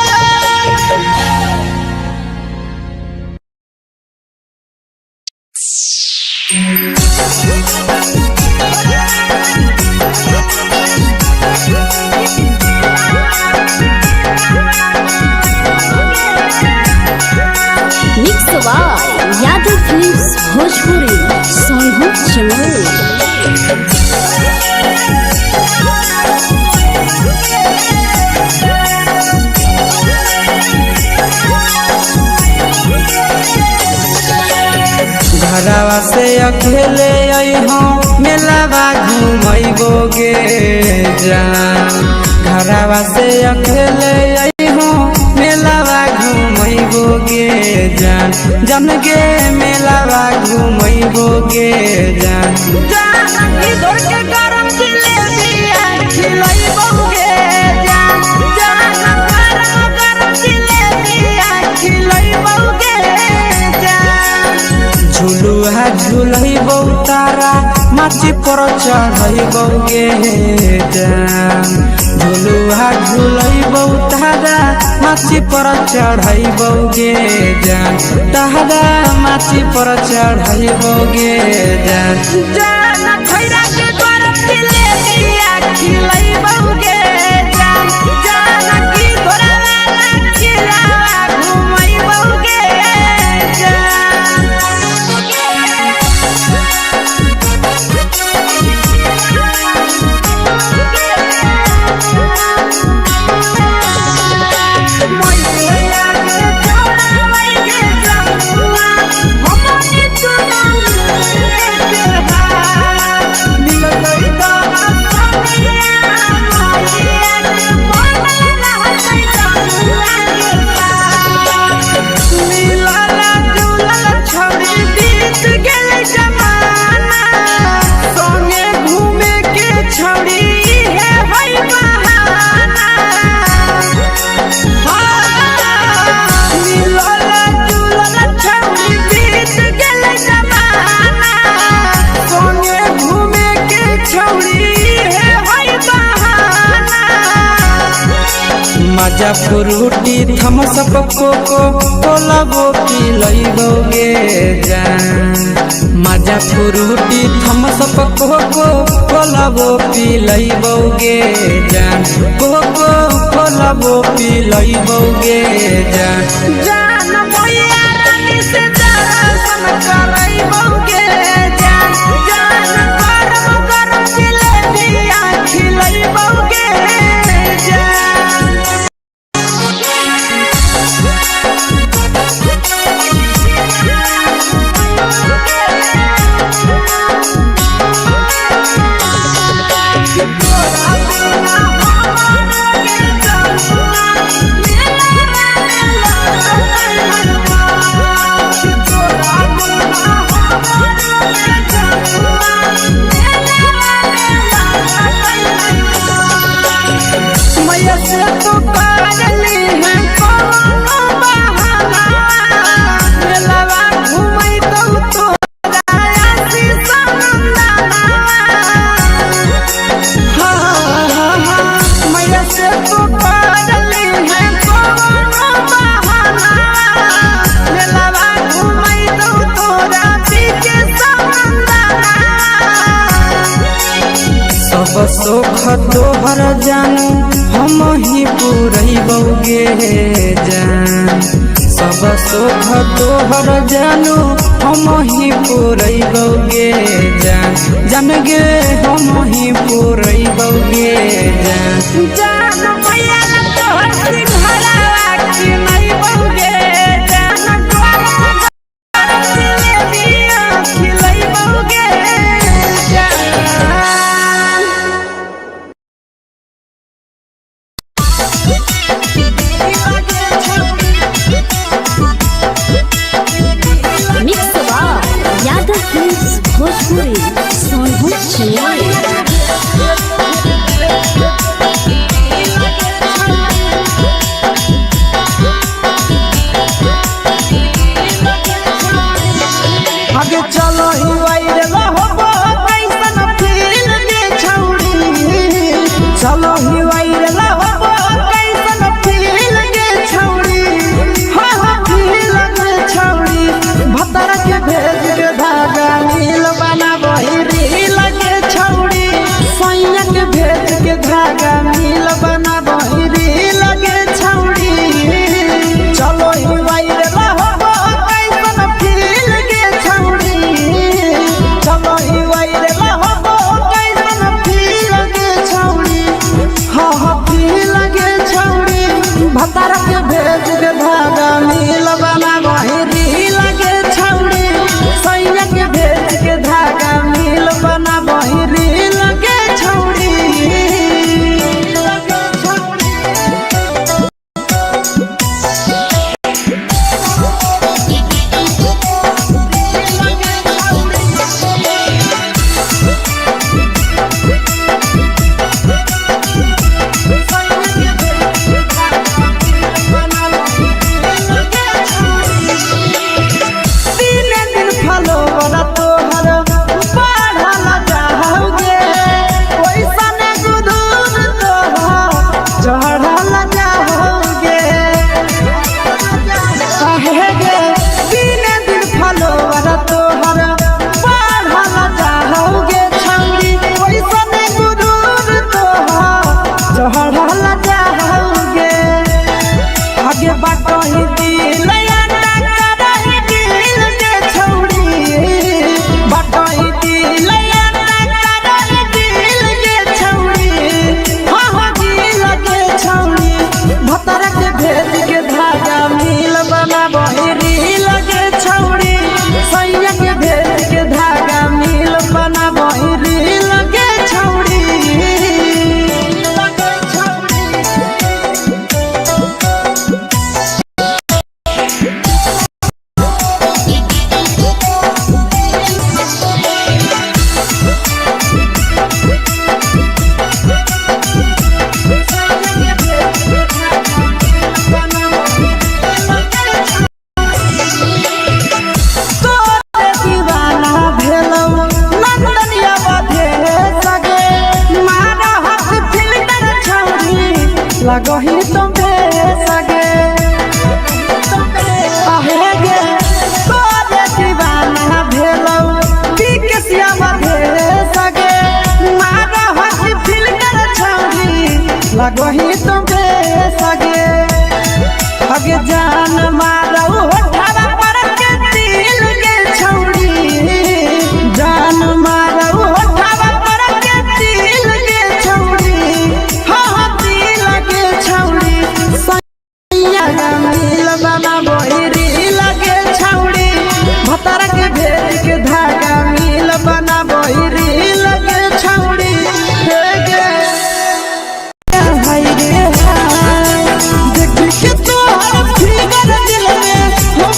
मिक्स यादव घरवा से अकेले अइहो मेलावा घुमैबोगे जान घरवा से अकेले अइहो मेलावा घुमैबोगे जान जन गे मेलावा घुमैबोगे जान जानकी दौड़ के गरम जिलेबिया खिलैबोगे जान गरम जिलेबिया खिलैबोगे जान झुलुहा झुलैबौ तारा माची पर चढ़ैबोगे जान झुलुहा झुलैबौ तारा माची पर चढ़ैबोगे जान तारा माची पर चढ़ैबोगे जान जान खैरा के गरम जिलेबिया खिलैबोगे जान जानकी घोड़ावाला खिलावा घुमैबोगे मजा फ्रूटी थम्स अप कोको कोला वो पिलैबोगे जान मजा फ्रूटी थम्स अप कोको कोला वो पिलैबोगे जान कोको कोला वो पिलैबोगे जान जान भैया रानी से दर्शन करैबोगे जान गरम जिलेबिया खिलैबोगे जान सब सुख तोहर जानू हम ही पुरैबोगे जान सब सुख तोहर जानू हम ही पुरैबोगे जान जन गे हम ही पुरैबोगे जान जान भैया तोहर सिंघरावा खिलैबोगे जान गरम जिलेबिया खिलैबोगे जान यादव फिल्म्स भोजपुरी सोनभद्र राजा होगे आगे बाटो ही दिल याना करही दिल के छौड़ी बाटो ही दिल याना करही दिल के छौड़ी हाँ दिल के छौड़ी भतर के भेज के धागा मिल बना बहिरी लगे छौड़ी सैया के भेज के धागा मिल बना बहिरी लगे छौड़ी लगही तुम्हे सगे आहेगे तोरे दीवाना भेलौ पीके सियावा भेले सगे मारा हसी फिल्टर छौरी लगही तुम्हे सगे अगे जान मारौ होठवा पर के दिल के छौरी जान मारौ होठवा पर के दिल के छौरी हाँ दिल के छौरी सैया मिल बना बहिरी लगे छौरी भतर के भेज के धागा मिल बना बहिरी लगे छौरी गे हाय रे हाय देख के तोहर फिगर दिल में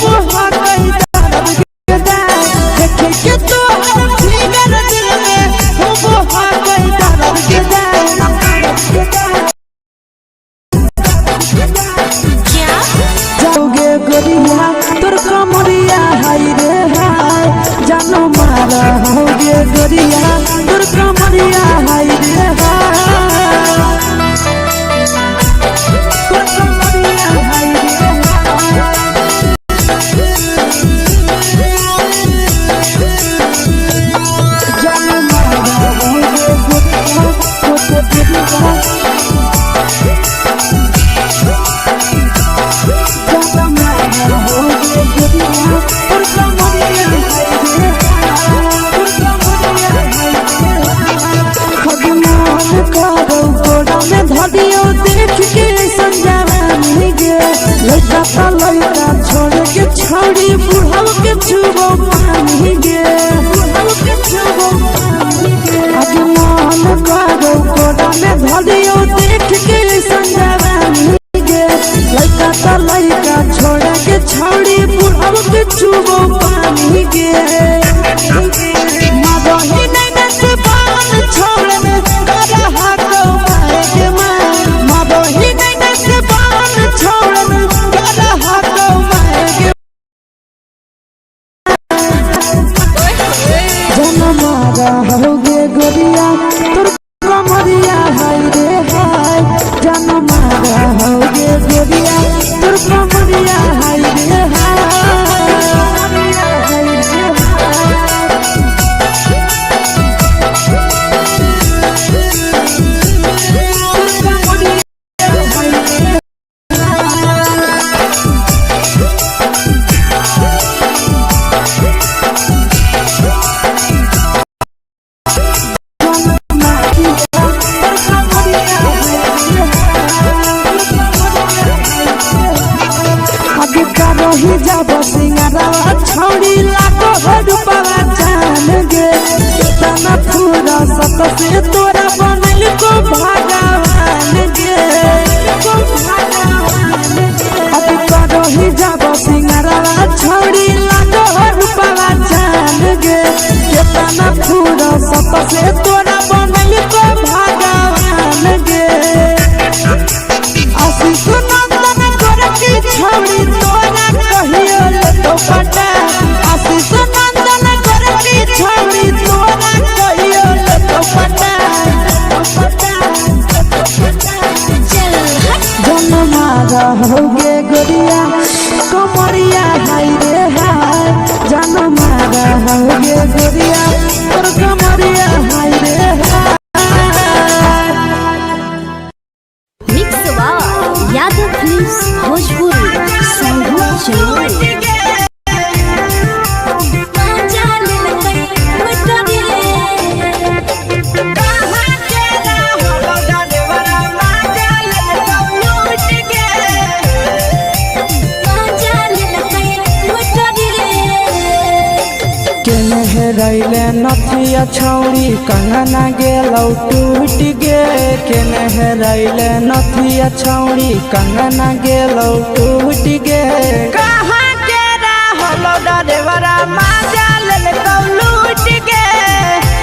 हो हा कहीं दर्द के देख के तोहर फिगर दिल में हो हा कहीं दर्द के जाओगे गोरिया तोर कमरिया हाय रे हाय जानो मारा होगे गोरिया तोर कमरिया हाय रे हाय तोर कमरिया हाय रे हाय जानो मारा होगे गोरिया तोर कमरिया लड़का छोड़ के छौड़ी बुढ़ाव के छुबो पानी गे बुढ़ाव के छुबो पानी गे आज मन करो कोड़ा में धरियो देख के संजवानी गे लड़का छोड़ के छौड़ी बुढ़ाव के छुबो पानी गे मदही नहीं से बान छोड़ में रहा को मारे के मां मदही नहीं से बान छोड़ में रहा को मारे के जनमारा होगे गोरिया तोर कमरिया हाय रे हाय जनमारा होगे गोरिया तोर कमरिया हाय रे हाय जब सिंगारा छौड़ी लाखो रुपया जान गे तना पूरा सत से तोरा बनल को भगवान गे अब करो ही जब सिंगारा छौड़ी लाखो रुपया जान गे तना पूरा सत से तोरा बनल को भगवान गे आशीष नंदन कर के छौड़ी तोरा कहियो तो पटा आशीष नंदन कर के छौड़ी तोरा कहियो तो पटा जनमारा होगे गोरिया कमरिया हाय रे हाय जनमारा होगे गोरिया तोर कमरिया हाय रे हाय। यादव फिल्म्स भोजपुरी संगीत चैनल। रैले नथिया छौरी कंगना गेलौ टूट गे केने रैले नथिया छौरी कंगना गेलौ टूट गे कहाँ के रहलो डरेवरा माजा लेलकौ लूट गे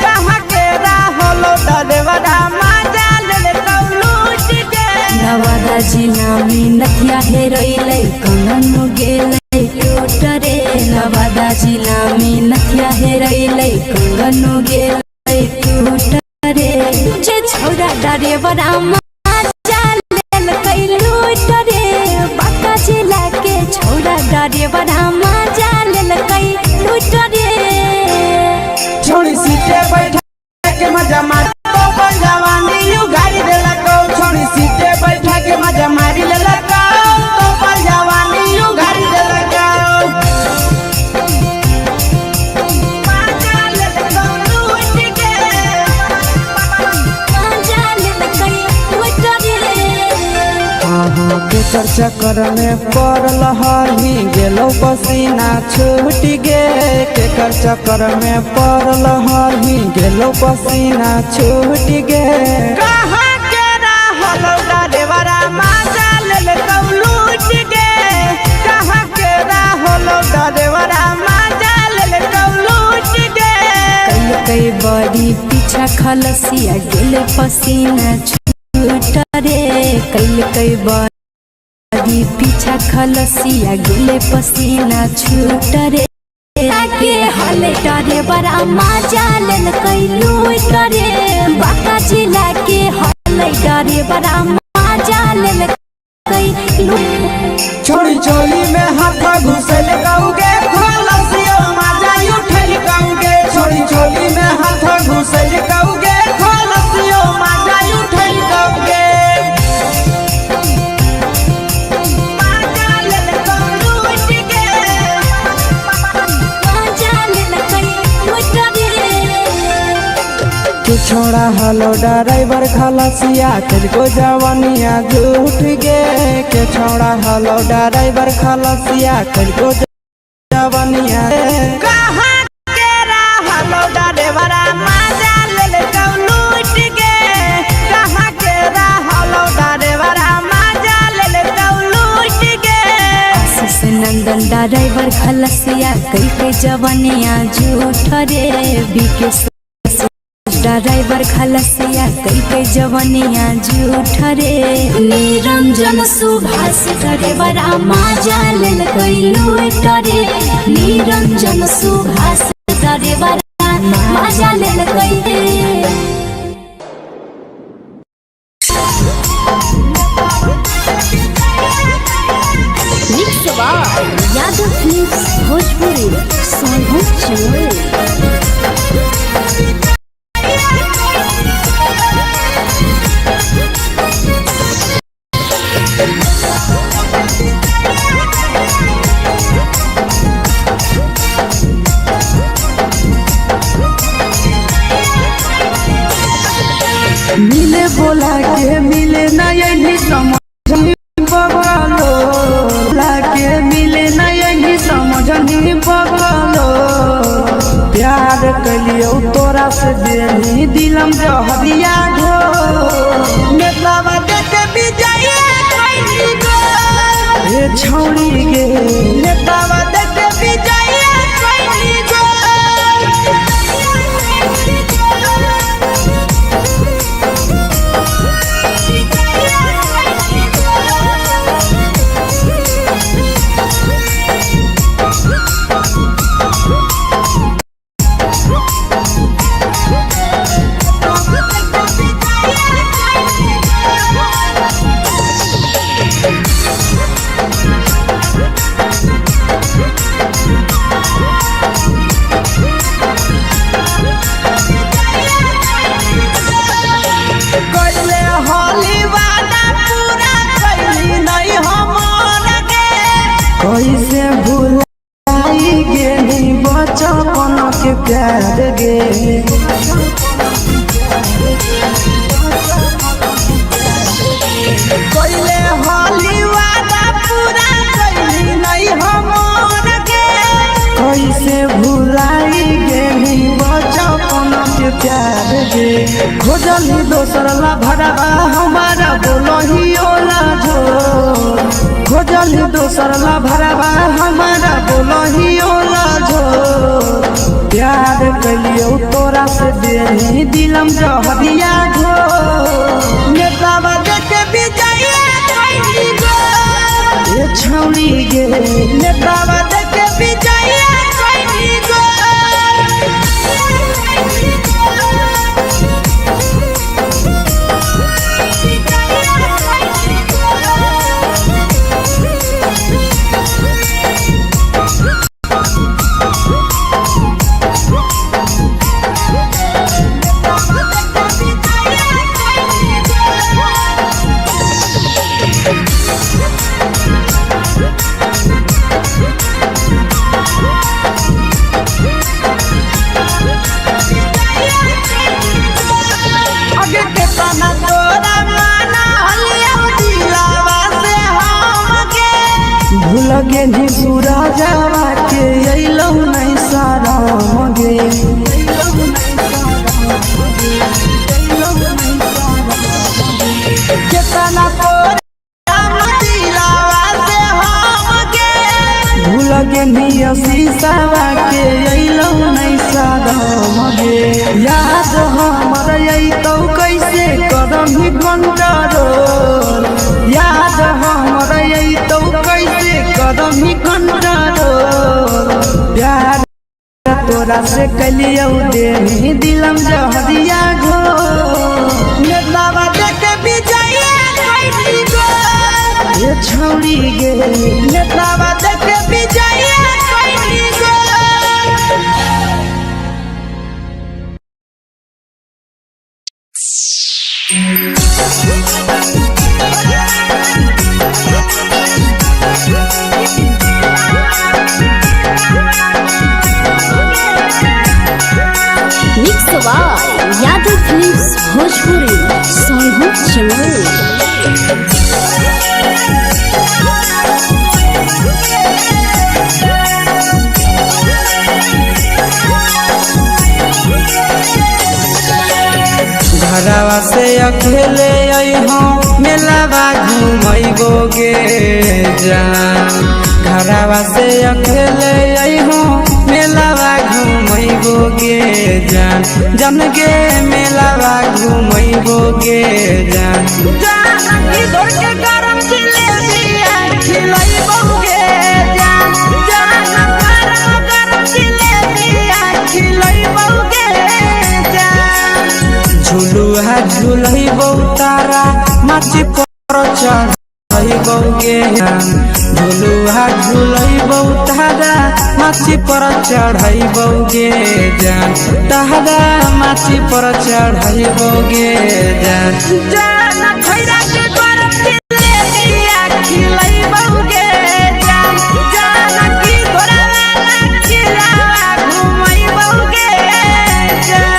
कहाँ के रहलो डरेवरा माजा लेलकौ लूट गे नवादा जिला में नथिया हेरैलै कंगन गेलै टूट रे नवादा जिला में नथिया हेरैलै कंगन गेलै टूट रे जे छौरा डरेवरा माजा लेलकै लूट रे बांका जिला के छौरा डरेवरा माजा लेलकै लूट रे छोड़ी सीटे बैठा के मजा मार तो जवानी यू गाड़ी देलकौ छोड़ी सीटे बैठा के मजा मारी लेलकौ तो जवानी यू गाड़ी देलकौ केकर चक्कर में पड़ल हही गेलौ पसीना छूट गे केकर चक्कर में पड़ल हही गेलौ पसीना छूट गे कहाँ के रहलो डरेवरा माजा लेलकौ लूट गे कहाँ के रहलो डरेवरा माजा लेलकौ लूट गे कई बड़ी पीछा खलसिया गेले पसीना छूट रे कई बड़ी पीछा खलसिया गेले पसीना छूट रे के हले डरेवरा माजा लेलकै लूट रे बांका जिला के हले डरेवरा माजा लेलकै लूट छोड़ी चोली में हाथ घुसल कौगे खलसियो माजा उठल कौगे छोड़ी चोली में हाथ घुसल कौगे खलसियो माजा उठल कौगे माजा लेलकौ लूट गे माजा लेलकै लूट रे तू छोड़ा हलो ड्राइवर खलसिया तुझको जवानिया झूठ गे के छोड़ा हलो ड्राइवर खलसिया तुझको जवानिया कहाँ के रहलो डरेवरा माजा लेलकौ लूट गे कहाँ के रहलो डरेवरा माजा लेलकौ लूट गे आशीष नंदन ड्राइवर खलसिया कई के जवानिया झूठ रे बीके ड्राइवर खलसिया कई के जवानिया झूठ रे निरंजन सुभाष ड्राइवरा माजा लेलकै लूट रे निरंजन सुभाष ड्राइवरा माजा लेलकै mix by Yadav films Bhojpuri संगीत चैनल। मिले बोला के मिले नहीं समझ बगलो लाके मिले नहीं समझ बगलो प्यार कलियो तोरा से देनी दिलम जहरिया घो नेतावा देखे विजय कैली गो ए छौड़ी गे नेतावा देखे विजय कैली गो कैसे भुलाई गेली बचपन के प्यार गे। कोइले होली वादा पूरा कैली नहीं हमर गे। कैसे भुलाई गेली बचपन के प्यार गे। खोजली दोसर ला भरवा हमारा बोलही ओला झोर। खोजली दोसर ला भरवा हमारा बोलही ओला झोर। प्यार कलियो तोरा से देही दिलम जहरिया घोर। नेतावा देखे विजय कैली गो। ये छौरी गे नेतावा देखे विजय कैली गो। भूल गेली सूरजवा के अइलौ नहीं साराम गे। केतना भूल गेली शीशवा के अइलौ नहीं साराम गे। याद हमर अइतौ कैसे करही कंट्रोल। याद हमर अइतौ कैसे करही कंट्रोल। प्यार तोरा से कलियौ देही दिलम जहरिया घोर। नेतावा देखे विजय कैली गो। ये छौरी गे नेतावा देखे विजय कैली गो। Mix by Yadav films Bhojpuri Sonu चमन। घरवा से अकेले अइहो मेलावा घूमैबो गे जान। घरवा से अकेले अइहो मेलावा घूमैबो गे जान। जन गे मेलावा घूमैबो गे जान। जानकी दौड़ के गरम जिलेबिया खिलैबो गे जान। गरम जिलेबिया खिलैबो गे जान। झुलुहा झुलैबो तारा माची पर चढ़ैबो गे जान। झुलुहा झुलैबो तारा माची पर चढ़ैबो गे जान। तारा माची पर चढ़ैबो गे जान। जान खैरा के गरम जिलेबिया खिलैबो गे जान। जानकी घोड़ावाला खिलावा घुमैबो गे जान।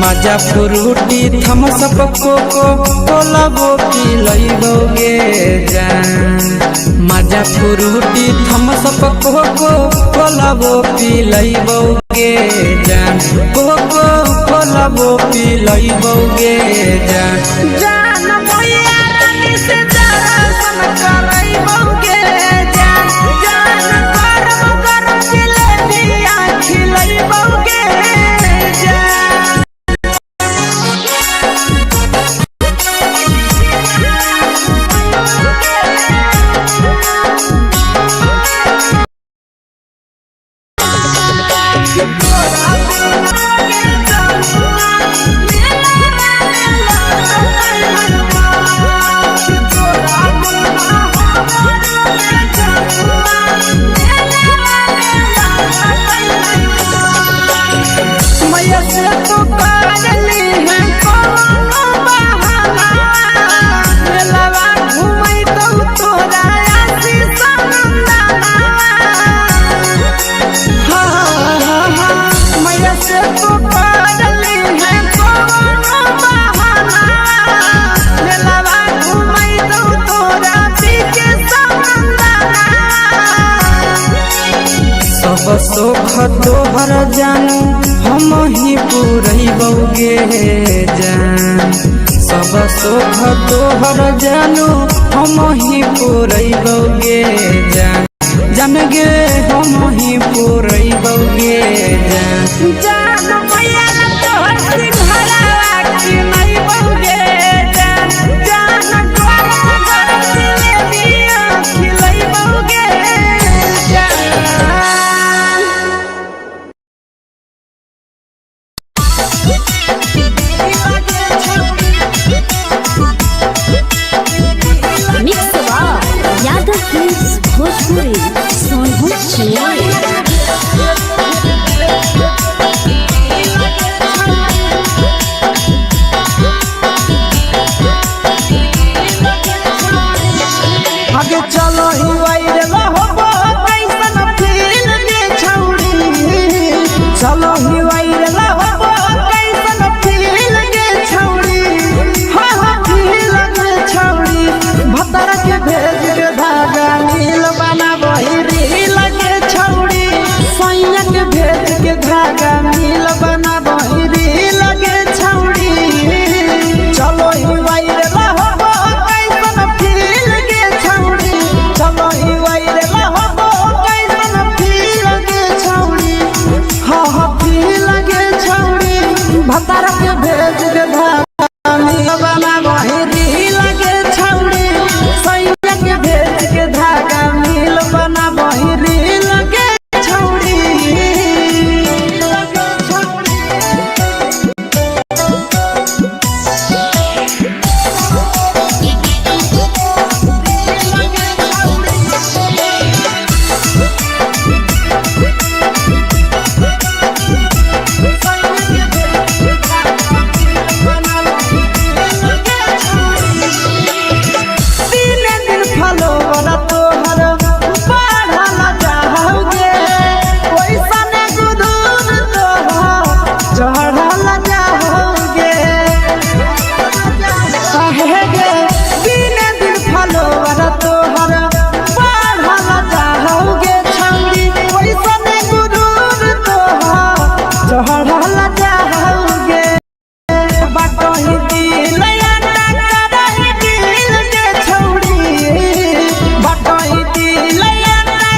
मजा फ्रूटी थम्स अप कोको कोला वो पी लइबोगे जान। मजा फ्रूटी थम्स अप कोको कोला वो पी लइबोगे गे जान कोको खोलबो पिलैबो गे जान जान मैया रानी से दर्शन करैबो गे जान जान करब करब जिलेबिया खिलैबो गे जान मैया से तो काजली है कोनो बहाना मेलावा घूमै तो तोरा आशीष नंदना मैया से तो काजली है कोनो बहाना मेलावा घूमै तो तोरा पीछे नंदना सब सुख तोहर जानू हम ही पुरैबो गे जान सब सुख तोहर जानू हम ही पुरैबो गे जान जान गे हम ही पुरैबो गे जान जान मैया तोहर सिंघरावा खिलैबो गे जान जान गरम गरम जिलेबिया खिलैबो गे जान मिक्स यादव फिल्म्स भोजपुरी सोनभद्र आगे चलो ही वायरल होबो कैसन फील दे छौड़ी चलो ही वायरल होबो कैसन फील दे छौड़ी हाँ हाँ फील दे छौड़ी भतर के भेज के धागा नील बना बहिरी लगे छौड़ी सैया के भेज के धागा नील बना बहिरी लगे छौड़ी चलो ही वायरल होबो कैसन फील के छौड़ी चलो ही वायरल होबो कैसन फील के छौड़ी हाँ हाँ फील के छौड़ी भतर के भेज के धागा नील बना बहिरी लगे छौड़ी सैया के भेज के धागा नील बना बहिरी लगे छौड़ी तीने दिन फलोवर तोहर बढ़ल जाओगे ओइसन गुदूर तोहर चढ़ल जाओगे काहे गे तीने दिन फलोवर तोहर बढ़ल जाओगे छौड़ी ओइसन गुदूर तोहर चढ़ल जाओगे बाटही दिल करही दिल के छौड़ी बाटही दिल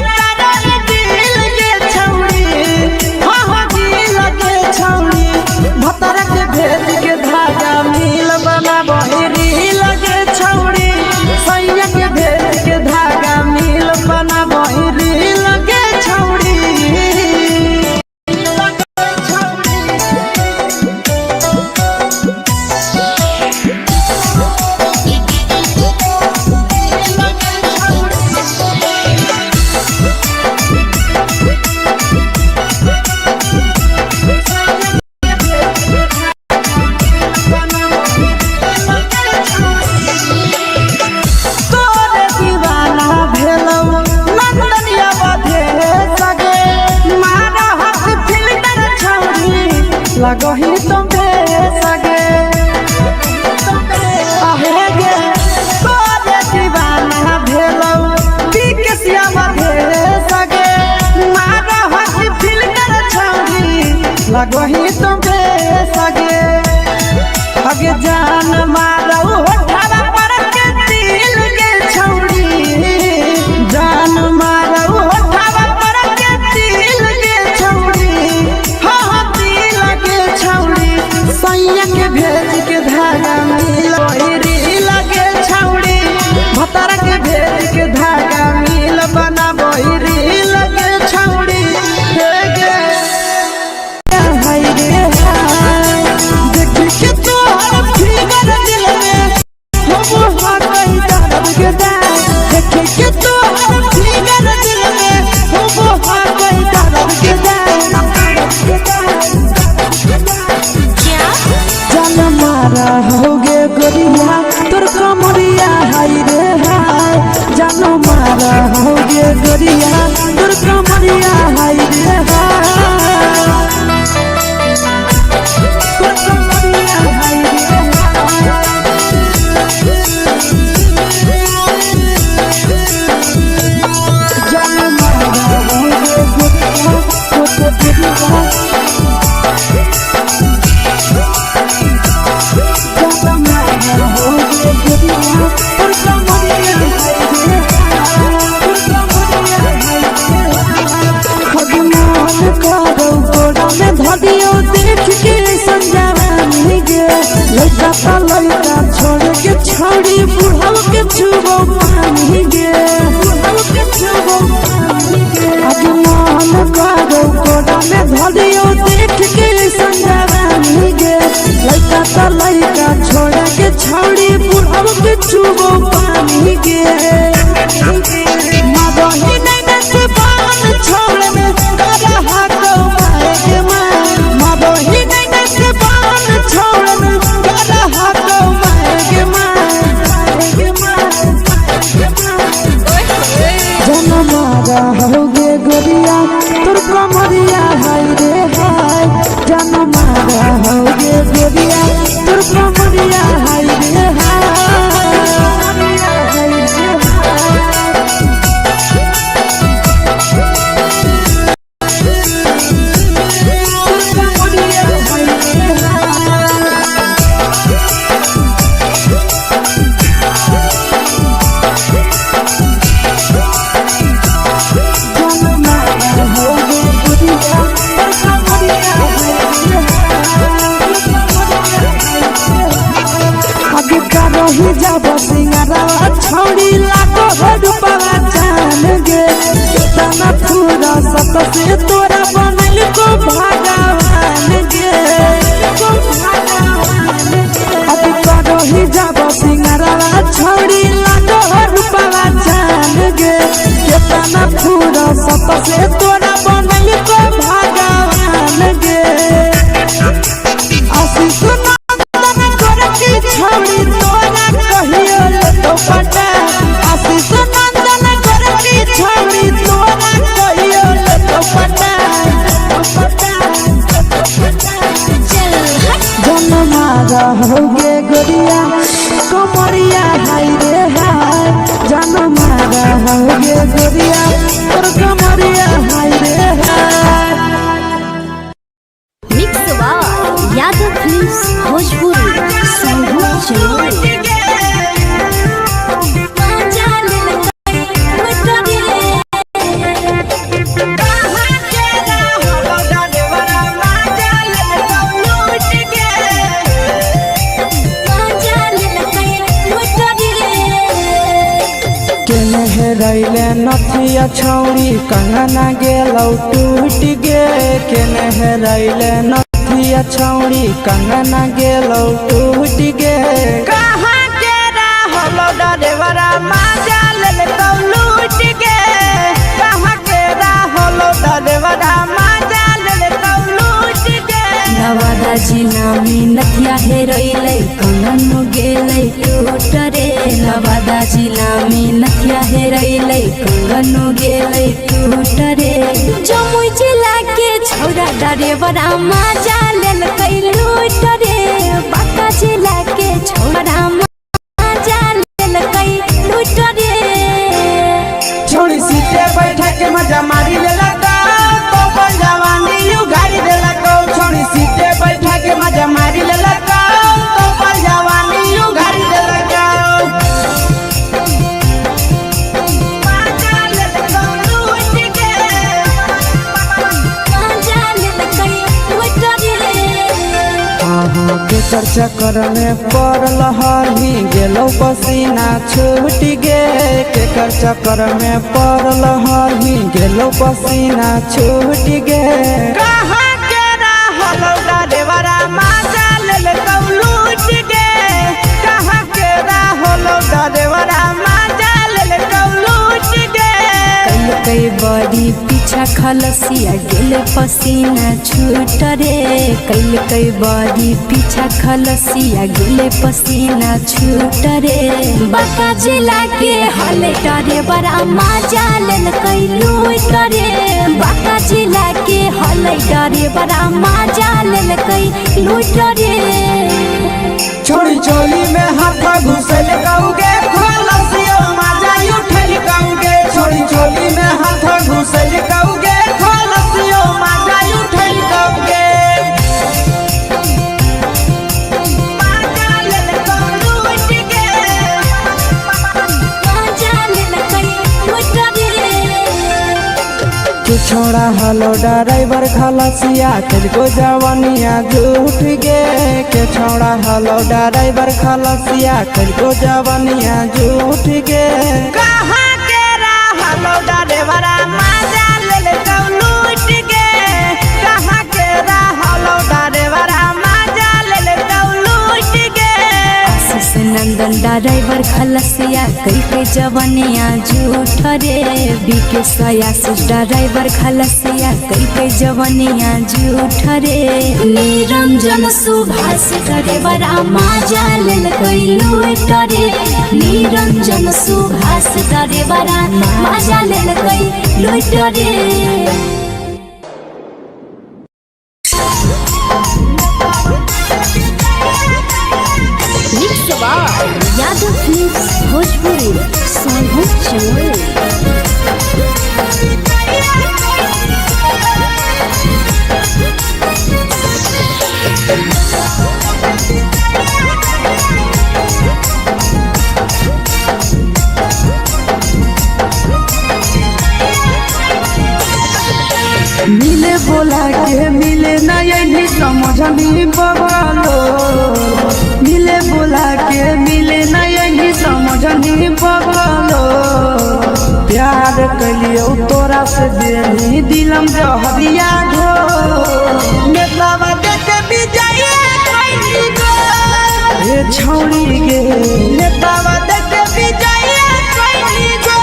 करही दिल के छौड़ी हाँ हाँ दिल के छौड़ी भतर के भेज के धागा मिल बना बहिरी लगे छौड़ी सैया के भेज के धागा मिल बना बहिरी लगे छौड़ी तोरे दीवाना भेलौ नंदनिया बधे सगे मारा हाथ फिल्टर छौड़ी लगही तुम्हे सगे आहे गे तोरे दीवाना भेलौ बिकसिया बधे सगे मारा हाथ फिल्टर छौड़ी लगो ही तुमके सगे अगे जान मारो होठवा पर के दिल के छौड़ी जान मारो होठवा पर के दिल के छौड़ी हाँ दिल के छौड़ी सैया के भेज के धागा मिल री लगे छौड़ी भतार के भेज के धागा मिल बना री लगे छौड़ी होगे गोरिया तोर कमरिया हाय रे हाय जानो मारा होगे गोरिया तोर कमरिया हाय रे हाय तोर कमरिया हाय रे जानो मारा होगे गोरिया तोर कमरिया धदियो देख के संजावानी गे लड़का ता लड़का छोड़ के छौड़ी बुढ़ाव के छुबो पानी गे बुढ़ाव के छुबो पानी गे आज मन करो कोड़ा में धदियो देख के संजावानी गे लड़का ता लड़का छोड़ के छौड़ी बुढ़ाव के छुबो पानी गे मदही नहीं न से बान छोड़ में करा हाथों मारे के मदही नहीं न से बान छोड़ में करा हाथों मारे के जन मारा होगे गोरिया तोर कमरिया हाय रे हाय जन मारा होगे गोरिया तोर कमरिया हाय रे हाय जब सिंगारा छौड़ी लागो रुपवा जान गे तना पूरा सत से तोरा बनल को भगवान गे अभी करो ही जब सिंगारा छौड़ी लागो रुपवा जान गे तना पूरा सत से तोरा बनल को भगवान गे आशीष छौड़ी तोरा कहियो तो पटा आशीष नंदन कर की छौड़ी तोरा कहियो तो पटा जन मारा होगे गोरिया कमरिया हाय रे हाय जन मारा होगे गोरिया और कमरिया हाय रे हाय मिक्स वाव यादव फिल्म्स भोजपुरी संगीत चैनल रैले नथिया छौड़ी कंगना गेलौ टूट गे केने रैले नथिया छौड़ी कंगना गेलौ टूट गे कहाँ के रहलो डरेवरा माजा लेलकौ लूट गे कहाँ के रहलो डरेवरा माजा लेलकौ लूट गे नवादा जिला में नथिया हेरैलै कंगन गेलै टूट रे नवादा जिला में नथिया हेरैलै कंगन गेलै टूट रे जमुई जिला के छौरा डरेवरा माजा लेलकै लूट रे बांका जिला के छौरा माजा लेलकै लूट रे छोड़ी सीटे बैठा के मजा मारी लेलकौ तो जवानी यू गाड़ी देलकौ छोड़ी केकर चक्कर में पड़ल हही गेलो पसीना छूट गे केकर चक्कर में पड़ल हही गेलो पसीना छूट गे कहाँ के रहलो डरेवरा माजा लेल कौलूट गे कहाँ के रहलो डरेवरा माजा लेल कौलूट गे कई बड़ी पीछा खलसिया गेले पसीना छूट रे कई बड़ी पीछा खलसिया गेले पसीना छूट रे बाका जिला के हले डरे बड़ा मजा लेल कई लूट रे बाका जिला के हले डरे बड़ा मजा लेल कई लूट रे छोड़ी चोली में हाथ घुसल गाऊगे खलसियो माजा उठल गाऊगे छोड़ी चोली में हाथ घुसल गाऊगे खलसियो माजा उठल गाऊगे माजा लेल कौलूट गे मजा लेल कई लूट रे तू छोड़ा हलो ड्राइवर खलसिया तुझको जवानिया झूठ गे के छोड़ा हलो ड्राइवर खलसिया तुझको जवानिया झूठ गे कहाँ के रहलो डरेवरा माजा लेल कौलूट गे कहाँ के रहलो डरेवरा माजा लेल कौलूट गे आशीष नंदन ड्राइवर खलसिया कई जवनिया झूठ रे बीके आशीष ड्राइवर खलसिया कई जवनिया झूठ रे निरंजन सुभाष ड्राइवर मजा लेल कई लूट रे निरंजन सुभाष ड्राइवर मजा लेल कई लूट रे यादव फिल्म्स भोजपुरी सोनू चौल मिले बोला के मिले ना यही समझनी बवालो मिले बोला के मिले ना यही समझनी बवालो प्यार कलियो तोरा से देनी दिलम जहरिया घो नेतावा देख भी जाइए कोई गो ए छौड़ी गे नेतावा देख भी जाइए कोई गो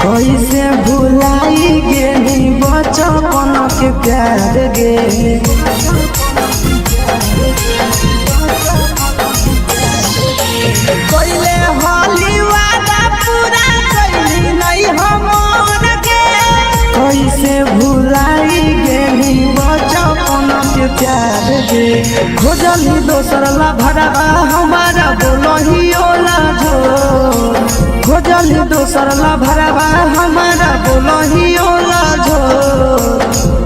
कैसे भुलाई गेली बचपन के प्यार गे कैले होली वादा पूरा कैली नहीं हमर गे कैसे भुलाई गेली बचपन के प्यार गे खोजली दोसर ला भरवा हमारा बोलही ओला जो खोजली दोसर ला भरवा हमारा बोलही ओला जो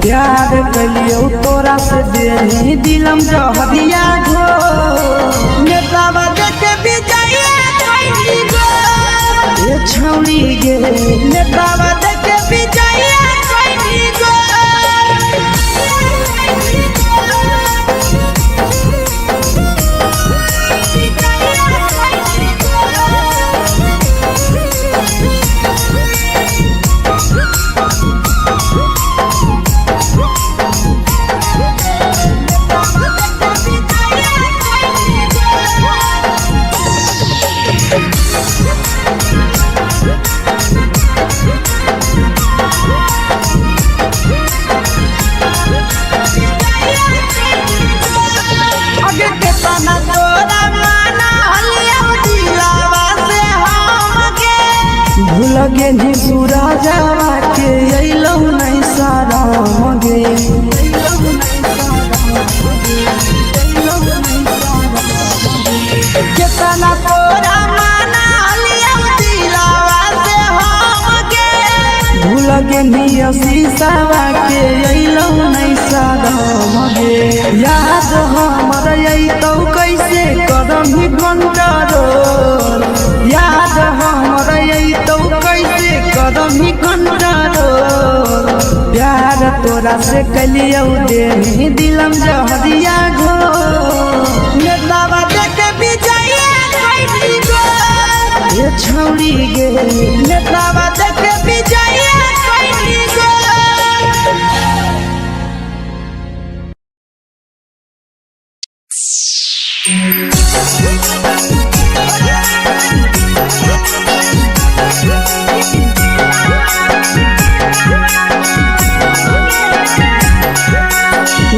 प्यार कलियो तोरा से देनी दिलम जहरिया घो नेतावा देख भी जाइए कोई गो ए छौड़ी गे नेतावा देख भी जाइए कोई गो पेनिया शीशावा के अइलौ नहीं सादम गे याद हमर अइतौ कैसे करम ही कंट्रोल याद हमर अइतौ कैसे करम ही कंट्रोल प्यार तोरा से कलियौ देनी दिलम जहरिया घो नेतावा देखे विजया कैली गो ये छौड़ी गे नेतावा देखे विजया कैली गो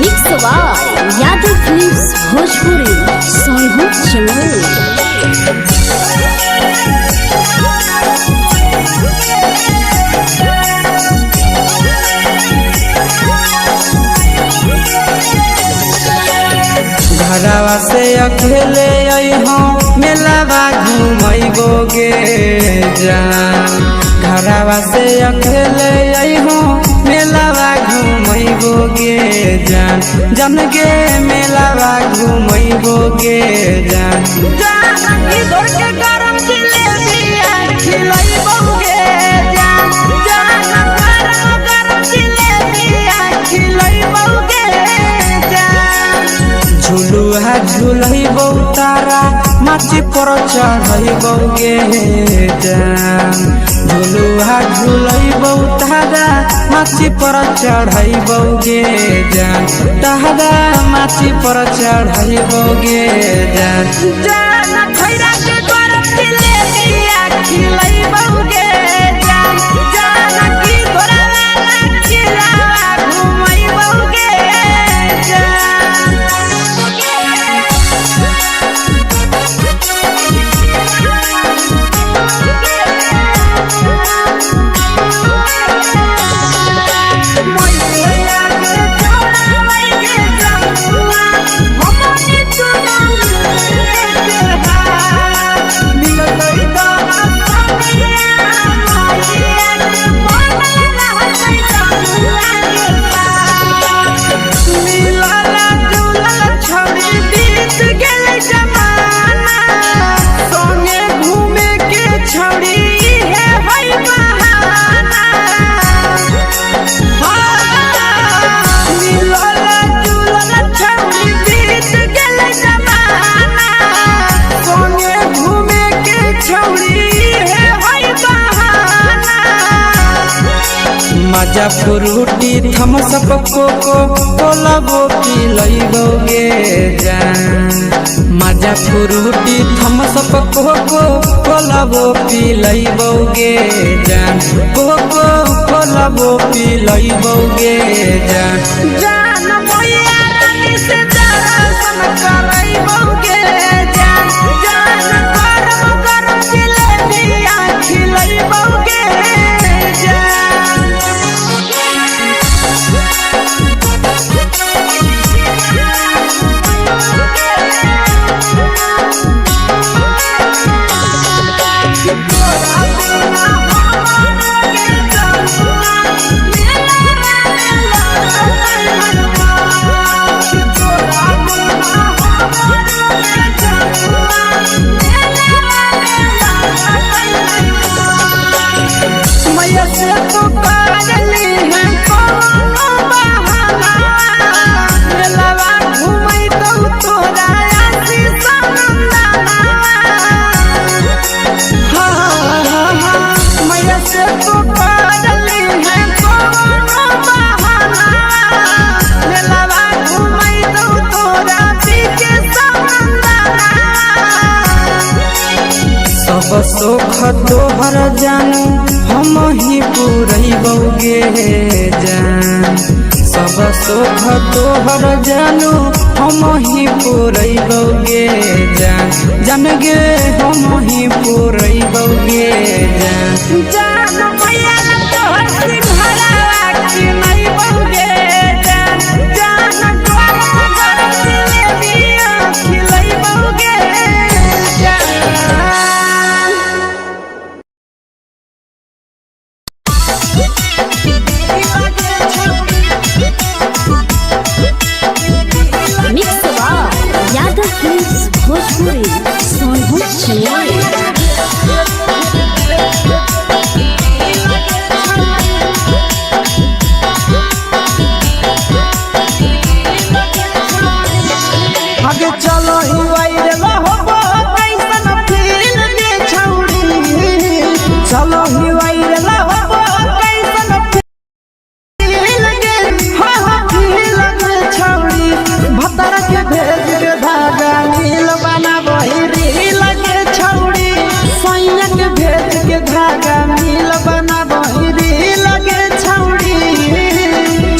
मिक्स वार यादव फिल्म्स भोजपुरी सोनू चमन घरवा से अकेले अइहों मेलावा घूमैबो गे जान घरवा से अकेले अइहों मेलावा घूमैबो गे जान जन गे मेलावा घूमैबो गे जान जानकी दौड़ के गरम जिलेबिया खिलैबो गे जान जान गरम जिलेबिया खिलैबो गे जान झुलुहा झुलैबो तारा माची पर चढ़ैबो गे जान झुलुहा झुलैबो तारा माची पर चढ़ैबो गे जान तारा माची पर चढ़ैबो गे जान जान खैरा के गरम जिलेबिया खिलैबो गे जान जानकी घोड़ा वाला खिलावा घुमैबो गे जान मजा फ्रूटी थम्स अप कोको कोला वो पी लइबो गे जान मजा फ्रूटी थम्स अप कोको कोला वो पी लइबो गे जान कोको कोला वो पी लइबो गे जान जान मोया रानी से दर्शन करैबो गे जान जान गरम गरम जिलेबिया खिलैबो गे जान मैया से तो पागली है कोनो बहाना मेलावा घूमै तो तोरा आसी सनंदाना मैया से तो पागली है कोनो बहाना मेलावा घूमै तो तोरा पीके सनंदाना सब सुख तोहर जानू हम ही पूरैबो गे जान सब सुख तोहर जानू हम ही पूरैबो गे जान जन गे हम ही पूरैबो गे जान जान मैया तोहर सिंघरावा खिलैबो गे जान जान गरम गरम जिलेबिया खिलैबो गे जान भोजपुरी सोनभद्र चैनल। आगे चलो ही वायरल होबो कैसन फील दे छौड़ी चलो ही वायरल होबो कैसन फील दे फील दे छौड़ी भतर के भेज के धागा मिल बना बहिरी लगे छौड़ी सैया के भेज के धागा मिल बना बहिरी लगे छौड़ी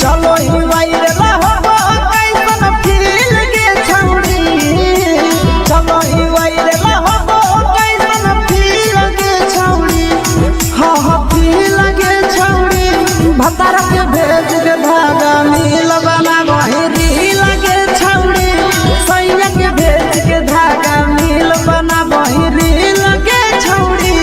चलो ही वायरल होबो कैसन फील दे छौड़ी चलो ही वायरल होबो कैसन फील दे छौड़ी हाँ फील दे छौड़ी भतर के भेज के धागा मिल बना बहिरी लगे छौड़ी सैया के भेज के धागा मिल बना बहिरी लगे छौड़ी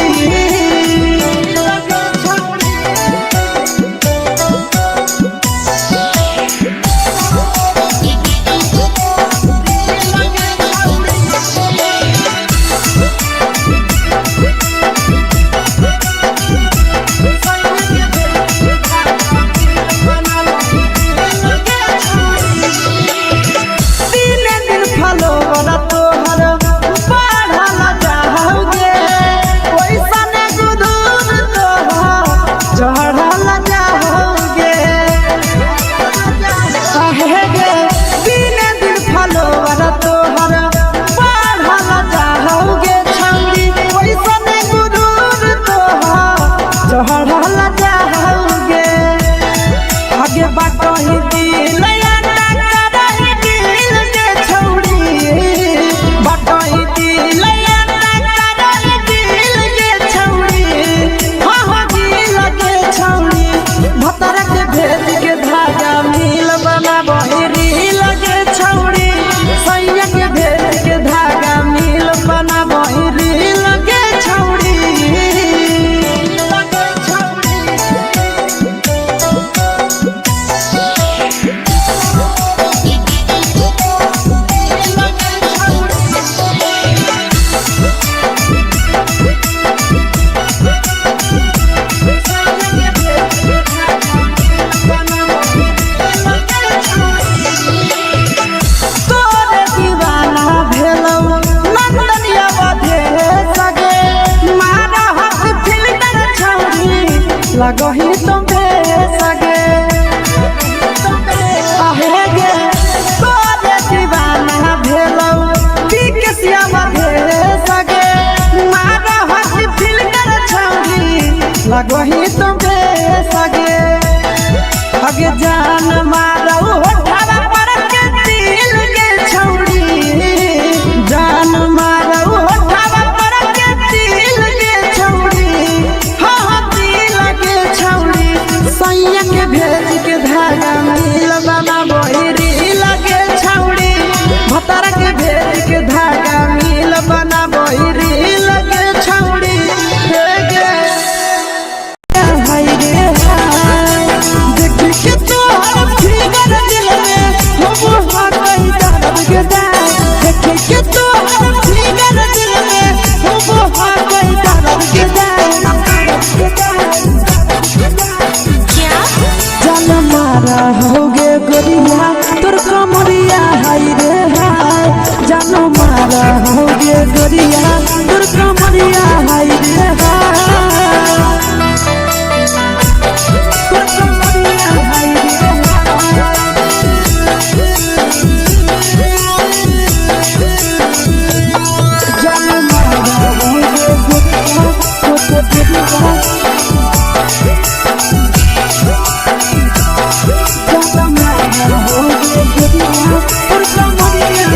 लगही तुम्हे सगे आहे गे तोरे दीवाना भेलौ बिकसिया बधे सगे मारा हसी फिल्टर छौड़ी लगही तुम्हे सगे अगे जान मारौ होठवा पर के दिल के छौड़ी जान मारौ होठवा पर के दिल के छौड़ी सैया के भेज के धागा मिल बना बहिरी लगे छौड़ी भतर के भेज के धागा मिल बना बहिरी लगे छौड़ी देखी के तोहर फिगर दिल में हम कहीं दर्द के देखी के तोहर फिगर दिल में हम कहीं दर्द के जान मारा होगे गोरिया तोर कमरिया हाय रे हाय जान मारा होगे गोरिया तोर कमरिया हाय रे हाय तोर कमरिया हाय रे जान मारा होगे गोरिया तोर कमरिया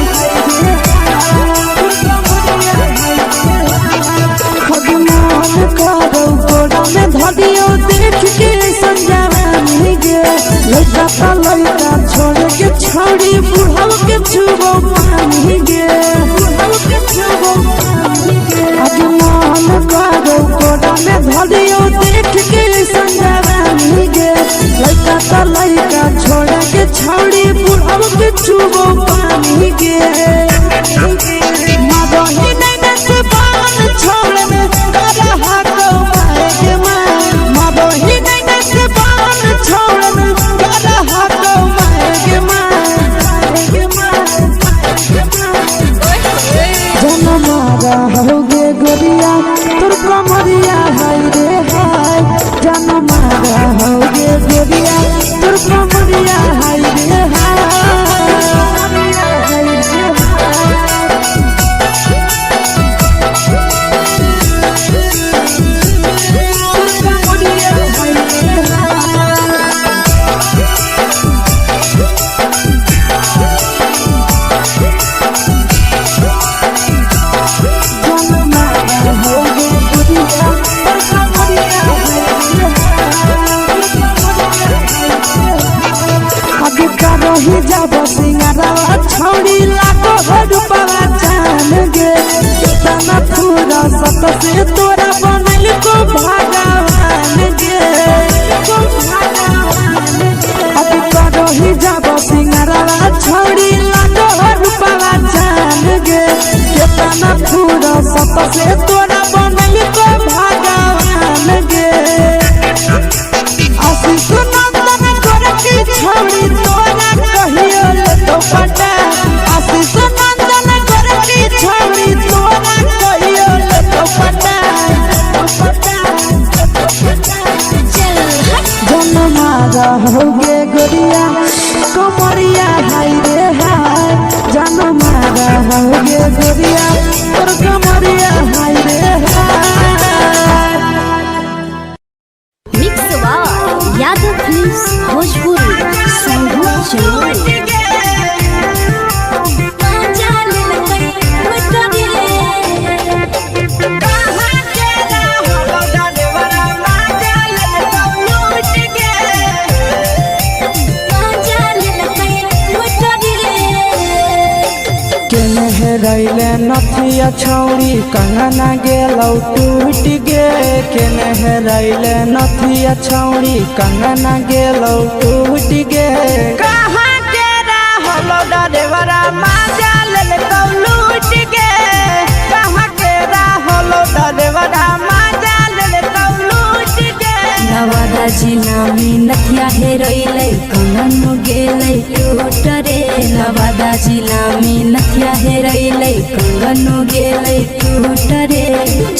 लड़का छोड़ के छौड़ी बुढ़ाव के छुबो पानी गे आज मन करो कोड़ा में धरियो देख के संजवानी गे लड़का छोड़ के छौड़ी बुढ़ाव के छुबो पानी गे कतना पूरा सत से तोरा बनल को भगवान गे आशीष नंदन कर की छौड़ी तोरा कहियो ले तो पटा आशीष नंदन कर की छौड़ी तोरा कहियो ले तो पटा जन्मा रहोगे गोरिया कमरिया हाय रे हाय जन्मा रहोगे गोरिया और कमरिया हाय रे हाय। मिक्स यादव फिल्म्स भोजपुरी रैले नथिया छौड़ी कंगना गेलौ टूट गे केने रैले नथिया छौड़ी कंगना गेलौ टूट गे कहाँ के रहलो डरेवरा माजा लेलकौ लूट गे कहाँ के रहलो डरेवरा माजा लेलकौ लूट गे नवादा जिला में नथिया हेरैलै कंगन गेलै टूट रे नवादा जिला में नथिया हेरैलै कंगन गेलै टूट रे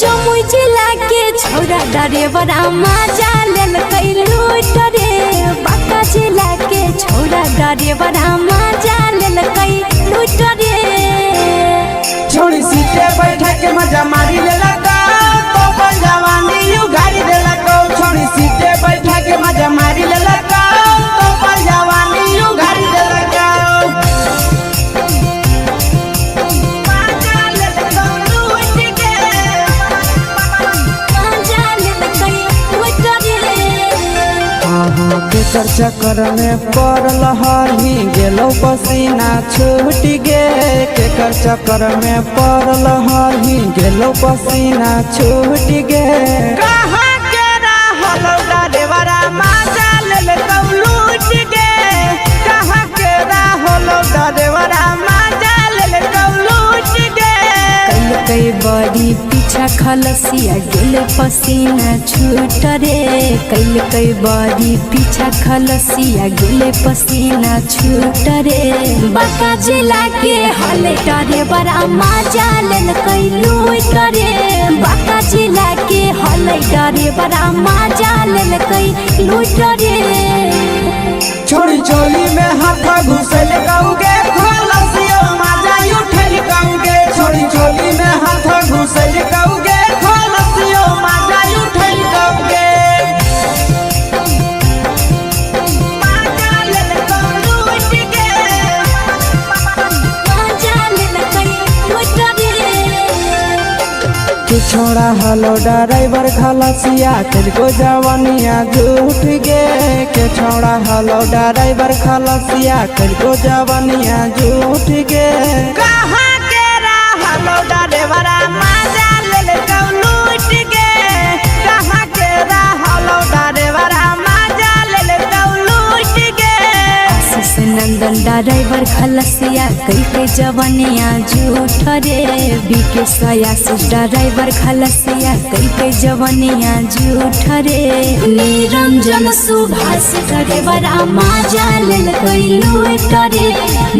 जमुई जिला के छौरा डरेवरा माजा लेलकै लूट रे बांका जिला के छौरा डरेवरा माजा लेलकै लूट रे छोड़ी सीटे बैठा के मजा मारी लेलकौ तो बन जवानी यू गाड़ी देलकौ छोड़ी सीटे बैठा के मजा मारी लेलकौ तो बन जवानी यू गाड़ी देलकौ माजा लेलकौ लूट गे माजा लेलकै लूट रे केकर चक्कर में पड़ल हही गेलौ पसीना छूट गे केकर चक्कर में पड़ल हही गेलौ पसीना छूट गे कहाँ के रहलो डरेवरा माजा लेलकौ लूट गे कहाँ के रहलो डरेवरा माजा लेलकौ लूट गे कई बड़ी पीछा खलसिया गेल पसीना छूट रे कई बड़ी पीछा खलसिया गेल पसीना छूट रे बांका जिला के हले डरे बड़ा माजा लेलकै लूट रे बांका जिला के हले डरे बड़ा माजा लेलकै लूट रे छोड़ी चोली में हाथ घुसल गौगे खलसियो माजा उठल गौगे छोड़ी चोली में हाथ घुसल गौगे खलसियो माजा उठल गौगे माजा लेलकौ लूट गे माजा लेलकै लूट रे कि छोड़ा हलो ड्राइवर खलसिया तेरे जवानिया झूठ गे के छोड़ा हलो ड्राइवर खलसिया तेरे जवानिया झूठ गे कहाँ के रहलो डरेवरा माजा लेलकौ लूट गे कहाँ के रहलो डरेवरा माजा लेलकौ लूट गे आशीष नंदन ड्राइवर खलसिया कई जवनिया झूठ रे बीके आशीष ड्राइवर खलसिया कई जवनिया झूठ रे निरंजन सुभाष ड्राइवरा माजा लेलकै लूट रे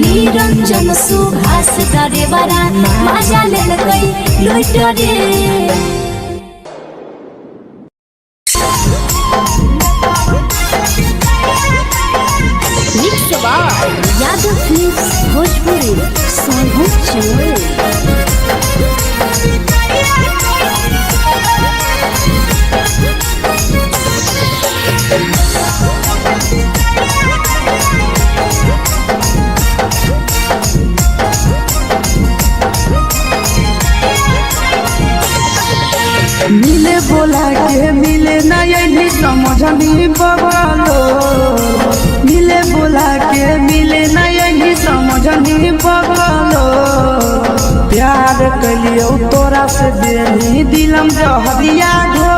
निरंजन सुभाष ड्राइवरा माजा लेलकै लूट रे यादव फिल्म्स भोजपुरी सोनू चोर मिले बोला के मिले नहीं समझनी बगलो मिले बोला के मिले नहीं समझनी बगलो प्यार कलियो तोरा से देनी दिलम जहरिया घो